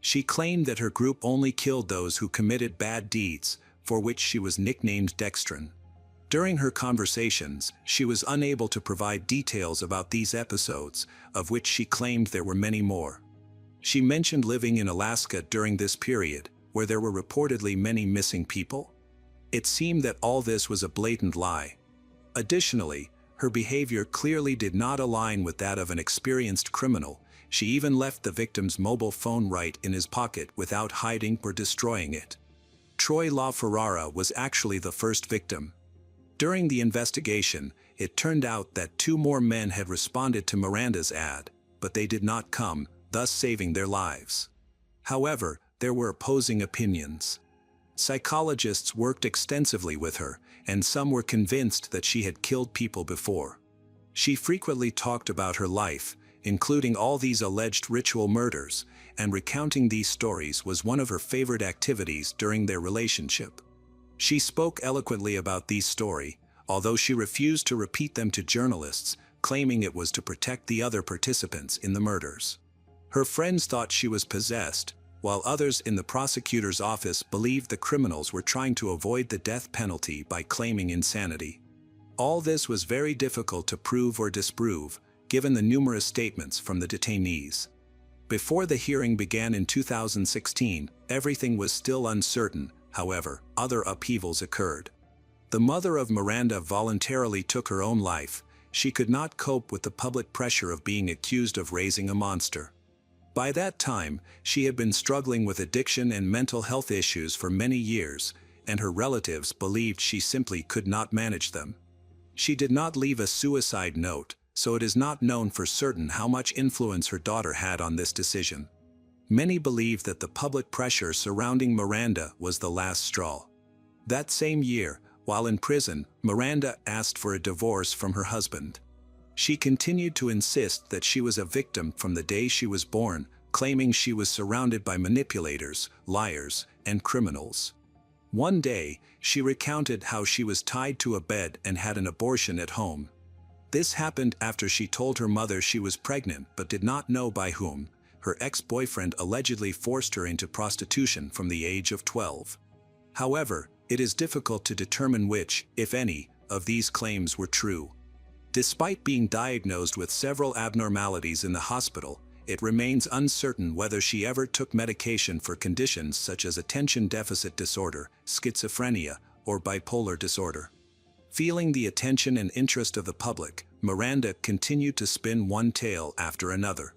She claimed that her group only killed those who committed bad deeds, for which she was nicknamed Dextrin. During her conversations, she was unable to provide details about these episodes, of which she claimed there were many more. She mentioned living in Alaska during this period, where there were reportedly many missing people. It seemed that all this was a blatant lie. Additionally, her behavior clearly did not align with that of an experienced criminal. She even left the victim's mobile phone right in his pocket without hiding or destroying it. Troy LaFerrara was actually the first victim. During the investigation, it turned out that 2 more men had responded to Miranda's ad, but they did not come, thus saving their lives. However, there were opposing opinions. Psychologists worked extensively with her, and some were convinced that she had killed people before. She frequently talked about her life, including all these alleged ritual murders, and recounting these stories was one of her favorite activities during their relationship. She spoke eloquently about these stories, although she refused to repeat them to journalists, claiming it was to protect the other participants in the murders. Her friends thought she was possessed, while others in the prosecutor's office believed the criminals were trying to avoid the death penalty by claiming insanity. All this was very difficult to prove or disprove, given the numerous statements from the detainees. Before the hearing began in 2016, everything was still uncertain. However, other upheavals occurred. The mother of Miranda voluntarily took her own life. She could not cope with the public pressure of being accused of raising a monster. By that time, she had been struggling with addiction and mental health issues for many years, and her relatives believed she simply could not manage them. She did not leave a suicide note, so it is not known for certain how much influence her daughter had on this decision. Many believe that the public pressure surrounding Miranda was the last straw. That same year, while in prison, Miranda asked for a divorce from her husband. She continued to insist that she was a victim from the day she was born, claiming she was surrounded by manipulators, liars, and criminals. One day, she recounted how she was tied to a bed and had an abortion at home. This happened after she told her mother she was pregnant but did not know by whom. Her ex-boyfriend allegedly forced her into prostitution from the age of 12. However, it is difficult to determine which, if any, of these claims were true. Despite being diagnosed with several abnormalities in the hospital, it remains uncertain whether she ever took medication for conditions such as attention deficit disorder, schizophrenia, or bipolar disorder. Feeling the attention and interest of the public, Miranda continued to spin one tale after another.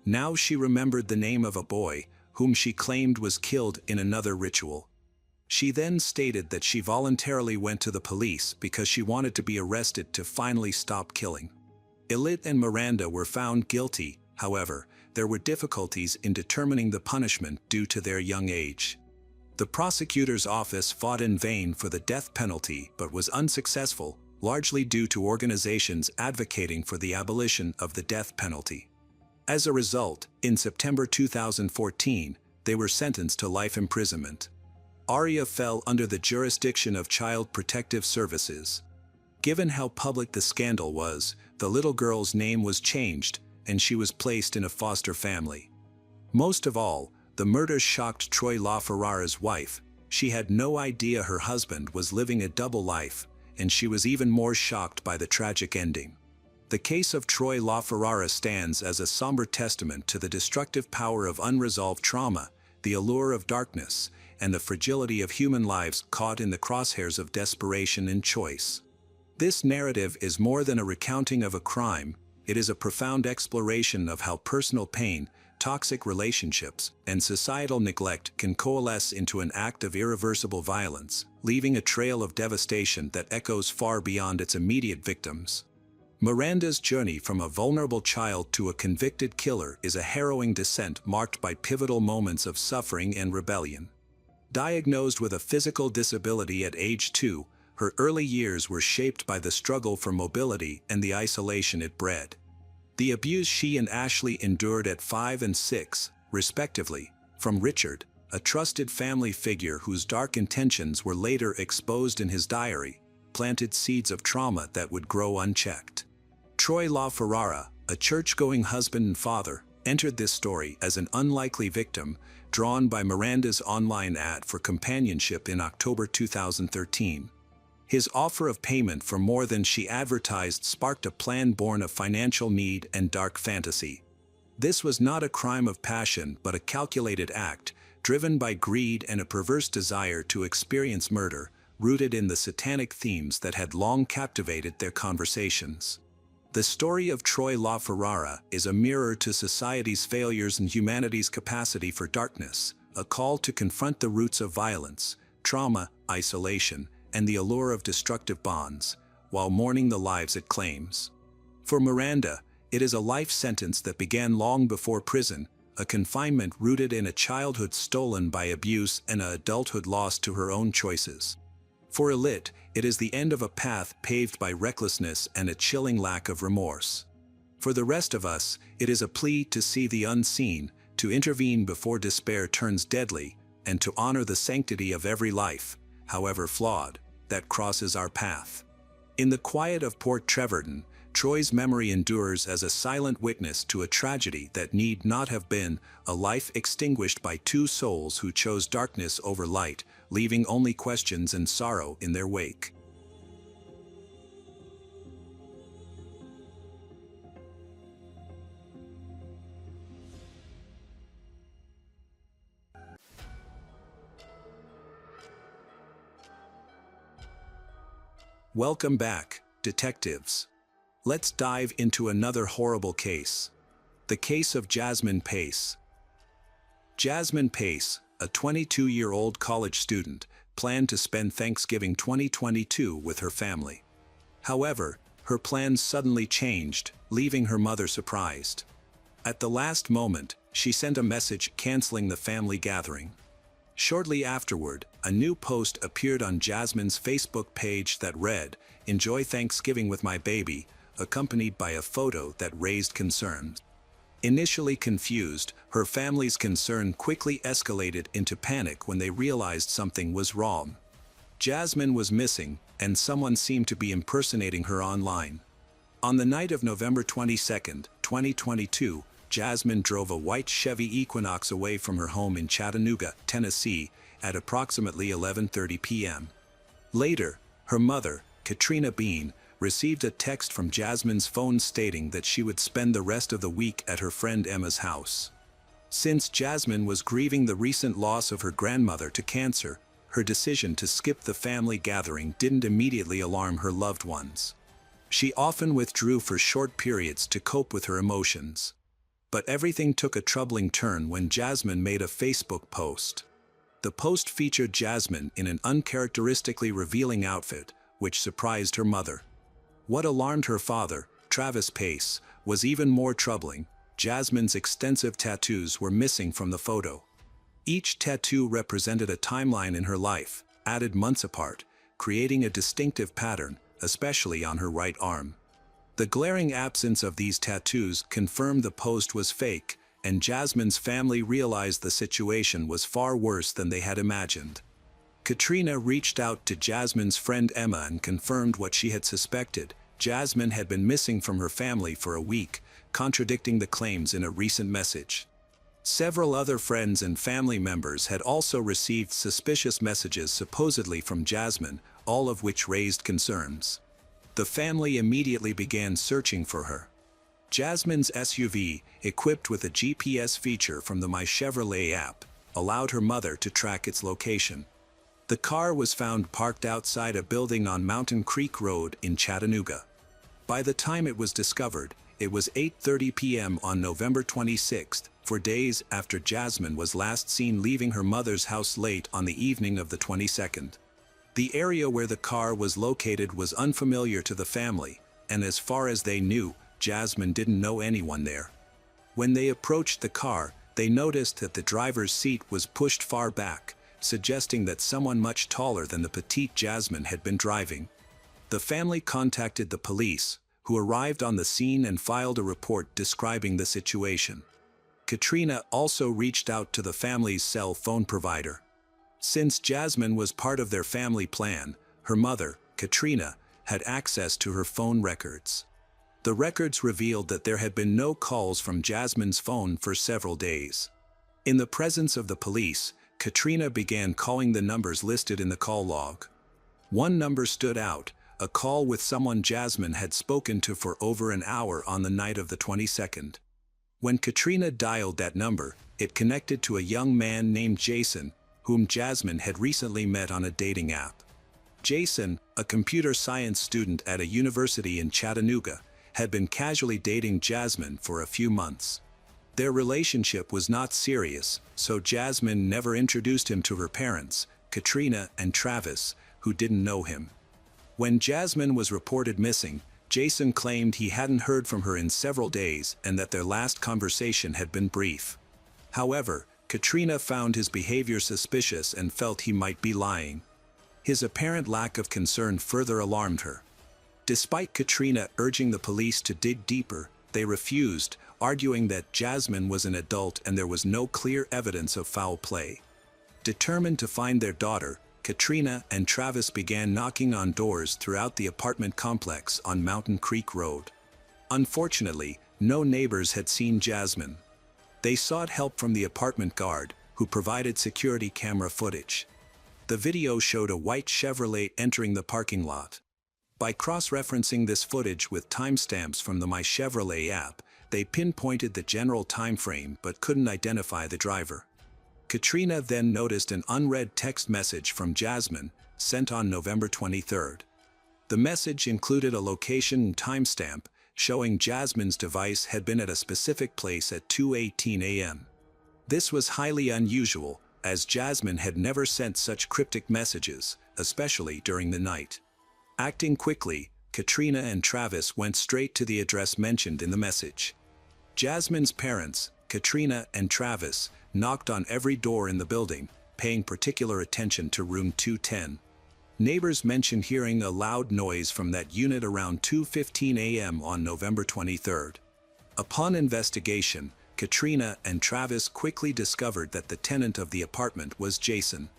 Now she remembered the name of a boy, whom she claimed was killed in another ritual. She then stated that she voluntarily went to the police because she wanted to be arrested to finally stop killing. Elit and Miranda were found guilty. However, there were difficulties in determining the punishment due to their young age. The prosecutor's office fought in vain for the death penalty but was unsuccessful, largely due to organizations advocating for the abolition of the death penalty. As a result, in September 2014, they were sentenced to life imprisonment. Aria fell under the jurisdiction of Child Protective Services. Given how public the scandal was, the little girl's name was changed, and she was placed in a foster family. Most of all, the murder shocked Troy LaFerrara's wife. She had no idea her husband was living a double life, and she was even more shocked by the tragic ending. The case of Troy LaFerrara stands as a somber testament to the destructive power of unresolved trauma, the allure of darkness, and the fragility of human lives caught in the crosshairs of desperation and choice. This narrative is more than a recounting of a crime, it is a profound exploration of how personal pain, toxic relationships, and societal neglect can coalesce into an act of irreversible violence, leaving a trail of devastation that echoes far beyond its immediate victims. Miranda's journey from a vulnerable child to a convicted killer is a harrowing descent marked by pivotal moments of suffering and rebellion. Diagnosed with a physical disability at age 2, her early years were shaped by the struggle for mobility and the isolation it bred. The abuse she and Ashley endured at 5 and 6, respectively, from Richard, a trusted family figure whose dark intentions were later exposed in his diary, planted seeds of trauma that would grow unchecked. Troy LaFerrara, a church-going husband and father, entered this story as an unlikely victim, drawn by Miranda's online ad for companionship in October 2013. His offer of payment for more than she advertised sparked a plan born of financial need and dark fantasy. This was not a crime of passion but a calculated act, driven by greed and a perverse desire to experience murder, rooted in the satanic themes that had long captivated their conversations. The story of Troy LaFerrara is a mirror to society's failures and humanity's capacity for darkness, a call to confront the roots of violence, trauma, isolation, and the allure of destructive bonds, while mourning the lives it claims. For Miranda, it is a life sentence that began long before prison, a confinement rooted in a childhood stolen by abuse and an adulthood lost to her own choices. For Elit, it is the end of a path paved by recklessness and a chilling lack of remorse. For the rest of us, it is a plea to see the unseen, to intervene before despair turns deadly, and to honor the sanctity of every life, however flawed, that crosses our path. In the quiet of Port Trevorton, Troy's memory endures as a silent witness to a tragedy that need not have been, a life extinguished by two souls who chose darkness over light, leaving only questions and sorrow in their wake. Welcome back, detectives. Let's dive into another horrible case. The case of Jasmine Pace. Jasmine Pace, a 22-year-old college student, planned to spend Thanksgiving 2022 with her family. However, her plans suddenly changed, leaving her mother surprised. At the last moment, she sent a message canceling the family gathering. Shortly afterward, a new post appeared on Jasmine's Facebook page that read, "Enjoy Thanksgiving with my baby," accompanied by a photo that raised concerns. Initially confused, her family's concern quickly escalated into panic when they realized something was wrong. Jasmine was missing, and someone seemed to be impersonating her online. On the night of November 22, 2022, Jasmine drove a white Chevy Equinox away from her home in Chattanooga, Tennessee, at approximately 11:30 p.m. Later, her mother, Katrina Bean, received a text from Jasmine's phone stating that she would spend the rest of the week at her friend Emma's house. Since Jasmine was grieving the recent loss of her grandmother to cancer, her decision to skip the family gathering didn't immediately alarm her loved ones. She often withdrew for short periods to cope with her emotions. But everything took a troubling turn when Jasmine made a Facebook post. The post featured Jasmine in an uncharacteristically revealing outfit, which surprised her mother. What alarmed her father, Travis Pace, was even more troubling. Jasmine's extensive tattoos were missing from the photo. Each tattoo represented a timeline in her life, added months apart, creating a distinctive pattern, especially on her right arm. The glaring absence of these tattoos confirmed the post was fake, and Jasmine's family realized the situation was far worse than they had imagined. Katrina reached out to Jasmine's friend Emma and confirmed what she had suspected. Jasmine had been missing from her family for a week, contradicting the claims in a recent message. Several other friends and family members had also received suspicious messages supposedly from Jasmine, all of which raised concerns. The family immediately began searching for her. Jasmine's SUV, equipped with a GPS feature from the My Chevrolet app, allowed her mother to track its location. The car was found parked outside a building on Mountain Creek Road in Chattanooga. By the time it was discovered, it was 8:30 p.m. on November 26, 4 days after Jasmine was last seen leaving her mother's house late on the evening of the 22nd. The area where the car was located was unfamiliar to the family, and as far as they knew, Jasmine didn't know anyone there. When they approached the car, they noticed that the driver's seat was pushed far back, suggesting that someone much taller than the petite Jasmine had been driving. The family contacted the police, who arrived on the scene and filed a report describing the situation. Katrina also reached out to the family's cell phone provider. Since Jasmine was part of their family plan, her mother, Katrina, had access to her phone records. The records revealed that there had been no calls from Jasmine's phone for several days. In the presence of the police, Katrina began calling the numbers listed in the call log. One number stood out, a call with someone Jasmine had spoken to for over an hour on the night of the 22nd. When Katrina dialed that number, it connected to a young man named Jason, whom Jasmine had recently met on a dating app. Jason, a computer science student at a university in Chattanooga, had been casually dating Jasmine for a few months. Their relationship was not serious, so Jasmine never introduced him to her parents, Katrina and Travis, who didn't know him. When Jasmine was reported missing, Jason claimed he hadn't heard from her in several days and that their last conversation had been brief. However, Katrina found his behavior suspicious and felt he might be lying. His apparent lack of concern further alarmed her. Despite Katrina urging the police to dig deeper, they refused, arguing that Jasmine was an adult and there was no clear evidence of foul play. Determined to find their daughter, Katrina and Travis began knocking on doors throughout the apartment complex on Mountain Creek Road. Unfortunately, no neighbors had seen Jasmine. They sought help from the apartment guard, who provided security camera footage. The video showed a white Chevrolet entering the parking lot. By cross-referencing this footage with timestamps from the My Chevrolet app, they pinpointed the general time frame but couldn't identify the driver. Katrina then noticed an unread text message from Jasmine, sent on November 23. The message included a location and timestamp, showing Jasmine's device had been at a specific place at 2:18 a.m. This was highly unusual, as Jasmine had never sent such cryptic messages, especially during the night. Acting quickly, Katrina and Travis went straight to the address mentioned in the message. Jasmine's parents, Katrina and Travis, knocked on every door in the building, paying particular attention to room 210. Neighbors mentioned hearing a loud noise from that unit around 2:15 a.m. on November 23. Upon investigation, Katrina and Travis quickly discovered that the tenant of the apartment was Jason.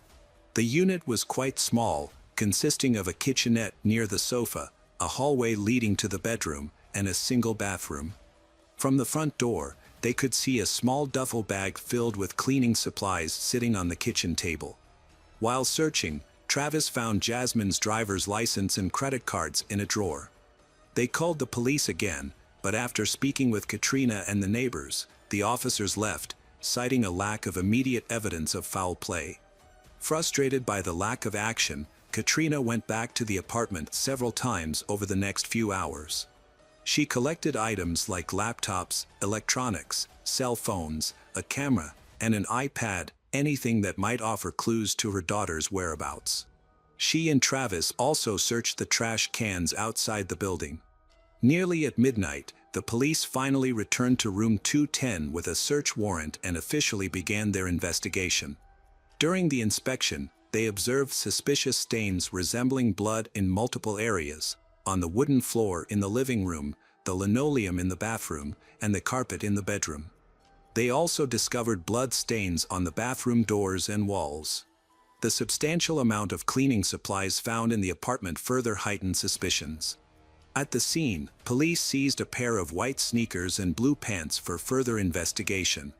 The unit was quite small, consisting of a kitchenette near the sofa, a hallway leading to the bedroom, and a single bathroom. From the front door, they could see a small duffel bag filled with cleaning supplies sitting on the kitchen table. While searching, Travis found Jasmine's driver's license and credit cards in a drawer. They called the police again, but after speaking with Katrina and the neighbors, the officers left, citing a lack of immediate evidence of foul play. Frustrated by the lack of action, Katrina went back to the apartment several times over the next few hours. She collected items like laptops, electronics, cell phones, a camera, and an iPad, anything that might offer clues to her daughter's whereabouts. She and Travis also searched the trash cans outside the building. Nearly at midnight, the police finally returned to room 210 with a search warrant and officially began their investigation. During the inspection, they observed suspicious stains resembling blood in multiple areas, on the wooden floor in the living room, the linoleum in the bathroom, and the carpet in the bedroom. They also discovered blood stains on the bathroom doors and walls. The substantial amount of cleaning supplies found in the apartment further heightened suspicions. At the scene, police seized a pair of white sneakers and blue pants for further investigation.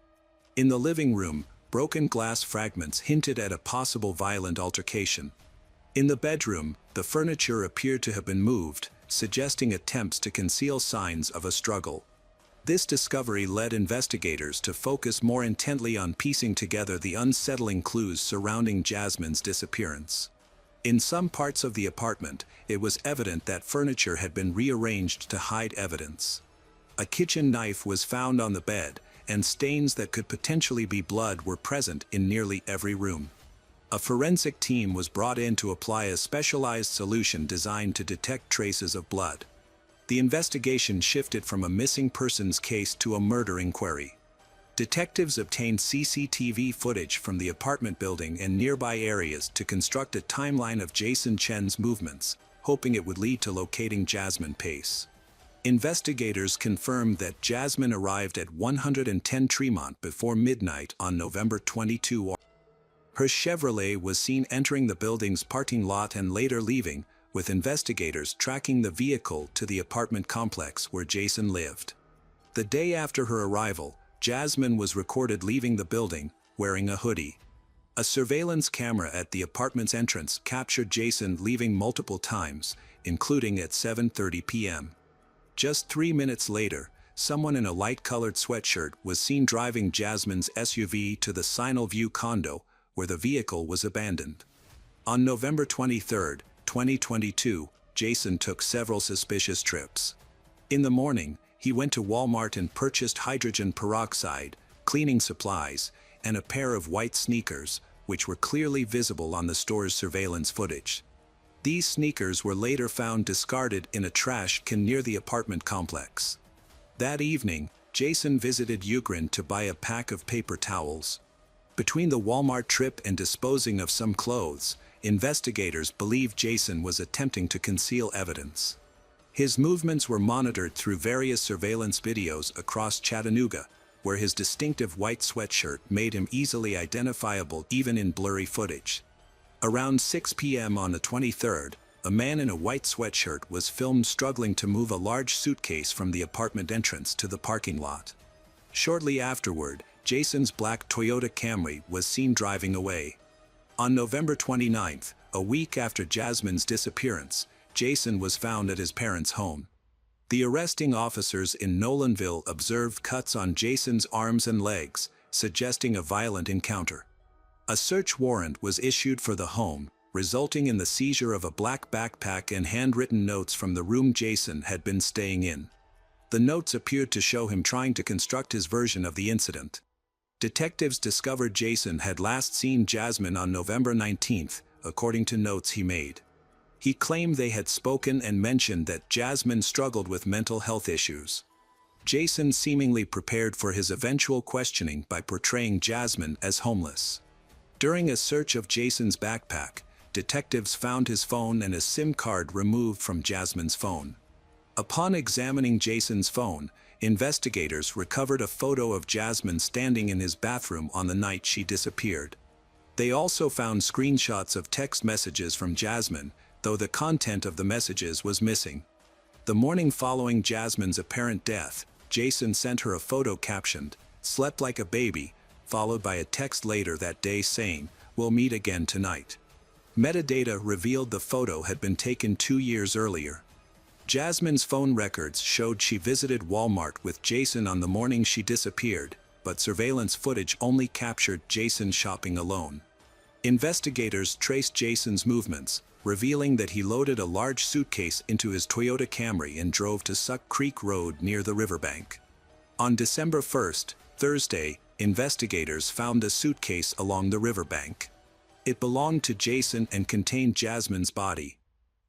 In the living room, broken glass fragments hinted at a possible violent altercation. In the bedroom, the furniture appeared to have been moved, suggesting attempts to conceal signs of a struggle. This discovery led investigators to focus more intently on piecing together the unsettling clues surrounding Jasmine's disappearance. In some parts of the apartment, it was evident that furniture had been rearranged to hide evidence. A kitchen knife was found on the bed, and stains that could potentially be blood were present in nearly every room. A forensic team was brought in to apply a specialized solution designed to detect traces of blood. The investigation shifted from a missing persons case to a murder inquiry. Detectives obtained CCTV footage from the apartment building and nearby areas to construct a timeline of Jason Chen's movements, hoping it would lead to locating Jasmine Pace. Investigators confirmed that Jasmine arrived at 110 Tremont before midnight on November 22. Her Chevrolet was seen entering the building's parking lot and later leaving, with investigators tracking the vehicle to the apartment complex where Jason lived. The day after her arrival, Jasmine was recorded leaving the building, wearing a hoodie. A surveillance camera at the apartment's entrance captured Jason leaving multiple times, including at 7:30 p.m. Just 3 minutes later, someone in a light-colored sweatshirt was seen driving Jasmine's SUV to the Signal View condo, where the vehicle was abandoned. On November 23, 2022, Jason took several suspicious trips. In the morning, he went to Walmart and purchased hydrogen peroxide, cleaning supplies, and a pair of white sneakers, which were clearly visible on the store's surveillance footage. These sneakers were later found discarded in a trash can near the apartment complex. That evening, Jason visited Ugrin to buy a pack of paper towels. Between the Walmart trip and disposing of some clothes, investigators believe Jason was attempting to conceal evidence. His movements were monitored through various surveillance videos across Chattanooga, where his distinctive white sweatshirt made him easily identifiable even in blurry footage. Around 6 p.m. on the 23rd, a man in a white sweatshirt was filmed struggling to move a large suitcase from the apartment entrance to the parking lot. Shortly afterward, Jason's black Toyota Camry was seen driving away. On November 29th, a week after Jasmine's disappearance, Jason was found at his parents' home. The arresting officers in Nolanville observed cuts on Jason's arms and legs, suggesting a violent encounter. A search warrant was issued for the home, resulting in the seizure of a black backpack and handwritten notes from the room Jason had been staying in. The notes appeared to show him trying to construct his version of the incident. Detectives discovered Jason had last seen Jasmine on November 19th, according to notes he made. He claimed they had spoken and mentioned that Jasmine struggled with mental health issues. Jason seemingly prepared for his eventual questioning by portraying Jasmine as homeless. During a search of Jason's backpack, detectives found his phone and a SIM card removed from Jasmine's phone. Upon examining Jason's phone, investigators recovered a photo of Jasmine standing in his bathroom on the night she disappeared. They also found screenshots of text messages from Jasmine, though the content of the messages was missing. The morning following Jasmine's apparent death, Jason sent her a photo captioned, "Slept like a baby," followed by a text later that day saying, "We'll meet again tonight." Metadata revealed the photo had been taken 2 years earlier. Jasmine's phone records showed she visited Walmart with Jason on the morning she disappeared, but surveillance footage only captured Jason shopping alone. Investigators traced Jason's movements, revealing that he loaded a large suitcase into his Toyota Camry and drove to Suck Creek Road near the riverbank. On December 1st, Thursday, investigators found a suitcase along the riverbank. It belonged to Jason and contained Jasmine's body.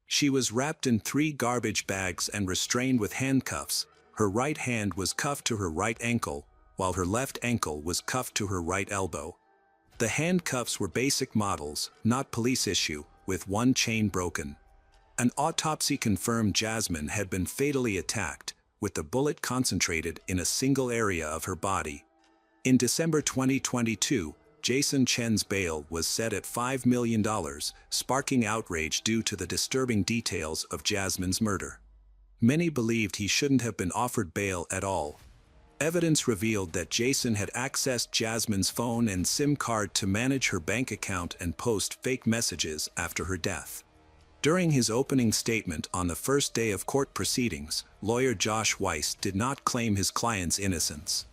She was wrapped in 3 garbage bags and restrained with handcuffs. Her right hand was cuffed to her right ankle, while her left ankle was cuffed to her right elbow. The handcuffs were basic models, not police issue, with one chain broken. An autopsy confirmed Jasmine had been fatally attacked, with the bullet concentrated in a single area of her body. In December 2022, Jason Chen's bail was set at $5 million, sparking outrage due to the disturbing details of Jasmine's murder. Many believed he shouldn't have been offered bail at all. Evidence revealed that Jason had accessed Jasmine's phone and SIM card to manage her bank account and post fake messages after her death. During his opening statement on the first day of court proceedings, lawyer Josh Weiss did not claim his client's innocence.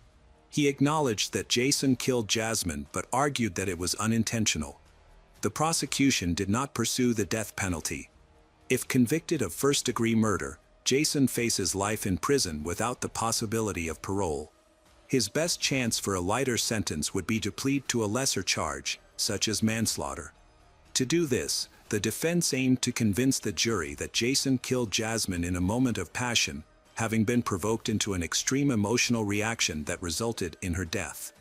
He acknowledged that Jason killed Jasmine but argued that it was unintentional. The prosecution did not pursue the death penalty. If convicted of first-degree murder, Jason faces life in prison without the possibility of parole. His best chance for a lighter sentence would be to plead to a lesser charge, such as manslaughter. To do this, the defense aimed to convince the jury that Jason killed Jasmine in a moment of passion, having been provoked into an extreme emotional reaction that resulted in her death.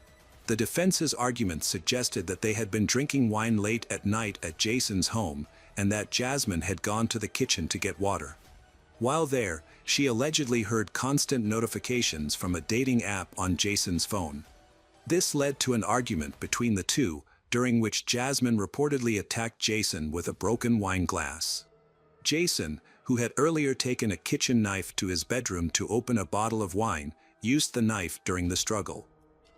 The defense's argument suggested that they had been drinking wine late at night at Jason's home, and that Jasmine had gone to the kitchen to get water. While there, she allegedly heard constant notifications from a dating app on Jason's phone. This led to an argument between the two, during which Jasmine reportedly attacked Jason with a broken wine glass. Jason, who had earlier taken a kitchen knife to his bedroom to open a bottle of wine, used the knife during the struggle.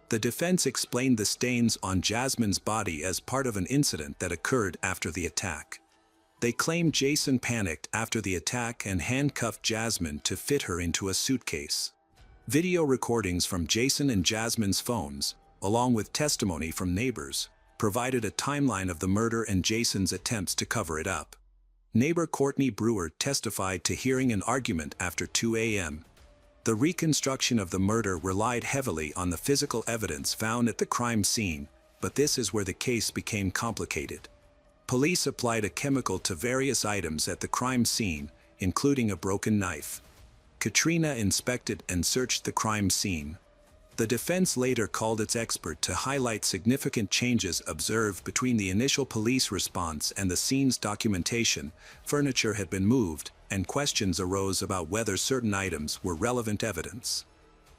The defense explained the stains on Jasmine's body as part of an incident that occurred after the attack. They claimed Jason panicked after the attack and handcuffed Jasmine to fit her into a suitcase. Video recordings from Jason and Jasmine's phones, along with testimony from neighbors, provided a timeline of the murder and Jason's attempts to cover it up. Neighbor Courtney Brewer testified to hearing an argument after 2 a.m. The reconstruction of the murder relied heavily on the physical evidence found at the crime scene, but this is where the case became complicated. Police applied a chemical to various items at the crime scene, including a broken knife. Katrina inspected and searched the crime scene. The defense later called its expert to highlight significant changes observed between the initial police response and the scene's documentation. Furniture had been moved, and questions arose about whether certain items were relevant evidence.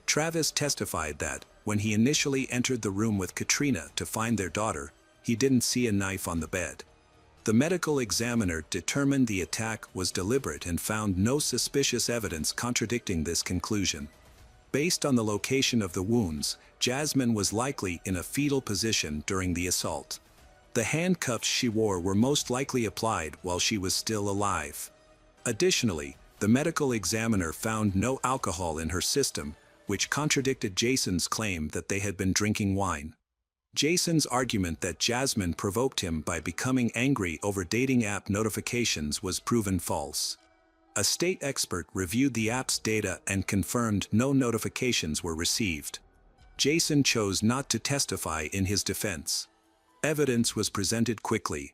Travis testified that, when he initially entered the room with Katrina to find their daughter, he didn't see a knife on the bed. The medical examiner determined the attack was deliberate and found no suspicious evidence contradicting this conclusion. Based on the location of the wounds, Jasmine was likely in a fetal position during the assault. The handcuffs she wore were most likely applied while she was still alive. Additionally, the medical examiner found no alcohol in her system, which contradicted Jason's claim that they had been drinking wine. Jason's argument that Jasmine provoked him by becoming angry over dating app notifications was proven false. A state expert reviewed the app's data and confirmed no notifications were received. Jason chose not to testify in his defense. Evidence was presented quickly.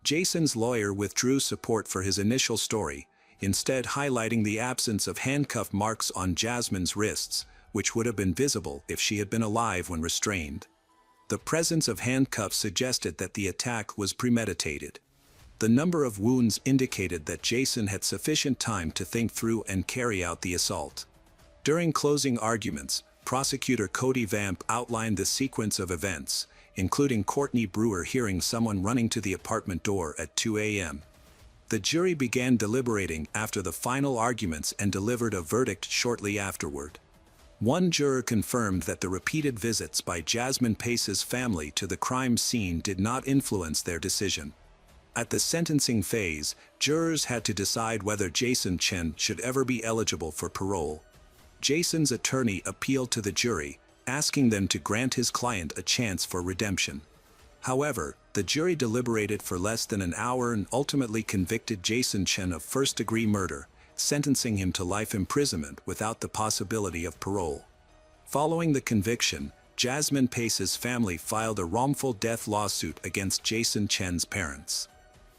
Jason's lawyer withdrew support for his initial story, instead highlighting the absence of handcuff marks on Jasmine's wrists, which would have been visible if she had been alive when restrained. The presence of handcuffs suggested that the attack was premeditated. The number of wounds indicated that Jason had sufficient time to think through and carry out the assault. During closing arguments, prosecutor Cody Vamp outlined the sequence of events, including Courtney Brewer hearing someone running to the apartment door at 2 a.m. The jury began deliberating after the final arguments and delivered a verdict shortly afterward. One juror confirmed that the repeated visits by Jasmine Pace's family to the crime scene did not influence their decision. At the sentencing phase, jurors had to decide whether Jason Chen should ever be eligible for parole. Jason's attorney appealed to the jury, asking them to grant his client a chance for redemption. However, the jury deliberated for less than an hour and ultimately convicted Jason Chen of first-degree murder, sentencing him to life imprisonment without the possibility of parole. Following the conviction, Jasmine Pace's family filed a wrongful death lawsuit against Jason Chen's parents.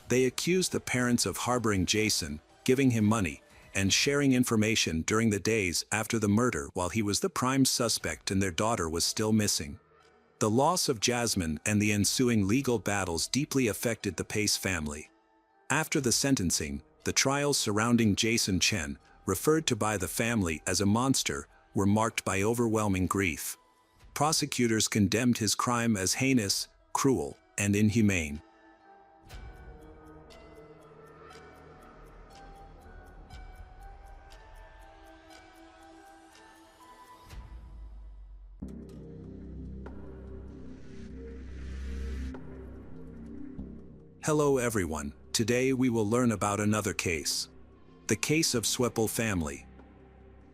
They accused the parents of harboring Jason, giving him money, and sharing information during the days after the murder while he was the prime suspect and their daughter was still missing. The loss of Jasmine and the ensuing legal battles deeply affected the Pace family. After the sentencing, the trials surrounding Jason Chen, referred to by the family as a monster, were marked by overwhelming grief. Prosecutors condemned his crime as heinous, cruel, and inhumane. Hello everyone, today we will learn about another case. The case of Sweppel family.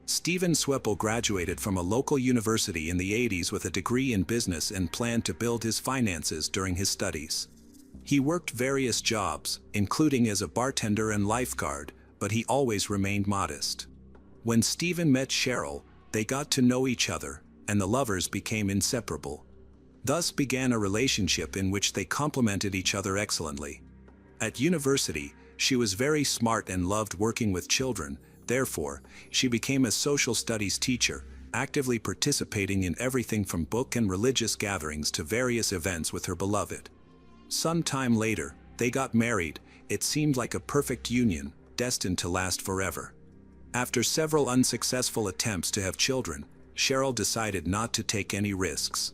Stephen Sweppel graduated from a local university in the 80s with a degree in business and planned to build his finances during his studies. He worked various jobs, including as a bartender and lifeguard, but he always remained modest. When Stephen met Cheryl, they got to know each other, and the lovers became inseparable. Thus began a relationship in which they complemented each other excellently. At university, she was very smart and loved working with children, therefore, she became a social studies teacher, actively participating in everything from book and religious gatherings to various events with her beloved. Some time later, they got married. It seemed like a perfect union, destined to last forever. After several unsuccessful attempts to have children, Cheryl decided not to take any risks.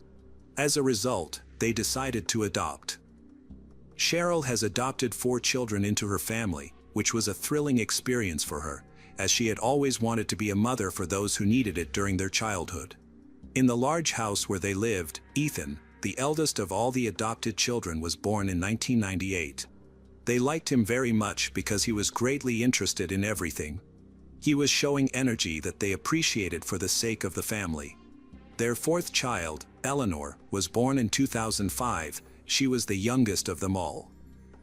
As a result, they decided to adopt. Cheryl has adopted 4 children into her family, which was a thrilling experience for her, as she had always wanted to be a mother for those who needed it during their childhood. In the large house where they lived, Ethan, the eldest of all the adopted children, was born in 1998. They liked him very much because he was greatly interested in everything. He was showing energy that they appreciated for the sake of the family. Their 4th child, Eleanor, was born in 2005. She was the youngest of them all.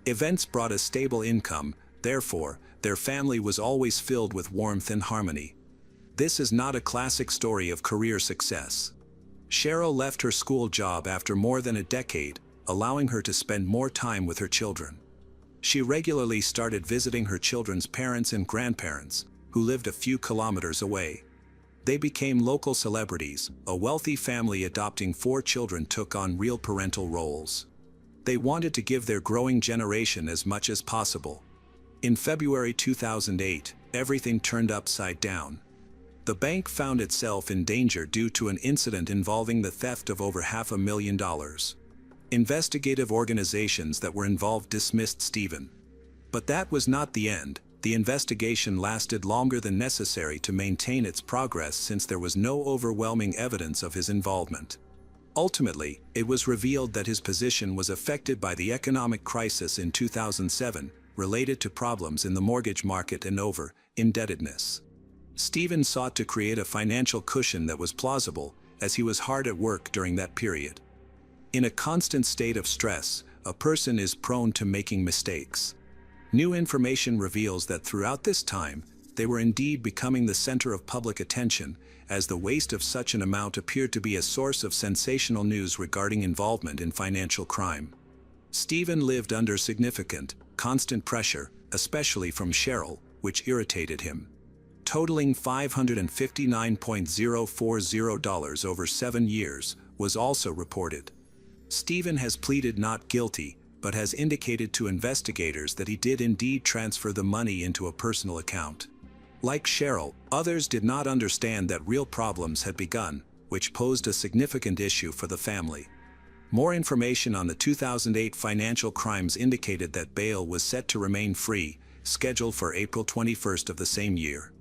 Events brought a stable income, therefore, their family was always filled with warmth and harmony. This is not a classic story of career success. Cheryl left her school job after more than a decade, allowing her to spend more time with her children. She regularly started visiting her children's parents and grandparents, who lived a few kilometers away. They became local celebrities. A wealthy family adopting 4 children took on real parental roles. They wanted to give their growing generation as much as possible. In February 2008, everything turned upside down. The bank found itself in danger due to an incident involving the theft of over $500,000. Investigative organizations that were involved dismissed Stephen. But that was not the end. The investigation lasted longer than necessary to maintain its progress since there was no overwhelming evidence of his involvement. Ultimately, it was revealed that his position was affected by the economic crisis in 2007, related to problems in the mortgage market and over-indebtedness. Stephen sought to create a financial cushion that was plausible, as he was hard at work during that period. In a constant state of stress, a person is prone to making mistakes. New information reveals that throughout this time, they were indeed becoming the center of public attention, as the waste of such an amount appeared to be a source of sensational news regarding involvement in financial crime. Stephen lived under significant, constant pressure, especially from Cheryl, which irritated him. Totaling $559,040 over 7 years was also reported. Stephen has pleaded not guilty, but has indicated to investigators that he did indeed transfer the money into a personal account. Like Cheryl, others did not understand that real problems had begun, which posed a significant issue for the family. More information on the 2008 financial crimes indicated that bail was set to remain free, scheduled for April 21st of the same year.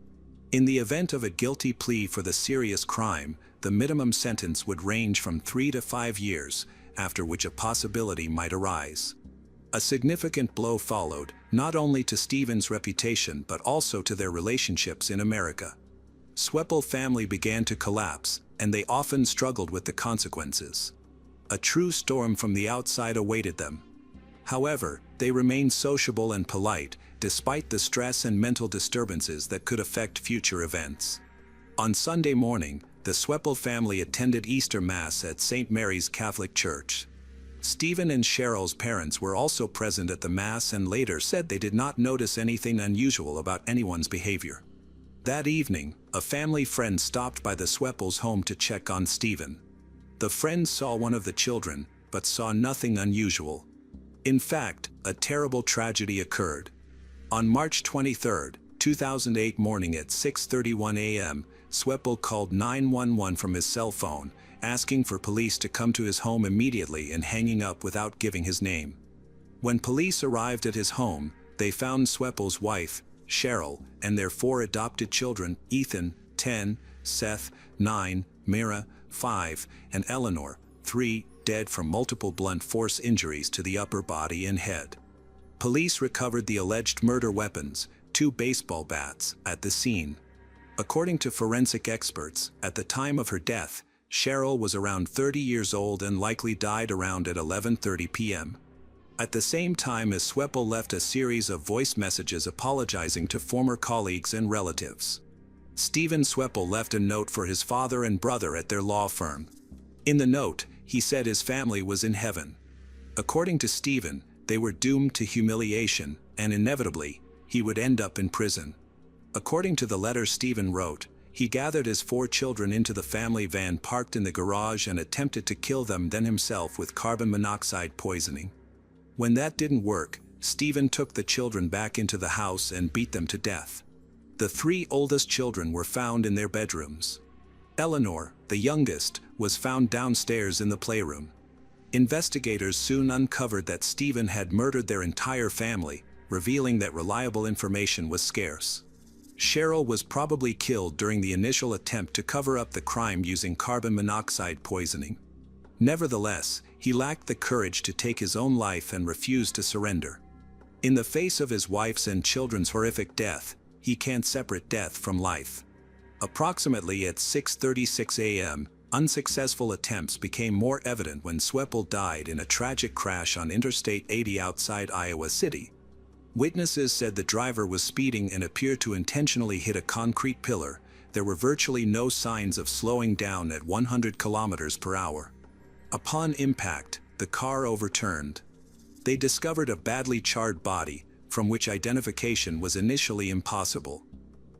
In the event of a guilty plea for the serious crime, the minimum sentence would range from 3 to 5 years, after which a possibility might arise. A significant blow followed, not only to Stephen's reputation but also to their relationships in America. Sweppel family began to collapse, and they often struggled with the consequences. A true storm from the outside awaited them. However, they remained sociable and polite, despite the stress and mental disturbances that could affect future events. On Sunday morning, the Sweppel family attended Easter Mass at St. Mary's Catholic Church. Stephen and Cheryl's parents were also present at the Mass and later said they did not notice anything unusual about anyone's behavior. That evening, a family friend stopped by the Sweppels' home to check on Stephen. The friend saw one of the children, but saw nothing unusual. In fact, a terrible tragedy occurred. On March 23, 2008 morning at 6:31 a.m., Sweppel called 911 from his cell phone, asking for police to come to his home immediately and hanging up without giving his name. When police arrived at his home, they found Sweppel's wife, Cheryl, and their 4 adopted children, Ethan, 10, Seth, 9, Mira, 5, and Eleanor, 3, dead from multiple blunt force injuries to the upper body and head. Police recovered the alleged murder weapons, 2 baseball bats, at the scene. According to forensic experts, at the time of her death, Cheryl was around 30 years old and likely died around at 11:30 p.m. At the same time as Sweppel left a series of voice messages apologizing to former colleagues and relatives. Stephen Sweppel left a note for his father and brother at their law firm. In the note, he said his family was in heaven. According to Stephen, they were doomed to humiliation, and inevitably, he would end up in prison. According to the letter Stephen wrote, he gathered his 4 children into the family van parked in the garage and attempted to kill them then himself with carbon monoxide poisoning. When that didn't work, Stephen took the children back into the house and beat them to death. The 3 oldest children were found in their bedrooms. Eleanor, the youngest, was found downstairs in the playroom. Investigators soon uncovered that Stephen had murdered their entire family, revealing that reliable information was scarce. Cheryl was probably killed during the initial attempt to cover up the crime using carbon monoxide poisoning. Nevertheless, he lacked the courage to take his own life and refused to surrender. In the face of his wife's and children's horrific death, he can't separate death from life. Approximately at 6:36 a.m., unsuccessful attempts became more evident when Sweppel died in a tragic crash on Interstate 80 outside Iowa City. Witnesses said the driver was speeding and appeared to intentionally hit a concrete pillar. There were virtually no signs of slowing down at 100 kilometers per hour. Upon impact, the car overturned. They discovered a badly charred body, from which identification was initially impossible.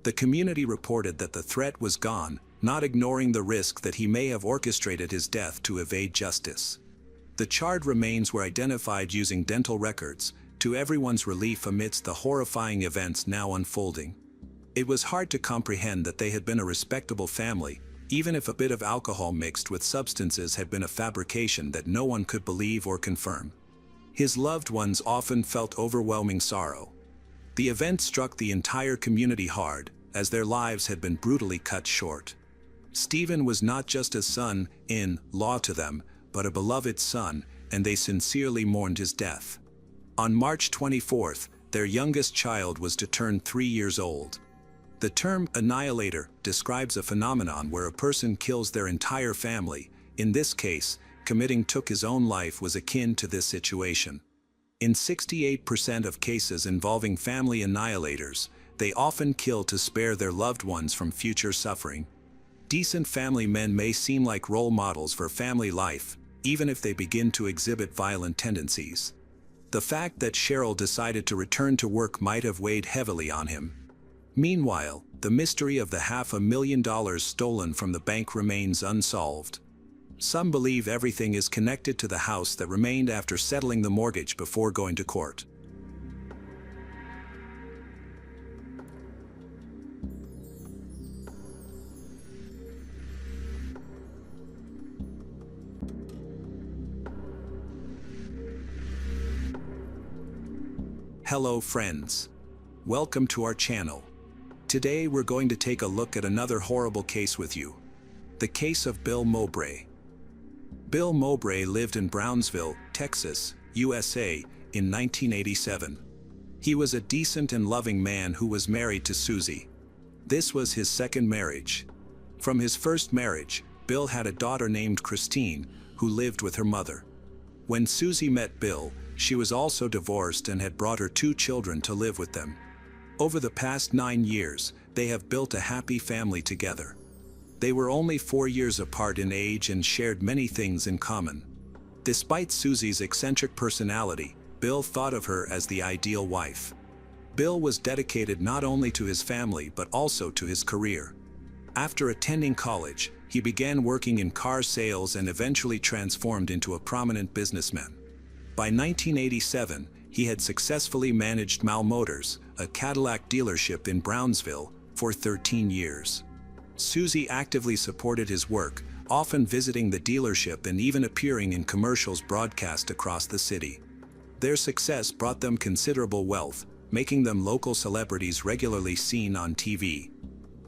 The community reported that the threat was gone, not ignoring the risk that he may have orchestrated his death to evade justice. The charred remains were identified using dental records, to everyone's relief amidst the horrifying events now unfolding. It was hard to comprehend that they had been a respectable family, even if a bit of alcohol mixed with substances had been a fabrication that no one could believe or confirm. His loved ones often felt overwhelming sorrow. The event struck the entire community hard, as their lives had been brutally cut short. Stephen was not just a son-in-law to them, but a beloved son, and they sincerely mourned his death. On March 24th, their youngest child was to turn 3 years old. The term annihilator describes a phenomenon where a person kills their entire family. In this case, committing took his own life was akin to this situation. In 68% of cases involving family annihilators, they often kill to spare their loved ones from future suffering. Decent family men may seem like role models for family life, even if they begin to exhibit violent tendencies. The fact that Cheryl decided to return to work might have weighed heavily on him. Meanwhile, the mystery of the $500,000 stolen from the bank remains unsolved. Some believe everything is connected to the house that remained after settling the mortgage before going to court. Hello friends. Welcome to our channel. Today we're going to take a look at another horrible case with you. The case of Bill Mowbray. Bill Mowbray lived in Brownsville, Texas, USA, in 1987. He was a decent and loving man who was married to Susie. This was his second marriage. From his first marriage, Bill had a daughter named Christine, who lived with her mother. When Susie met Bill, she was also divorced and had brought her 2 children to live with them. Over the past 9 years, they have built a happy family together. They were only 4 years apart in age and shared many things in common. Despite Susie's eccentric personality, Bill thought of her as the ideal wife. Bill was dedicated not only to his family but also to his career. After attending college, he began working in car sales and eventually transformed into a prominent businessman. By 1987, he had successfully managed Mal Motors, a Cadillac dealership in Brownsville, for 13 years. Susie actively supported his work, often visiting the dealership and even appearing in commercials broadcast across the city. Their success brought them considerable wealth, making them local celebrities regularly seen on TV.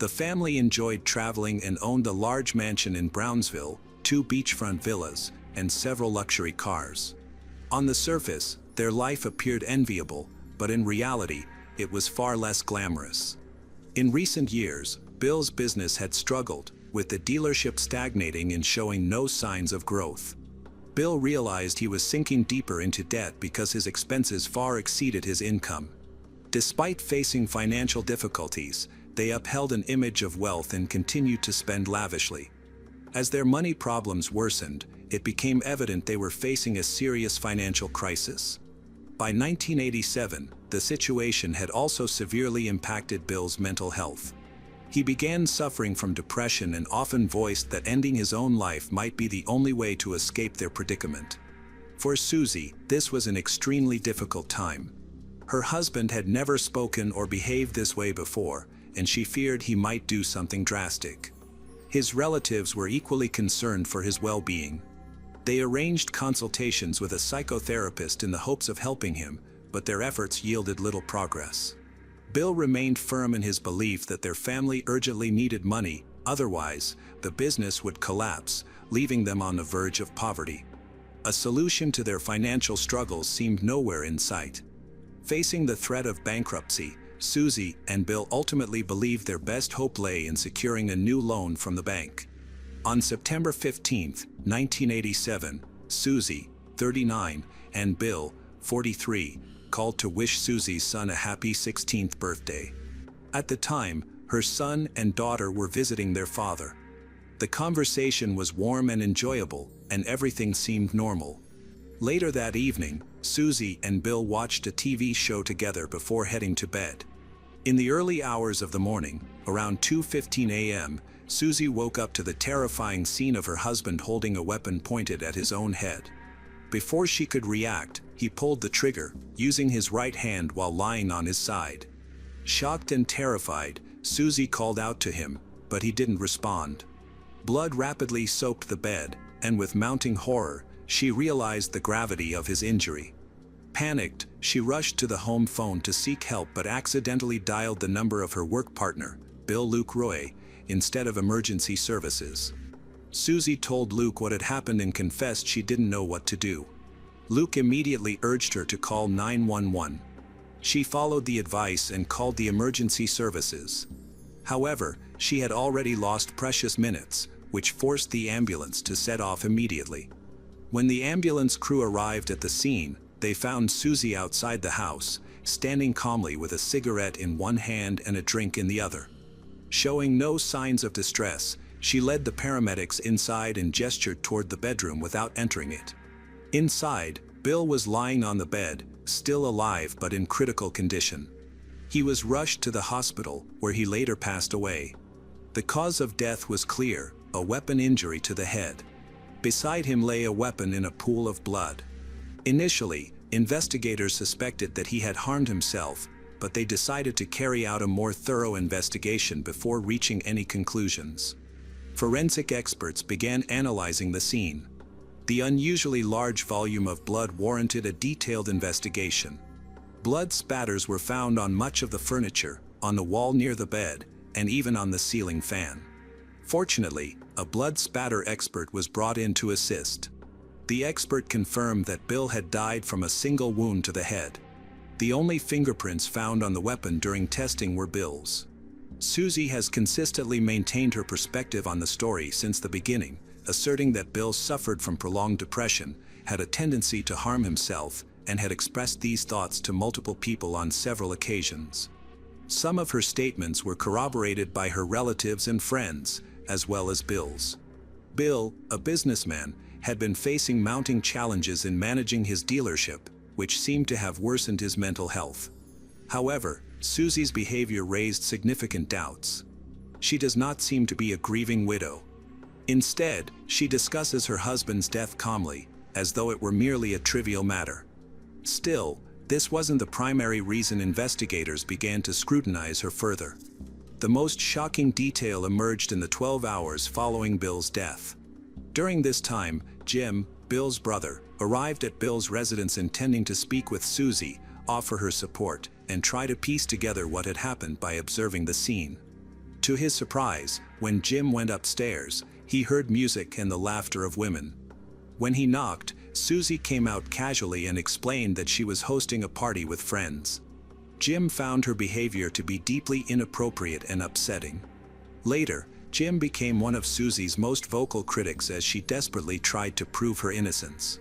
The family enjoyed traveling and owned a large mansion in Brownsville, 2 beachfront villas, and several luxury cars. On the surface, Their life appeared enviable, but in reality, it was far less glamorous. In recent years, Bill's business had struggled, with the dealership stagnating and showing no signs of growth. Bill realized he was sinking deeper into debt because his expenses far exceeded his income. Despite facing financial difficulties, they upheld an image of wealth and continued to spend lavishly. As their money problems worsened, it became evident they were facing a serious financial crisis. By 1987, the situation had also severely impacted Bill's mental health. He began suffering from depression and often voiced that ending his own life might be the only way to escape their predicament. For Susie, this was an extremely difficult time. Her husband had never spoken or behaved this way before, and she feared he might do something drastic. His relatives were equally concerned for his well-being. They arranged consultations with a psychotherapist in the hopes of helping him, but their efforts yielded little progress. Bill remained firm in his belief that their family urgently needed money, otherwise, the business would collapse, leaving them on the verge of poverty. A solution to their financial struggles seemed nowhere in sight. Facing the threat of bankruptcy, Susie and Bill ultimately believed their best hope lay in securing a new loan from the bank. On September 15, 1987, Susie, 39, and Bill, 43, called to wish Susie's son a happy 16th birthday. At the time, her son and daughter were visiting their father. The conversation was warm and enjoyable, and everything seemed normal. Later that evening, Susie and Bill watched a TV show together before heading to bed. In the early hours of the morning, around 2:15 a.m., Susie woke up to the terrifying scene of her husband holding a weapon pointed at his own head. Before she could react, he pulled the trigger, using his right hand while lying on his side. Shocked and terrified, Susie called out to him, but he didn't respond. Blood rapidly soaked the bed, and with mounting horror, she realized the gravity of his injury. Panicked, she rushed to the home phone to seek help but accidentally dialed the number of her work partner, Bill Luke Roy, instead of emergency services. Susie told Luke what had happened and confessed she didn't know what to do. Luke immediately urged her to call 911. She followed the advice and called the emergency services. However, she had already lost precious minutes, which forced the ambulance to set off immediately. When the ambulance crew arrived at the scene, they found Susie outside the house, standing calmly with a cigarette in one hand and a drink in the other. Showing no signs of distress, she led the paramedics inside and gestured toward the bedroom without entering it. Inside, Bill was lying on the bed, still alive but in critical condition. He was rushed to the hospital, where he later passed away. The cause of death was clear: a weapon injury to the head. Beside him lay a weapon in a pool of blood. Initially, investigators suspected that he had harmed himself, but they decided to carry out a more thorough investigation before reaching any conclusions. Forensic experts began analyzing the scene. The unusually large volume of blood warranted a detailed investigation. Blood spatters were found on much of the furniture, on the wall near the bed, and even on the ceiling fan. Fortunately, a blood spatter expert was brought in to assist. The expert confirmed that Bill had died from a single wound to the head. The only fingerprints found on the weapon during testing were Bill's. Susie has consistently maintained her perspective on the story since the beginning, asserting that Bill suffered from prolonged depression, had a tendency to harm himself, and had expressed these thoughts to multiple people on several occasions. Some of her statements were corroborated by her relatives and friends, as well as Bill's. Bill, a businessman, had been facing mounting challenges in managing his dealership, which seemed to have worsened his mental health. However, Susie's behavior raised significant doubts. She does not seem to be a grieving widow. Instead, she discusses her husband's death calmly, as though it were merely a trivial matter. Still, this wasn't the primary reason investigators began to scrutinize her further. The most shocking detail emerged in the 12 hours following Bill's death. During this time, Jim, Bill's brother, arrived at Bill's residence intending to speak with Susie, offer her support, and try to piece together what had happened by observing the scene. To his surprise, when Jim went upstairs, he heard music and the laughter of women. When he knocked, Susie came out casually and explained that she was hosting a party with friends. Jim found her behavior to be deeply inappropriate and upsetting. Later, Jim became one of Susie's most vocal critics as she desperately tried to prove her innocence.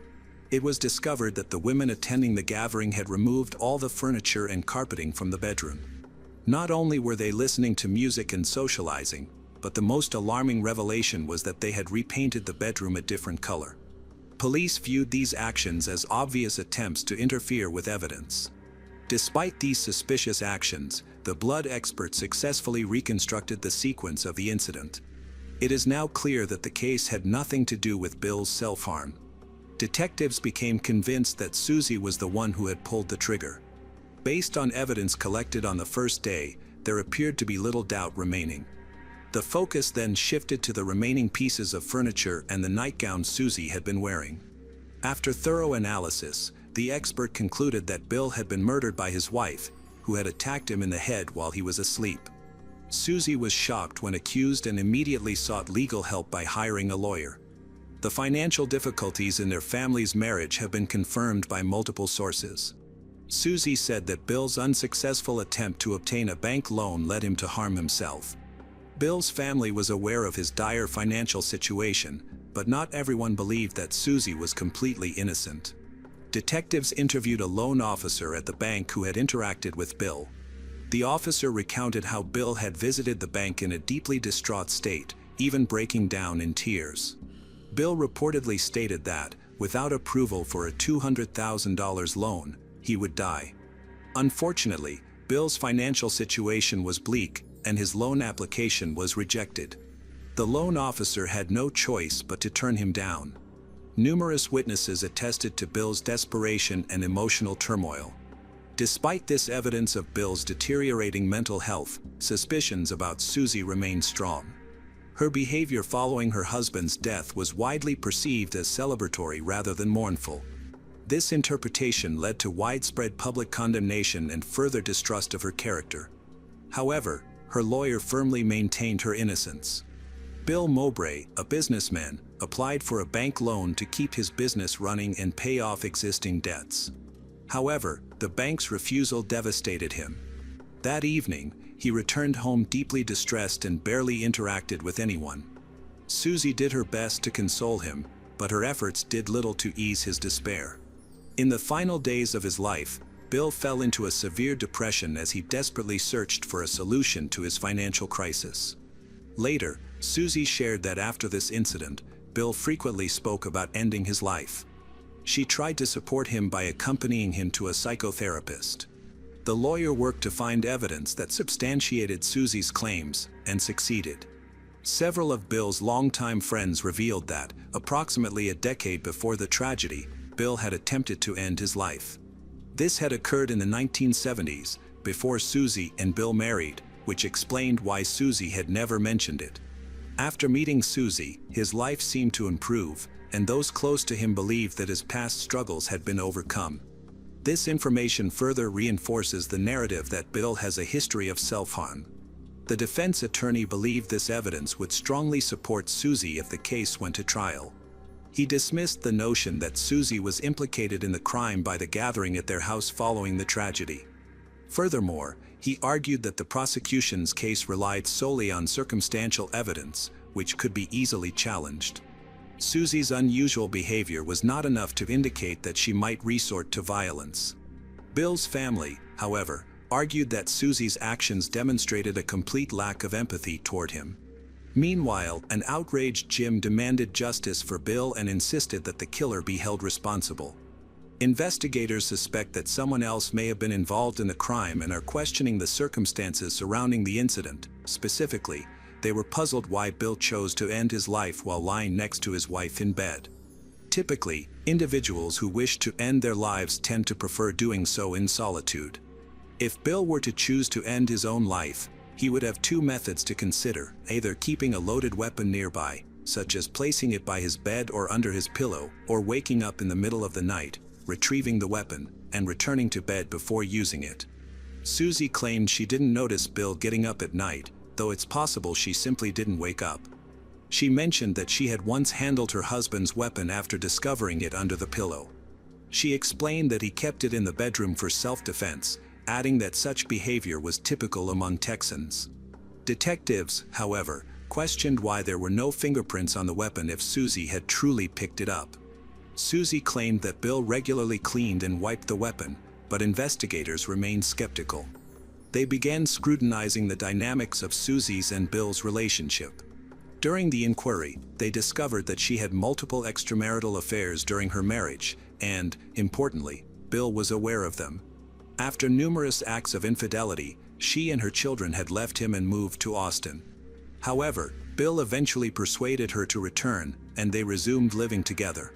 It was discovered that the women attending the gathering had removed all the furniture and carpeting from the bedroom. Not only were they listening to music and socializing, but the most alarming revelation was that they had repainted the bedroom a different color. Police viewed these actions as obvious attempts to interfere with evidence. Despite these suspicious actions, the blood expert successfully reconstructed the sequence of the incident. It is now clear that the case had nothing to do with Bill's self-harm. Detectives became convinced that Susie was the one who had pulled the trigger. Based on evidence collected on the first day, there appeared to be little doubt remaining. The focus then shifted to the remaining pieces of furniture and the nightgown Susie had been wearing. After thorough analysis, the expert concluded that Bill had been murdered by his wife, who had attacked him in the head while he was asleep. Susie was shocked when accused and immediately sought legal help by hiring a lawyer. The financial difficulties in their family's marriage have been confirmed by multiple sources. Susie said that Bill's unsuccessful attempt to obtain a bank loan led him to harm himself. Bill's family was aware of his dire financial situation, but not everyone believed that Susie was completely innocent. Detectives interviewed a loan officer at the bank who had interacted with Bill. The officer recounted how Bill had visited the bank in a deeply distraught state, even breaking down in tears. Bill reportedly stated that, without approval for a $200,000 loan, he would die. Unfortunately, Bill's financial situation was bleak, and his loan application was rejected. The loan officer had no choice but to turn him down. Numerous witnesses attested to Bill's desperation and emotional turmoil. Despite this evidence of Bill's deteriorating mental health, suspicions about Susie remained strong. Her behavior following her husband's death was widely perceived as celebratory rather than mournful. This interpretation led to widespread public condemnation and further distrust of her character. However, her lawyer firmly maintained her innocence. Bill Mowbray, a businessman, applied for a bank loan to keep his business running and pay off existing debts. However, the bank's refusal devastated him. That evening, he returned home deeply distressed and barely interacted with anyone. Susie did her best to console him, but her efforts did little to ease his despair. In the final days of his life, Bill fell into a severe depression as he desperately searched for a solution to his financial crisis. Later, Susie shared that after this incident, Bill frequently spoke about ending his life. She tried to support him by accompanying him to a psychotherapist. The lawyer worked to find evidence that substantiated Susie's claims, and succeeded. Several of Bill's longtime friends revealed that, approximately a decade before the tragedy, Bill had attempted to end his life. This had occurred in the 1970s, before Susie and Bill married, which explained why Susie had never mentioned it. After meeting Susie, his life seemed to improve, and those close to him believed that his past struggles had been overcome. This information further reinforces the narrative that Bill has a history of self-harm. The defense attorney believed this evidence would strongly support Susie if the case went to trial. He dismissed the notion that Susie was implicated in the crime by the gathering at their house following the tragedy. Furthermore, he argued that the prosecution's case relied solely on circumstantial evidence, which could be easily challenged. Susie's unusual behavior was not enough to indicate that she might resort to violence. Bill's family, however, argued that Susie's actions demonstrated a complete lack of empathy toward him. Meanwhile, an outraged Jim demanded justice for Bill and insisted that the killer be held responsible. Investigators suspect that someone else may have been involved in the crime and are questioning the circumstances surrounding the incident. Specifically, they were puzzled why Bill chose to end his life while lying next to his wife in bed. Typically, individuals who wish to end their lives tend to prefer doing so in solitude. If Bill were to choose to end his own life, he would have two methods to consider: either keeping a loaded weapon nearby, such as placing it by his bed or under his pillow, or waking up in the middle of the night, retrieving the weapon, and returning to bed before using it. Susie claimed she didn't notice Bill getting up at night, though it's possible she simply didn't wake up. She mentioned that she had once handled her husband's weapon after discovering it under the pillow. She explained that he kept it in the bedroom for self-defense, adding that such behavior was typical among Texans. Detectives, however, questioned why there were no fingerprints on the weapon if Susie had truly picked it up. Susie claimed that Bill regularly cleaned and wiped the weapon, but investigators remained skeptical. They began scrutinizing the dynamics of Susie's and Bill's relationship. During the inquiry, they discovered that she had multiple extramarital affairs during her marriage, and, importantly, Bill was aware of them. After numerous acts of infidelity, she and her children had left him and moved to Austin. However, Bill eventually persuaded her to return, and they resumed living together.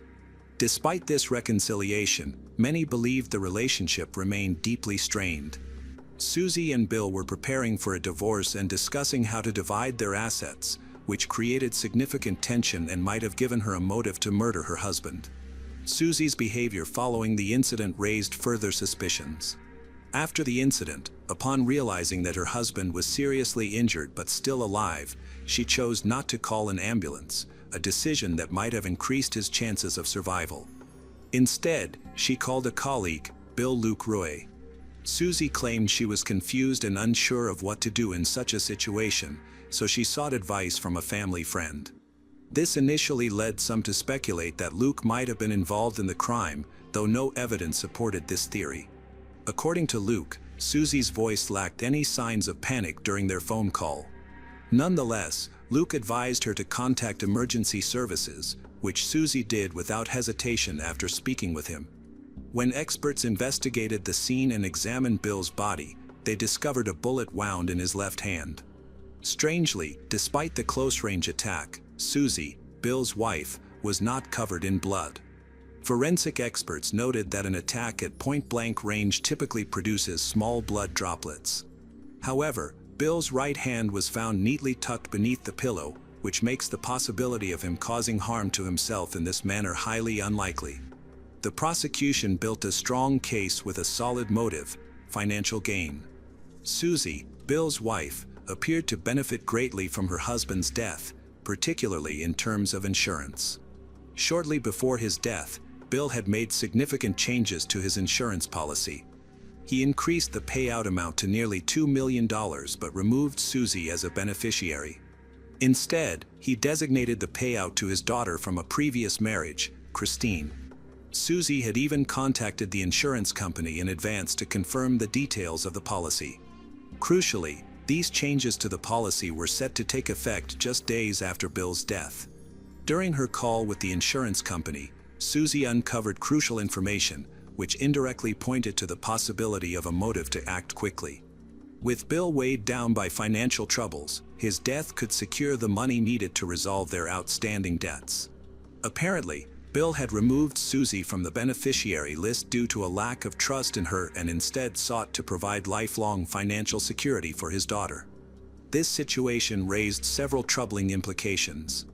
Despite this reconciliation, many believed the relationship remained deeply strained. Susie and Bill were preparing for a divorce and discussing how to divide their assets, which created significant tension and might have given her a motive to murder her husband. Susie's behavior following the incident raised further suspicions. After the incident, upon realizing that her husband was seriously injured but still alive, she chose not to call an ambulance, a decision that might have increased his chances of survival. Instead, she called a colleague, Bill Luke Roy. Susie claimed she was confused and unsure of what to do in such a situation, so she sought advice from a family friend. This initially led some to speculate that Luke might have been involved in the crime, though no evidence supported this theory. According to Luke, Susie's voice lacked any signs of panic during their phone call. Nonetheless, Luke advised her to contact emergency services, which Susie did without hesitation after speaking with him. When experts investigated the scene and examined Bill's body, they discovered a bullet wound in his left hand. Strangely, despite the close-range attack, Susie, Bill's wife, was not covered in blood. Forensic experts noted that an attack at point-blank range typically produces small blood droplets. However, Bill's right hand was found neatly tucked beneath the pillow, which makes the possibility of him causing harm to himself in this manner highly unlikely. The prosecution built a strong case with a solid motive: financial gain. Susie, Bill's wife, appeared to benefit greatly from her husband's death, particularly in terms of insurance. Shortly before his death, Bill had made significant changes to his insurance policy. He increased the payout amount to nearly $2 million but removed Susie as a beneficiary. Instead, he designated the payout to his daughter from a previous marriage, Christine. Susie had even contacted the insurance company in advance to confirm the details of the policy. Crucially, these changes to the policy were set to take effect just days after Bill's death. During her call with the insurance company, Susie uncovered crucial information, which indirectly pointed to the possibility of a motive to act quickly. With Bill weighed down by financial troubles, his death could secure the money needed to resolve their outstanding debts. Apparently, Bill had removed Susie from the beneficiary list due to a lack of trust in her and instead sought to provide lifelong financial security for his daughter. This situation raised several troubling implications.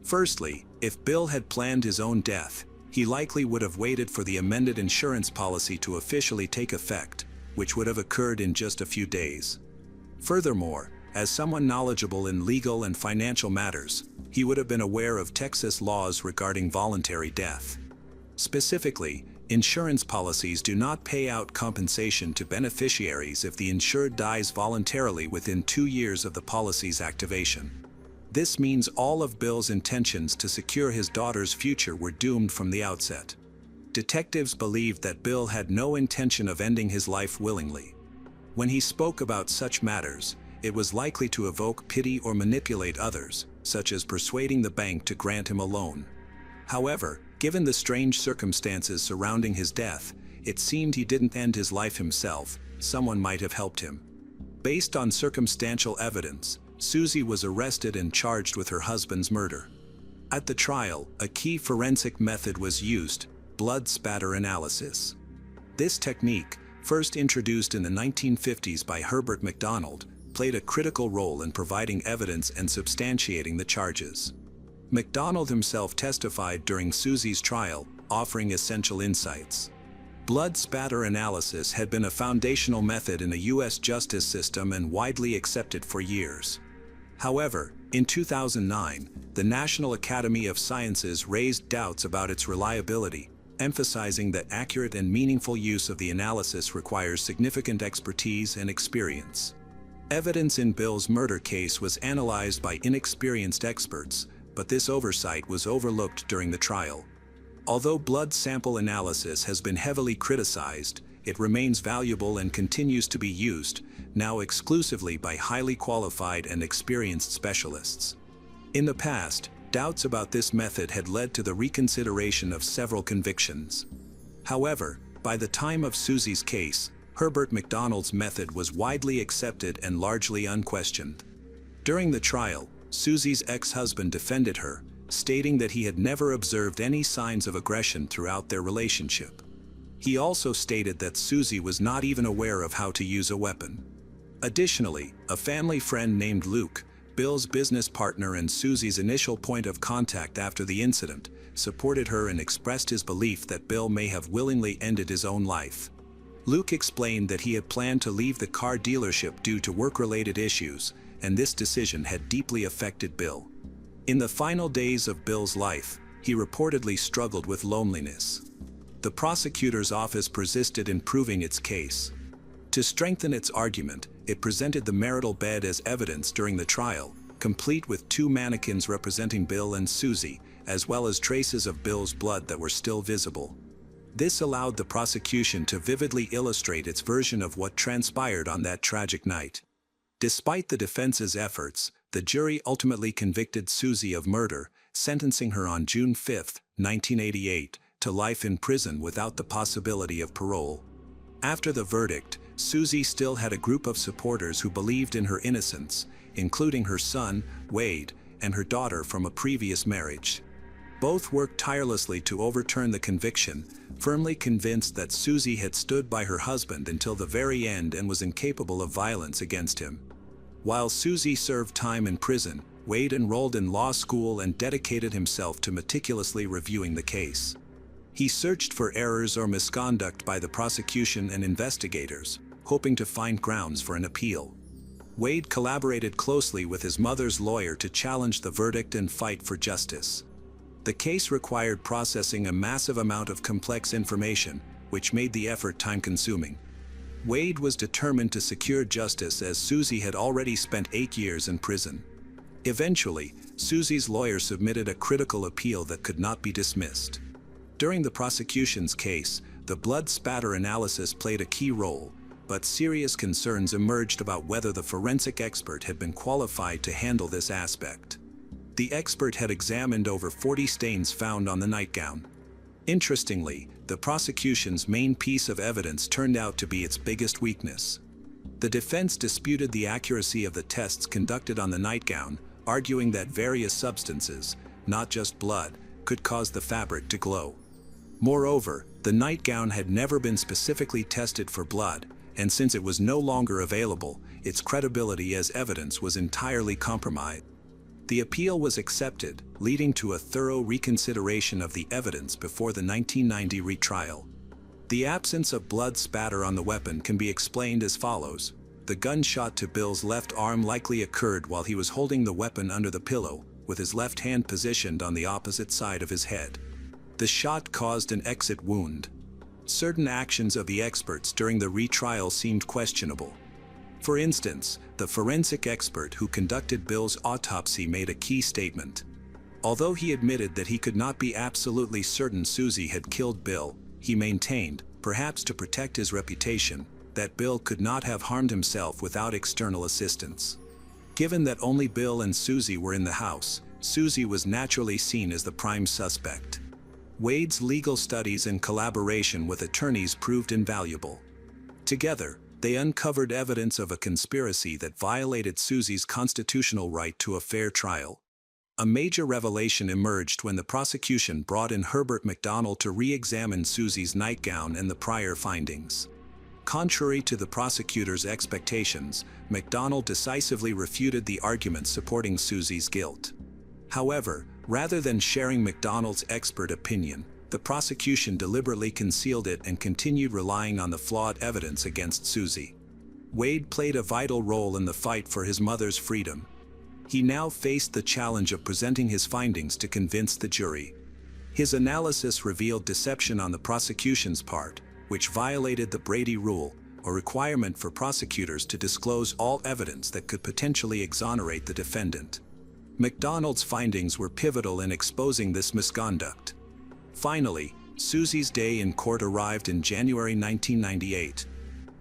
Firstly, if Bill had planned his own death, he likely would have waited for the amended insurance policy to officially take effect, which would have occurred in just a few days. Furthermore, as someone knowledgeable in legal and financial matters, he would have been aware of Texas laws regarding voluntary death. Specifically, insurance policies do not pay out compensation to beneficiaries if the insured dies voluntarily within 2 years of the policy's activation. This means all of Bill's intentions to secure his daughter's future were doomed from the outset. Detectives believed that Bill had no intention of ending his life willingly. When he spoke about such matters, it was likely to evoke pity or manipulate others, such as persuading the bank to grant him a loan. However, given the strange circumstances surrounding his death, it seemed he didn't end his life himself, someone might have helped him. Based on circumstantial evidence, Susie was arrested and charged with her husband's murder. At the trial, a key forensic method was used: blood spatter analysis. This technique, first introduced in the 1950s by Herbert MacDonald, played a critical role in providing evidence and substantiating the charges. MacDonald himself testified during Susie's trial, offering essential insights. Blood spatter analysis had been a foundational method in the U.S. justice system and widely accepted for years. However, in 2009, the National Academy of Sciences raised doubts about its reliability, emphasizing that accurate and meaningful use of the analysis requires significant expertise and experience. Evidence in Bill's murder case was analyzed by inexperienced experts, but this oversight was overlooked during the trial. Although blood sample analysis has been heavily criticized, it remains valuable and continues to be used, now exclusively by highly qualified and experienced specialists. In the past, doubts about this method had led to the reconsideration of several convictions. However, by the time of Susie's case, Herbert McDonald's method was widely accepted and largely unquestioned. During the trial, Susie's ex-husband defended her, stating that he had never observed any signs of aggression throughout their relationship. He also stated that Susie was not even aware of how to use a weapon. Additionally, a family friend named Luke, Bill's business partner and Susie's initial point of contact after the incident, supported her and expressed his belief that Bill may have willingly ended his own life. Luke explained that he had planned to leave the car dealership due to work-related issues, and this decision had deeply affected Bill. In the final days of Bill's life, he reportedly struggled with loneliness. The prosecutor's office persisted in proving its case. To strengthen its argument, it presented the marital bed as evidence during the trial, complete with two mannequins representing Bill and Susie, as well as traces of Bill's blood that were still visible. This allowed the prosecution to vividly illustrate its version of what transpired on that tragic night. Despite the defense's efforts, the jury ultimately convicted Susie of murder, sentencing her on June 5, 1988, to life in prison without the possibility of parole. After the verdict, Susie still had a group of supporters who believed in her innocence, including her son, Wade, and her daughter from a previous marriage. Both worked tirelessly to overturn the conviction, firmly convinced that Susie had stood by her husband until the very end and was incapable of violence against him. While Susie served time in prison, Wade enrolled in law school and dedicated himself to meticulously reviewing the case. He searched for errors or misconduct by the prosecution and investigators, hoping to find grounds for an appeal. Wade collaborated closely with his mother's lawyer to challenge the verdict and fight for justice. The case required processing a massive amount of complex information, which made the effort time-consuming. Wade was determined to secure justice as Susie had already spent 8 years in prison. Eventually, Susie's lawyer submitted a critical appeal that could not be dismissed. During the prosecution's case, the blood spatter analysis played a key role, but serious concerns emerged about whether the forensic expert had been qualified to handle this aspect. The expert had examined over 40 stains found on the nightgown. Interestingly, the prosecution's main piece of evidence turned out to be its biggest weakness. The defense disputed the accuracy of the tests conducted on the nightgown, arguing that various substances, not just blood, could cause the fabric to glow. Moreover, the nightgown had never been specifically tested for blood, and since it was no longer available, its credibility as evidence was entirely compromised. The appeal was accepted, leading to a thorough reconsideration of the evidence before the 1990 retrial. The absence of blood spatter on the weapon can be explained as follows. The gunshot to Bill's left arm likely occurred while he was holding the weapon under the pillow, with his left hand positioned on the opposite side of his head. The shot caused an exit wound. Certain actions of the experts during the retrial seemed questionable. For instance, the forensic expert who conducted Bill's autopsy made a key statement. Although he admitted that he could not be absolutely certain Susie had killed Bill, he maintained, perhaps to protect his reputation, that Bill could not have harmed himself without external assistance. Given that only Bill and Susie were in the house, Susie was naturally seen as the prime suspect. Wade's legal studies and collaboration with attorneys proved invaluable. Together, they uncovered evidence of a conspiracy that violated Susie's constitutional right to a fair trial. A major revelation emerged when the prosecution brought in Herbert McDonald to re-examine Susie's nightgown and the prior findings. Contrary to the prosecutor's expectations, McDonald decisively refuted the arguments supporting Susie's guilt. However, rather than sharing McDonald's expert opinion, the prosecution deliberately concealed it and continued relying on the flawed evidence against Susie. Wade played a vital role in the fight for his mother's freedom. He now faced the challenge of presenting his findings to convince the jury. His analysis revealed deception on the prosecution's part, which violated the Brady Rule, a requirement for prosecutors to disclose all evidence that could potentially exonerate the defendant. McDonald's findings were pivotal in exposing this misconduct. Finally, Susie's day in court arrived in January 1998.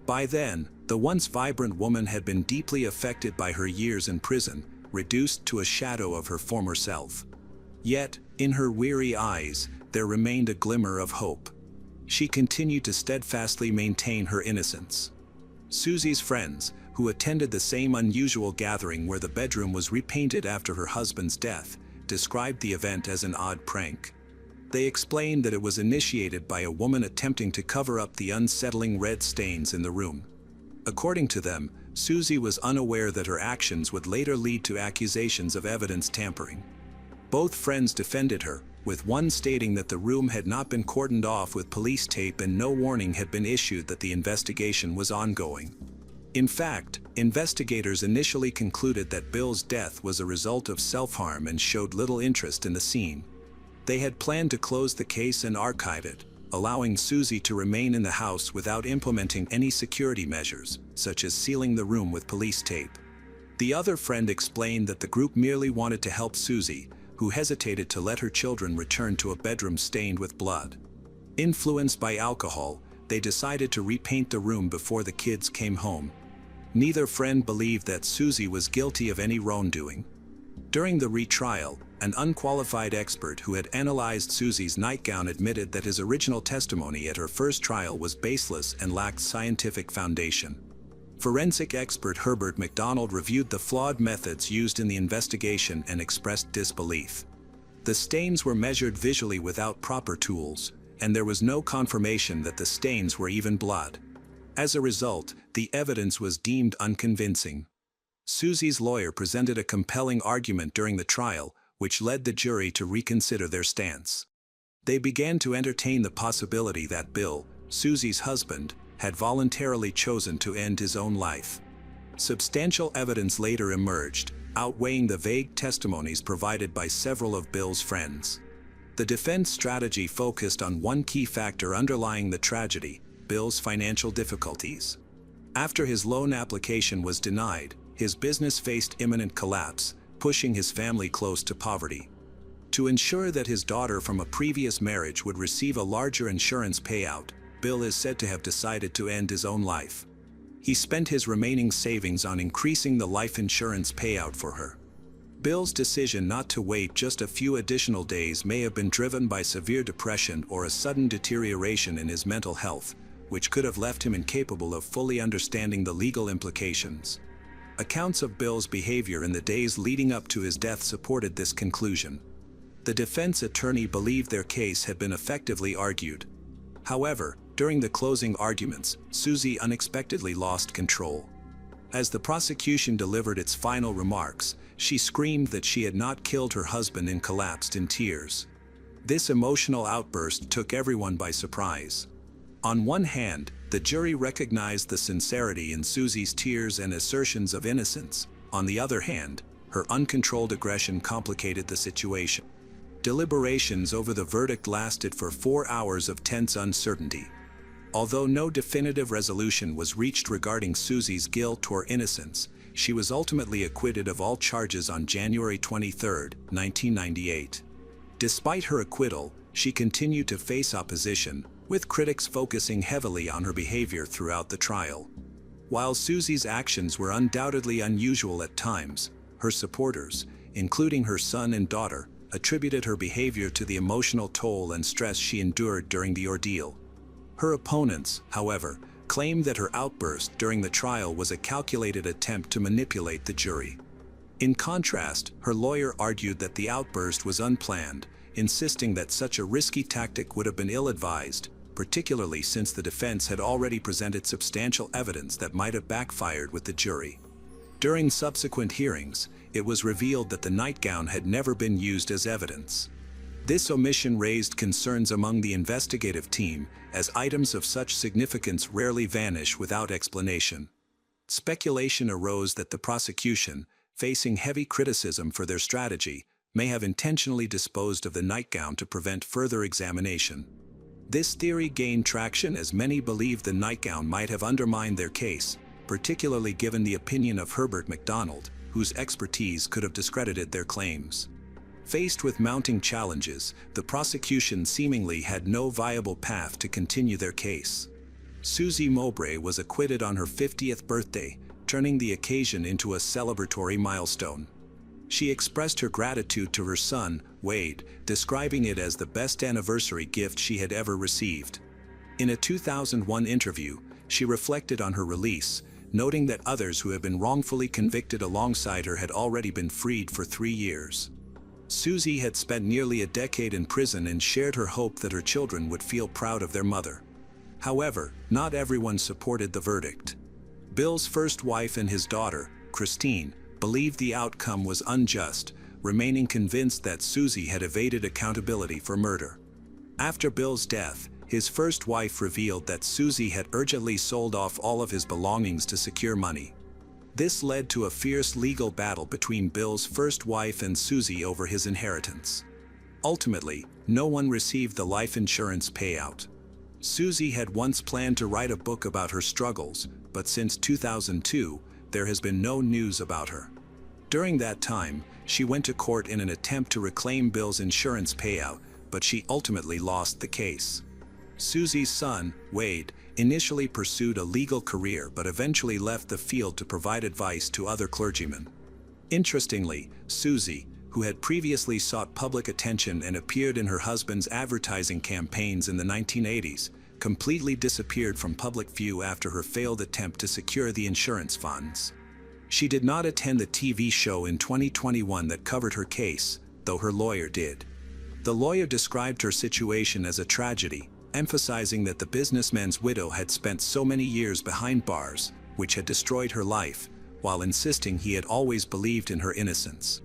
By then, the once vibrant woman had been deeply affected by her years in prison, reduced to a shadow of her former self. Yet, in her weary eyes, there remained a glimmer of hope. She continued to steadfastly maintain her innocence. Susie's friends, who attended the same unusual gathering where the bedroom was repainted after her husband's death, described the event as an odd prank. They explained that it was initiated by a woman attempting to cover up the unsettling red stains in the room. According to them, Susie was unaware that her actions would later lead to accusations of evidence tampering. Both friends defended her, with one stating that the room had not been cordoned off with police tape and no warning had been issued that the investigation was ongoing. In fact, investigators initially concluded that Bill's death was a result of self-harm and showed little interest in the scene. They had planned to close the case and archive it, allowing Susie to remain in the house without implementing any security measures, such as sealing the room with police tape. The other friend explained that the group merely wanted to help Susie, who hesitated to let her children return to a bedroom stained with blood. Influenced by alcohol, they decided to repaint the room before the kids came home. Neither friend believed that Susie was guilty of any wrongdoing. During the retrial, an unqualified expert who had analyzed Susie's nightgown admitted that his original testimony at her first trial was baseless and lacked scientific foundation. Forensic expert Herbert McDonald reviewed the flawed methods used in the investigation and expressed disbelief. The stains were measured visually without proper tools, and there was no confirmation that the stains were even blood. As a result, the evidence was deemed unconvincing. Susie's lawyer presented a compelling argument during the trial, which led the jury to reconsider their stance. They began to entertain the possibility that Bill, Susie's husband, had voluntarily chosen to end his own life. Substantial evidence later emerged, outweighing the vague testimonies provided by several of Bill's friends. The defense strategy focused on one key factor underlying the tragedy: Bill's financial difficulties. After his loan application was denied, his business faced imminent collapse, pushing his family close to poverty. To ensure that his daughter from a previous marriage would receive a larger insurance payout, Bill is said to have decided to end his own life. He spent his remaining savings on increasing the life insurance payout for her. Bill's decision not to wait just a few additional days may have been driven by severe depression or a sudden deterioration in his mental health, which could have left him incapable of fully understanding the legal implications. Accounts of Bill's behavior in the days leading up to his death supported this conclusion. The defense attorney believed their case had been effectively argued. However, during the closing arguments, Susie unexpectedly lost control. As the prosecution delivered its final remarks, she screamed that she had not killed her husband and collapsed in tears. This emotional outburst took everyone by surprise. On one hand, the jury recognized the sincerity in Susie's tears and assertions of innocence. On the other hand, her uncontrolled aggression complicated the situation. Deliberations over the verdict lasted for 4 hours of tense uncertainty. Although no definitive resolution was reached regarding Susie's guilt or innocence, she was ultimately acquitted of all charges on January 23, 1998. Despite her acquittal, she continued to face opposition, with critics focusing heavily on her behavior throughout the trial. While Susie's actions were undoubtedly unusual at times, her supporters, including her son and daughter, attributed her behavior to the emotional toll and stress she endured during the ordeal. Her opponents, however, claimed that her outburst during the trial was a calculated attempt to manipulate the jury. In contrast, her lawyer argued that the outburst was unplanned, insisting that such a risky tactic would have been ill-advised, particularly since the defense had already presented substantial evidence that might have backfired with the jury. During subsequent hearings, it was revealed that the nightgown had never been used as evidence. This omission raised concerns among the investigative team, as items of such significance rarely vanish without explanation. Speculation arose that the prosecution, facing heavy criticism for their strategy, may have intentionally disposed of the nightgown to prevent further examination. This theory gained traction as many believed the nightgown might have undermined their case, particularly given the opinion of Herbert MacDonald, whose expertise could have discredited their claims. Faced with mounting challenges, the prosecution seemingly had no viable path to continue their case. Susie Mowbray was acquitted on her 50th birthday, turning the occasion into a celebratory milestone. She expressed her gratitude to her son, Wade, describing it as the best anniversary gift she had ever received. In a 2001 interview, she reflected on her release, noting that others who had been wrongfully convicted alongside her had already been freed for 3 years. Susie had spent nearly a decade in prison and shared her hope that her children would feel proud of their mother. However, not everyone supported the verdict. Bill's first wife and his daughter, Christine, believed the outcome was unjust, remaining convinced that Susie had evaded accountability for murder. After Bill's death, his first wife revealed that Susie had urgently sold off all of his belongings to secure money. This led to a fierce legal battle between Bill's first wife and Susie over his inheritance. Ultimately, no one received the life insurance payout. Susie had once planned to write a book about her struggles, but since 2002, there has been no news about her. During that time, she went to court in an attempt to reclaim Bill's insurance payout, but she ultimately lost the case. Susie's son, Wade, initially pursued a legal career but eventually left the field to provide advice to other clergymen. Interestingly, Susie, who had previously sought public attention and appeared in her husband's advertising campaigns in the 1980s, completely disappeared from public view after her failed attempt to secure the insurance funds. She did not attend the TV show in 2021 that covered her case, though her lawyer did. The lawyer described her situation as a tragedy, emphasizing that the businessman's widow had spent so many years behind bars, which had destroyed her life, while insisting he had always believed in her innocence.